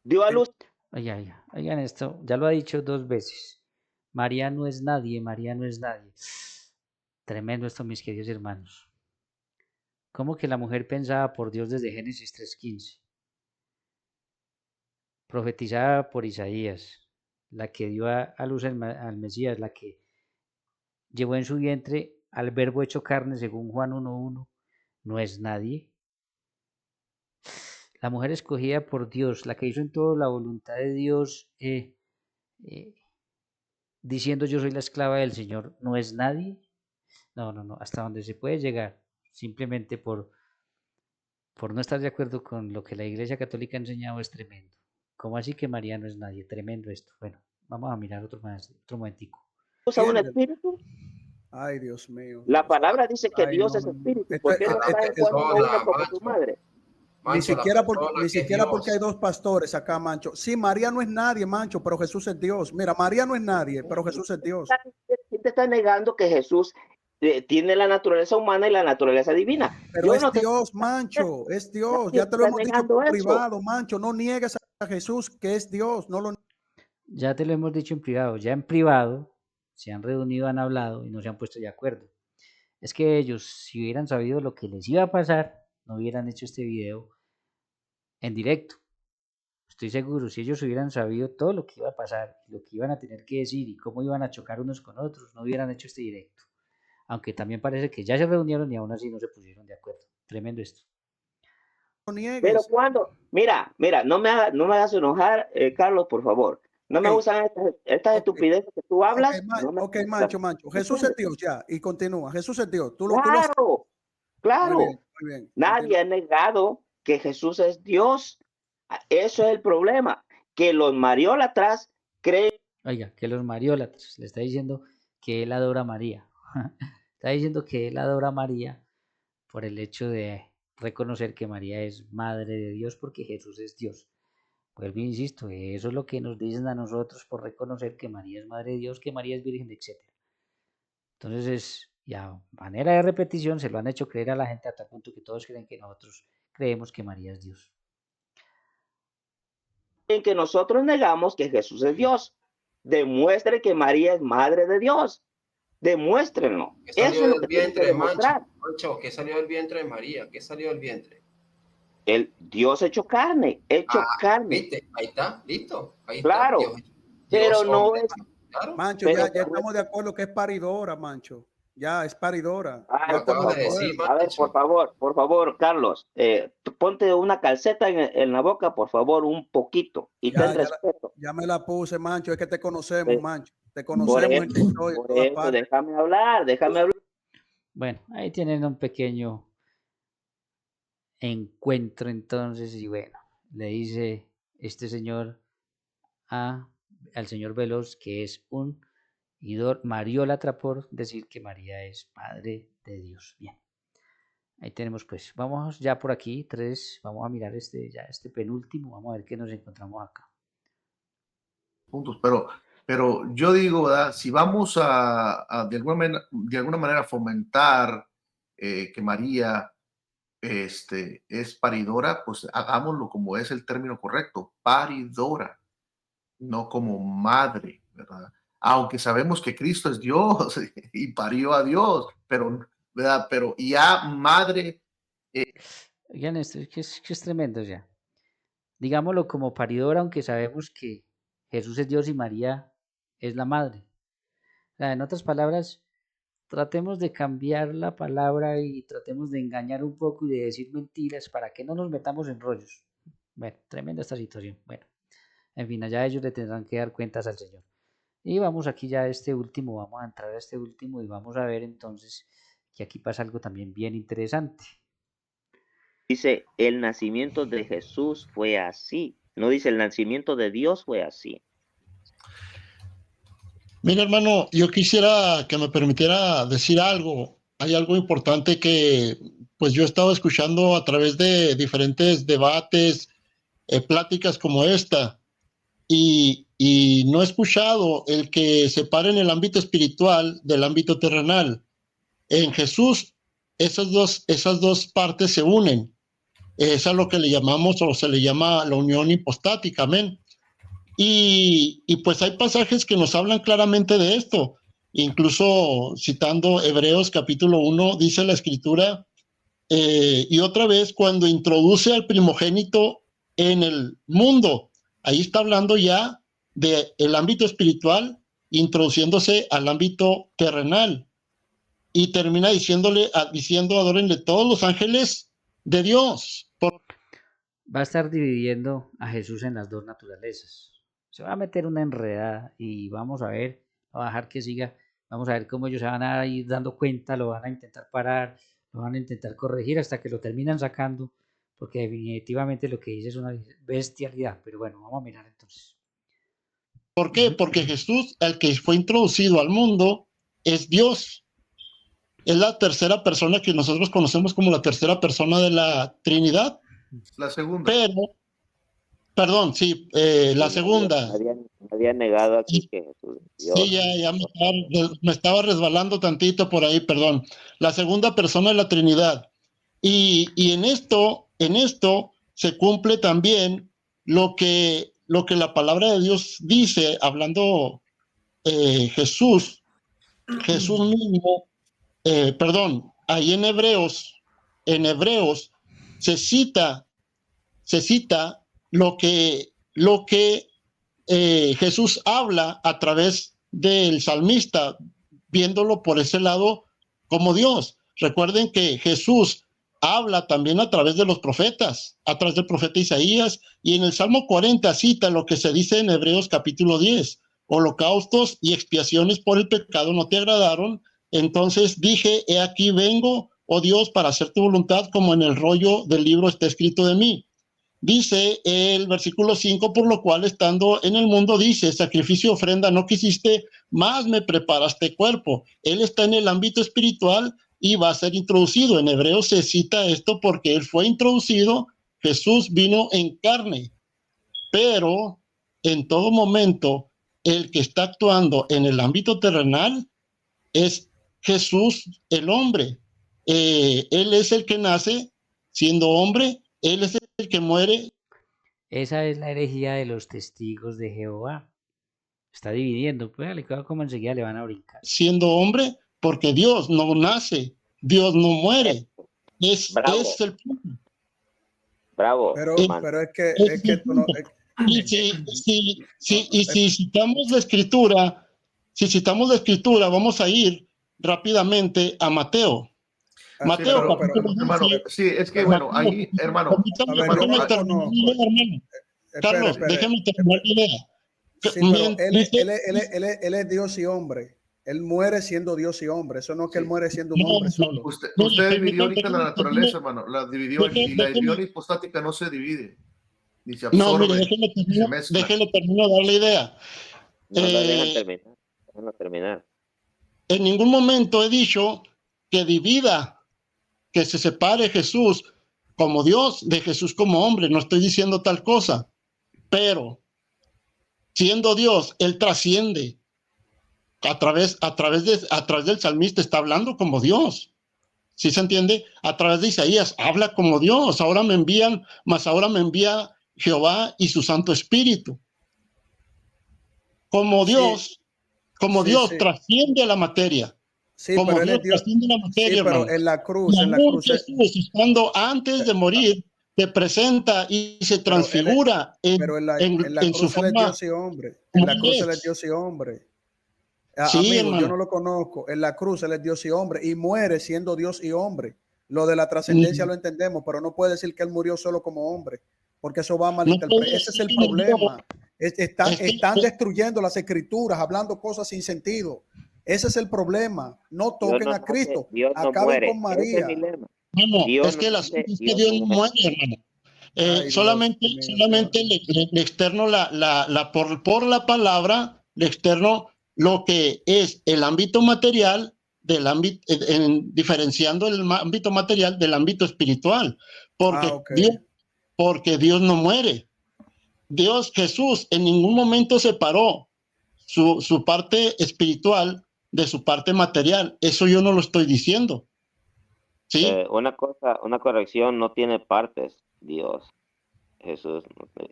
Dio a luz. Oigan esto, ya lo ha dicho 2 veces. María no es nadie, María no es nadie. Tremendo esto, mis queridos hermanos. ¿Cómo que la mujer pensaba por Dios desde Génesis 3:15? Profetizada por Isaías, la que dio a luz al Mesías, la que llevó en su vientre al verbo hecho carne, según Juan 1:1, no es nadie. La mujer escogida por Dios, la que hizo en todo la voluntad de Dios, diciendo yo soy la esclava del Señor, no es nadie. No, hasta donde se puede llegar, simplemente por no estar de acuerdo con lo que la Iglesia Católica ha enseñado es tremendo. ¿Cómo así que María no es nadie? Tremendo esto. Bueno, vamos a mirar otro momentico. ¿Usa un espíritu? Ay, Dios mío. La palabra dice que Ay, Dios no, es no. espíritu. ¿Por qué no está en Juan 1:1 como tu madre? Ni siquiera porque hay dos pastores acá, Mancho. Sí, María no es nadie, Mancho, pero Jesús es Dios. Mira, María no es nadie, pero Jesús es Dios. ¿Quién te está negando que Jesús tiene la naturaleza humana y la naturaleza divina? Pero Yo es no te- Dios, Mancho, es Dios. Nadie Ya te lo está hemos dicho negando en eso. privado, Mancho. No niegues a Jesús que es Dios. No lo Ya te lo hemos dicho en privado. Ya en privado se han reunido, han hablado y no se han puesto de acuerdo. Es que ellos, si hubieran sabido lo que les iba a pasar, no hubieran hecho este video en directo. Estoy seguro, si ellos hubieran sabido todo lo que iba a pasar, lo que iban a tener que decir y cómo iban a chocar unos con otros, no hubieran hecho este directo. Aunque también parece que ya se reunieron y aún así no se pusieron de acuerdo. Tremendo esto. niegues. Pero cuando, mira, no me hagas enojar, Carlos, por favor. No me Ok. gustan estas estupideces que tú hablas. Ok, Mancho. Jesús es Dios ya. Y continúa. Jesús es Dios. Tú lo Claro, claro. Muy bien. Nadie ha negado que Jesús es Dios. Eso es el problema. Que los mariólatras creen. Oiga, que los mariólatras, le está diciendo que él adora a María. Está diciendo que él adora a María por el hecho de reconocer que María es madre de Dios porque Jesús es Dios. Vuelvo e insisto, eso es lo que nos dicen a nosotros por reconocer que María es madre de Dios, que María es virgen, etc. Entonces, ya manera de repetición, se lo han hecho creer a la gente a tal punto que todos creen que nosotros creemos que María es Dios. En que nosotros negamos que Jesús es Dios. Demuestre que María es madre de Dios. Demuéstrenlo. ¿Qué salió Eso es lo del que tienen que vientre de demostrar. Mancho? ¿Qué salió del vientre de María? ¿Qué salió del vientre? El Dios hecho carne, carne. ¿Viste? Ahí está, listo. Ahí Claro, está. Dios, pero no hombre, es. claro. Mancho, Pero- ya estamos de acuerdo que es paridora, Mancho. Ya es paridora. Ay, Ya estamos de acabas de acuerdo. decir, a ver, por favor, Carlos, ponte una calceta en la boca, por favor, un poquito, y ten respeto. Ya me la puse, Mancho. Es que te conocemos, Sí. Mancho. Te Por conocemos en eso, TikTok y en todas partes. déjame hablar. Bueno, ahí tienen un pequeño encuentro entonces y bueno, le dice este señor al señor Veloz que es un mariólatra por decir que María es madre de Dios. Bien, ahí tenemos pues, vamos ya por aquí, vamos a mirar este penúltimo, vamos a ver qué nos encontramos acá. Puntos, pero yo digo, ¿verdad? Si vamos a de alguna manera fomentar que María es paridora, pues hagámoslo como es el término correcto, paridora, no como madre, ¿verdad? Aunque sabemos que Cristo es Dios y parió a Dios, pero, ¿verdad? Pero ya madre. Oigan, esto es que es tremendo ya. Digámoslo como paridora, aunque sabemos que Jesús es Dios y María es la madre. O sea, en otras palabras, tratemos de cambiar la palabra y tratemos de engañar un poco y de decir mentiras para que no nos metamos en rollos. Bueno, tremenda esta situación. Bueno, en fin, allá ellos le tendrán que dar cuentas al Señor. Y vamos aquí ya a este último, vamos a entrar a este último y vamos a ver entonces que aquí pasa algo también bien interesante. Dice, el nacimiento de Jesús fue así. No dice, el nacimiento de Dios fue así. Mira, hermano, yo quisiera que me permitiera decir algo. Hay algo importante que pues yo he estado escuchando a través de diferentes debates, pláticas como esta, y no he escuchado el que separen el ámbito espiritual del ámbito terrenal. En Jesús, esas dos partes se unen. Es a lo que le llamamos o se le llama la unión hipostática, amén. Y pues hay pasajes que nos hablan claramente de esto. Incluso citando Hebreos capítulo 1, dice la escritura, y otra vez cuando introduce al primogénito en el mundo, ahí está hablando ya del ámbito espiritual, introduciéndose al ámbito terrenal. Y termina diciendo, adórenle todos los ángeles de Dios. Va a estar dividiendo a Jesús en las dos naturalezas. Se va a meter una enredada y vamos a ver, va a dejar que siga, vamos a ver cómo ellos se van a ir dando cuenta, lo van a intentar parar, lo van a intentar corregir hasta que lo terminan sacando, porque definitivamente lo que dice es una bestialidad. Pero bueno, vamos a mirar entonces. ¿Por qué? Porque Jesús, el que fue introducido al mundo, es Dios. Es la tercera persona que nosotros conocemos como la tercera persona de la Trinidad. La segunda. Pero, perdón, sí, la segunda. Me había negado aquí que Jesús es Dios. Sí, ya me estaba resbalando tantito por ahí, perdón. La segunda persona de la Trinidad. Y en esto se cumple también lo que la palabra de Dios dice, hablando Jesús mismo, ahí en Hebreos se cita lo que Jesús habla a través del salmista, viéndolo por ese lado como Dios. Recuerden que Jesús habla también a través de los profetas, a través del profeta Isaías, y en el Salmo 40 cita lo que se dice en Hebreos capítulo 10, holocaustos y expiaciones por el pecado no te agradaron, entonces dije, he aquí vengo, oh Dios, para hacer tu voluntad, como en el rollo del libro está escrito de mí. Dice el versículo 5, por lo cual estando en el mundo, dice, sacrificio y ofrenda no quisiste, más me preparaste cuerpo. Él está en el ámbito espiritual y va a ser introducido. En Hebreos se cita esto porque él fue introducido, Jesús vino en carne, pero en todo momento el que está actuando en el ámbito terrenal es Jesús, el hombre. Él es el que nace siendo hombre, él es el que muere. Esa es la herejía de los testigos de Jehová. Está dividiendo, pues como enseguida le van a brincar. Siendo hombre, porque Dios no nace, Dios no muere. Es el punto. Bravo. Pero es que tú no. Y si citamos la escritura, vamos a ir rápidamente a Mateo. Mateo, hermano, sí, es que bueno, ahí, hermano. Carlos, déjame terminar la idea. Sí, pero él es Dios y hombre. Él muere siendo Dios y hombre. Eso no es que él muere siendo un hombre solo. Usted dividió ahorita la naturaleza, hermano. La dividió y la dividión hipostática no se divide. Ni se absorbe. No, mire, déjele terminar de dar la idea. Déjalo terminar. En ningún momento he dicho que divida, que se separe Jesús como Dios de Jesús como hombre. No estoy diciendo tal cosa. Pero siendo Dios, él trasciende. A través del salmista está hablando como Dios. ¿Sí se entiende? A través de Isaías habla como Dios. Ahora me envía Jehová y su Santo Espíritu. Como Dios, trasciende la materia. Sí, como pero Dios trasciende la materia, sí, pero hermano. en la cruz, Jesús, estando antes de morir, se presenta y se transfigura en su forma. Dios y hombre. En la cruz él es Dios y hombre. Sí, amigo, yo no lo conozco. En la cruz él es Dios y hombre y muere siendo Dios y hombre. Lo de la trascendencia lo entendemos, pero no puede decir que él murió solo como hombre, porque eso va a malinterpretar. Ese es el problema. Están destruyendo las escrituras, hablando cosas sin sentido. Ese es el problema. No toquen a Cristo. Acaben con María. Es que Dios no muere, hermano. Solamente le externo por la palabra, le externo lo que es el ámbito material del ámbito, diferenciando el ámbito material del ámbito espiritual, porque Dios no muere. Jesús en ningún momento separó su parte espiritual de su parte material. Eso yo no lo estoy diciendo. ¿Sí? Una corrección, no tiene partes, Dios. Jesús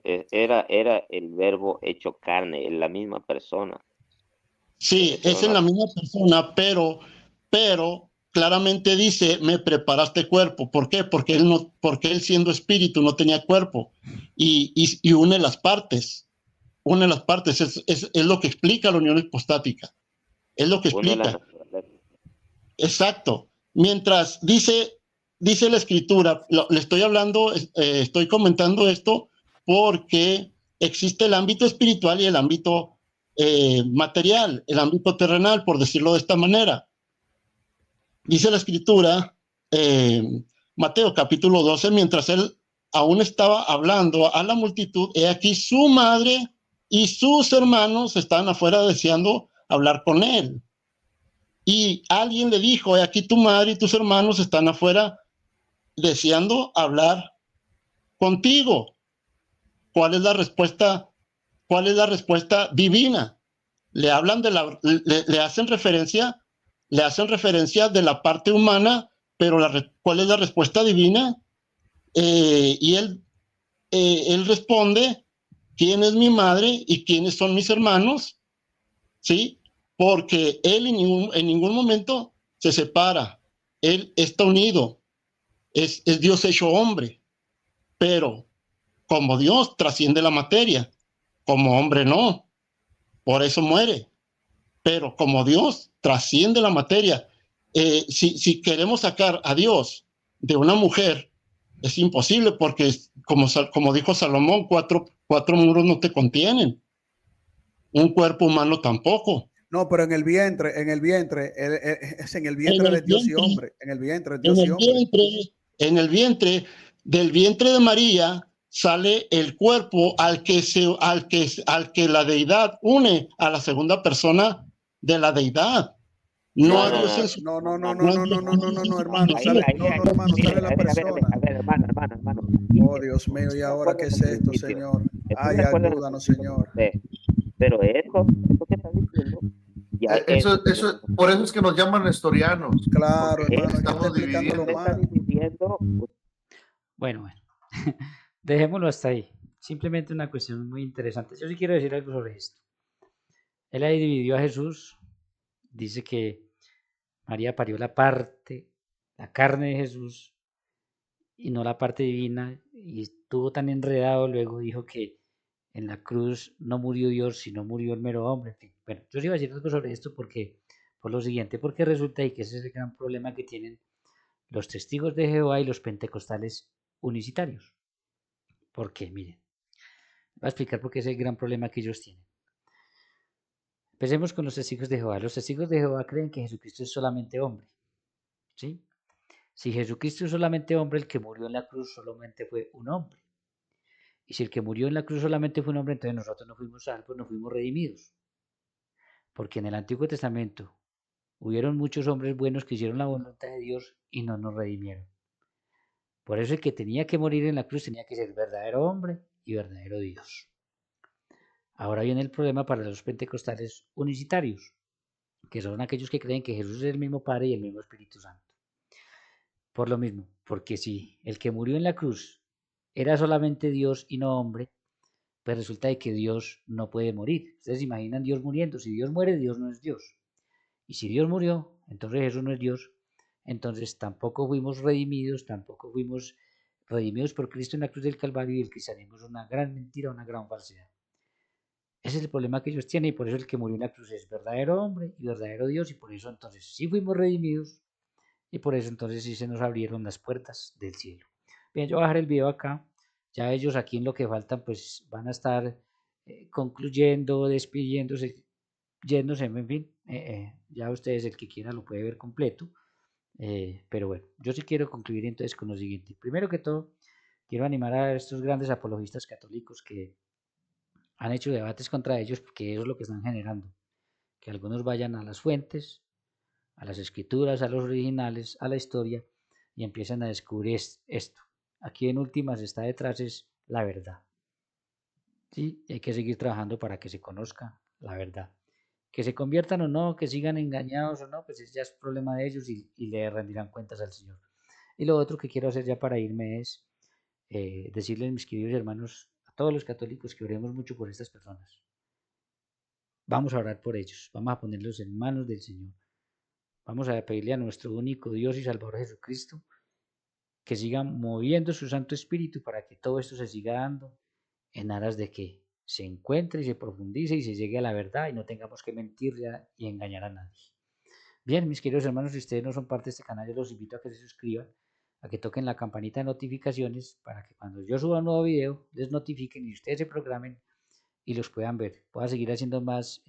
era el verbo hecho carne, en la misma persona. Sí, es en la misma persona, pero claramente dice, me preparaste cuerpo. ¿Por qué? Porque él siendo espíritu no tenía cuerpo y une las partes. Une las partes, es lo que explica la unión hipostática. Es lo que explica. Exacto. Mientras dice la escritura, le estoy hablando, estoy comentando esto porque existe el ámbito espiritual y el ámbito material, el ámbito terrenal, por decirlo de esta manera. Dice la escritura, Mateo capítulo 12, mientras él aún estaba hablando a la multitud, he aquí su madre y sus hermanos estaban afuera deseando hablar con él. Y alguien le dijo, he aquí tu madre y tus hermanos están afuera deseando hablar contigo. ¿Cuál es la respuesta? ¿Cuál es la respuesta divina? Le hablan le hacen referencia de la parte humana, pero ¿cuál es la respuesta divina? Y él responde, ¿quién es mi madre y quiénes son mis hermanos? ¿Sí? Porque él en ningún momento se separa. Él está unido. Es Dios hecho hombre. Pero como Dios trasciende la materia, como hombre no. Por eso muere. Pero como Dios trasciende la materia, si queremos sacar a Dios de una mujer, es imposible porque, como dijo Salomón, cuatro muros no te contienen. Un cuerpo humano tampoco. No, pero en el vientre, es en el vientre de Dios y hombre, en el vientre de Dios y hombre. En el vientre, del vientre de María sale el cuerpo al que la deidad une a la segunda persona de la deidad. No, hermano, sale la persona. A ver, hermano. Oh, Dios mío, ¿y ahora qué es esto, Señor? Ay, ayúdanos, Señor. Pero eso que está diciendo, por eso es que nos llaman nestorianos. Claro, hermano, estamos dividiendo. Bueno, dejémoslo hasta ahí. Simplemente una cuestión muy interesante. Yo sí quiero decir algo sobre esto. Él ahí dividió a Jesús. Dice que María parió la carne de Jesús y no la parte divina. Y estuvo tan enredado, luego dijo que en la cruz no murió Dios, sino murió el mero hombre. En fin. Bueno, yo sí iba a decir algo sobre esto por lo siguiente, porque resulta y que ese es el gran problema que tienen los testigos de Jehová y los pentecostales unicitarios. ¿Por qué? Miren, voy a explicar por qué es el gran problema que ellos tienen. Empecemos con los testigos de Jehová. Los testigos de Jehová creen que Jesucristo es solamente hombre. ¿Sí? Si Jesucristo es solamente hombre, el que murió en la cruz solamente fue un hombre. Y si el que murió en la cruz solamente fue un hombre, entonces nosotros no fuimos salvos, no fuimos redimidos. Porque en el Antiguo Testamento hubieron muchos hombres buenos que hicieron la voluntad de Dios y no nos redimieron. Por eso el que tenía que morir en la cruz tenía que ser verdadero hombre y verdadero Dios. Ahora viene el problema para los pentecostales unicitarios, que son aquellos que creen que Jesús es el mismo Padre y el mismo Espíritu Santo. Por lo mismo, porque si el que murió en la cruz era solamente Dios y no hombre, pues resulta de que Dios no puede morir. Ustedes imaginan Dios muriendo. Si Dios muere, Dios no es Dios. Y si Dios murió, entonces Jesús no es Dios. Entonces tampoco fuimos redimidos por Cristo en la cruz del Calvario, y el cristianismo es una gran mentira, una gran falsedad. Ese es el problema que ellos tienen, y por eso el que murió en la cruz es verdadero hombre y verdadero Dios, y por eso entonces sí fuimos redimidos, y por eso entonces sí se nos abrieron las puertas del cielo. Bien, yo voy a dejar el video acá. Ya ellos aquí en lo que faltan pues van a estar concluyendo, despidiéndose, yéndose, en fin, ya ustedes el que quiera lo puede ver completo. Pero bueno, yo sí quiero concluir entonces con lo siguiente. Primero que todo, quiero animar a estos grandes apologistas católicos que han hecho debates contra ellos, porque eso es lo que están generando. Que algunos vayan a las fuentes, a las escrituras, a los originales, a la historia, y empiecen a descubrir esto. Aquí en últimas está detrás es la verdad. ¿Sí? Y hay que seguir trabajando para que se conozca la verdad. Que se conviertan o no, que sigan engañados o no, pues ya es problema de ellos y le rendirán cuentas al Señor. Y lo otro que quiero hacer ya para irme es decirles, mis queridos hermanos, a todos los católicos que oremos mucho por estas personas. Vamos a orar por ellos, vamos a ponerlos en manos del Señor. Vamos a pedirle a nuestro único Dios y Salvador Jesucristo que siga moviendo su Santo Espíritu para que todo esto se siga dando en aras de que se encuentre y se profundice y se llegue a la verdad y no tengamos que mentirle y engañar a nadie. Bien, mis queridos hermanos, si ustedes no son parte de este canal, yo los invito a que se suscriban, a que toquen la campanita de notificaciones para que cuando yo suba un nuevo video les notifiquen y ustedes se programen y los puedan ver. Pueda seguir haciendo más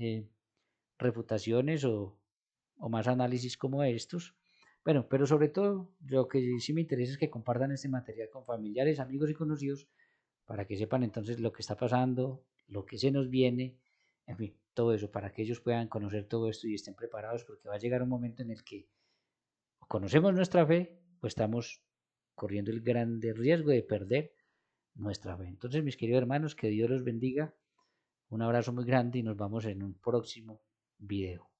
refutaciones o más análisis como estos. Bueno, pero sobre todo, lo que sí me interesa es que compartan este material con familiares, amigos y conocidos para que sepan entonces lo que está pasando, lo que se nos viene, en fin, todo eso, para que ellos puedan conocer todo esto y estén preparados, porque va a llegar un momento en el que conocemos nuestra fe, pues estamos corriendo el grande riesgo de perder nuestra fe. Entonces, mis queridos hermanos, que Dios los bendiga, un abrazo muy grande y nos vamos en un próximo video.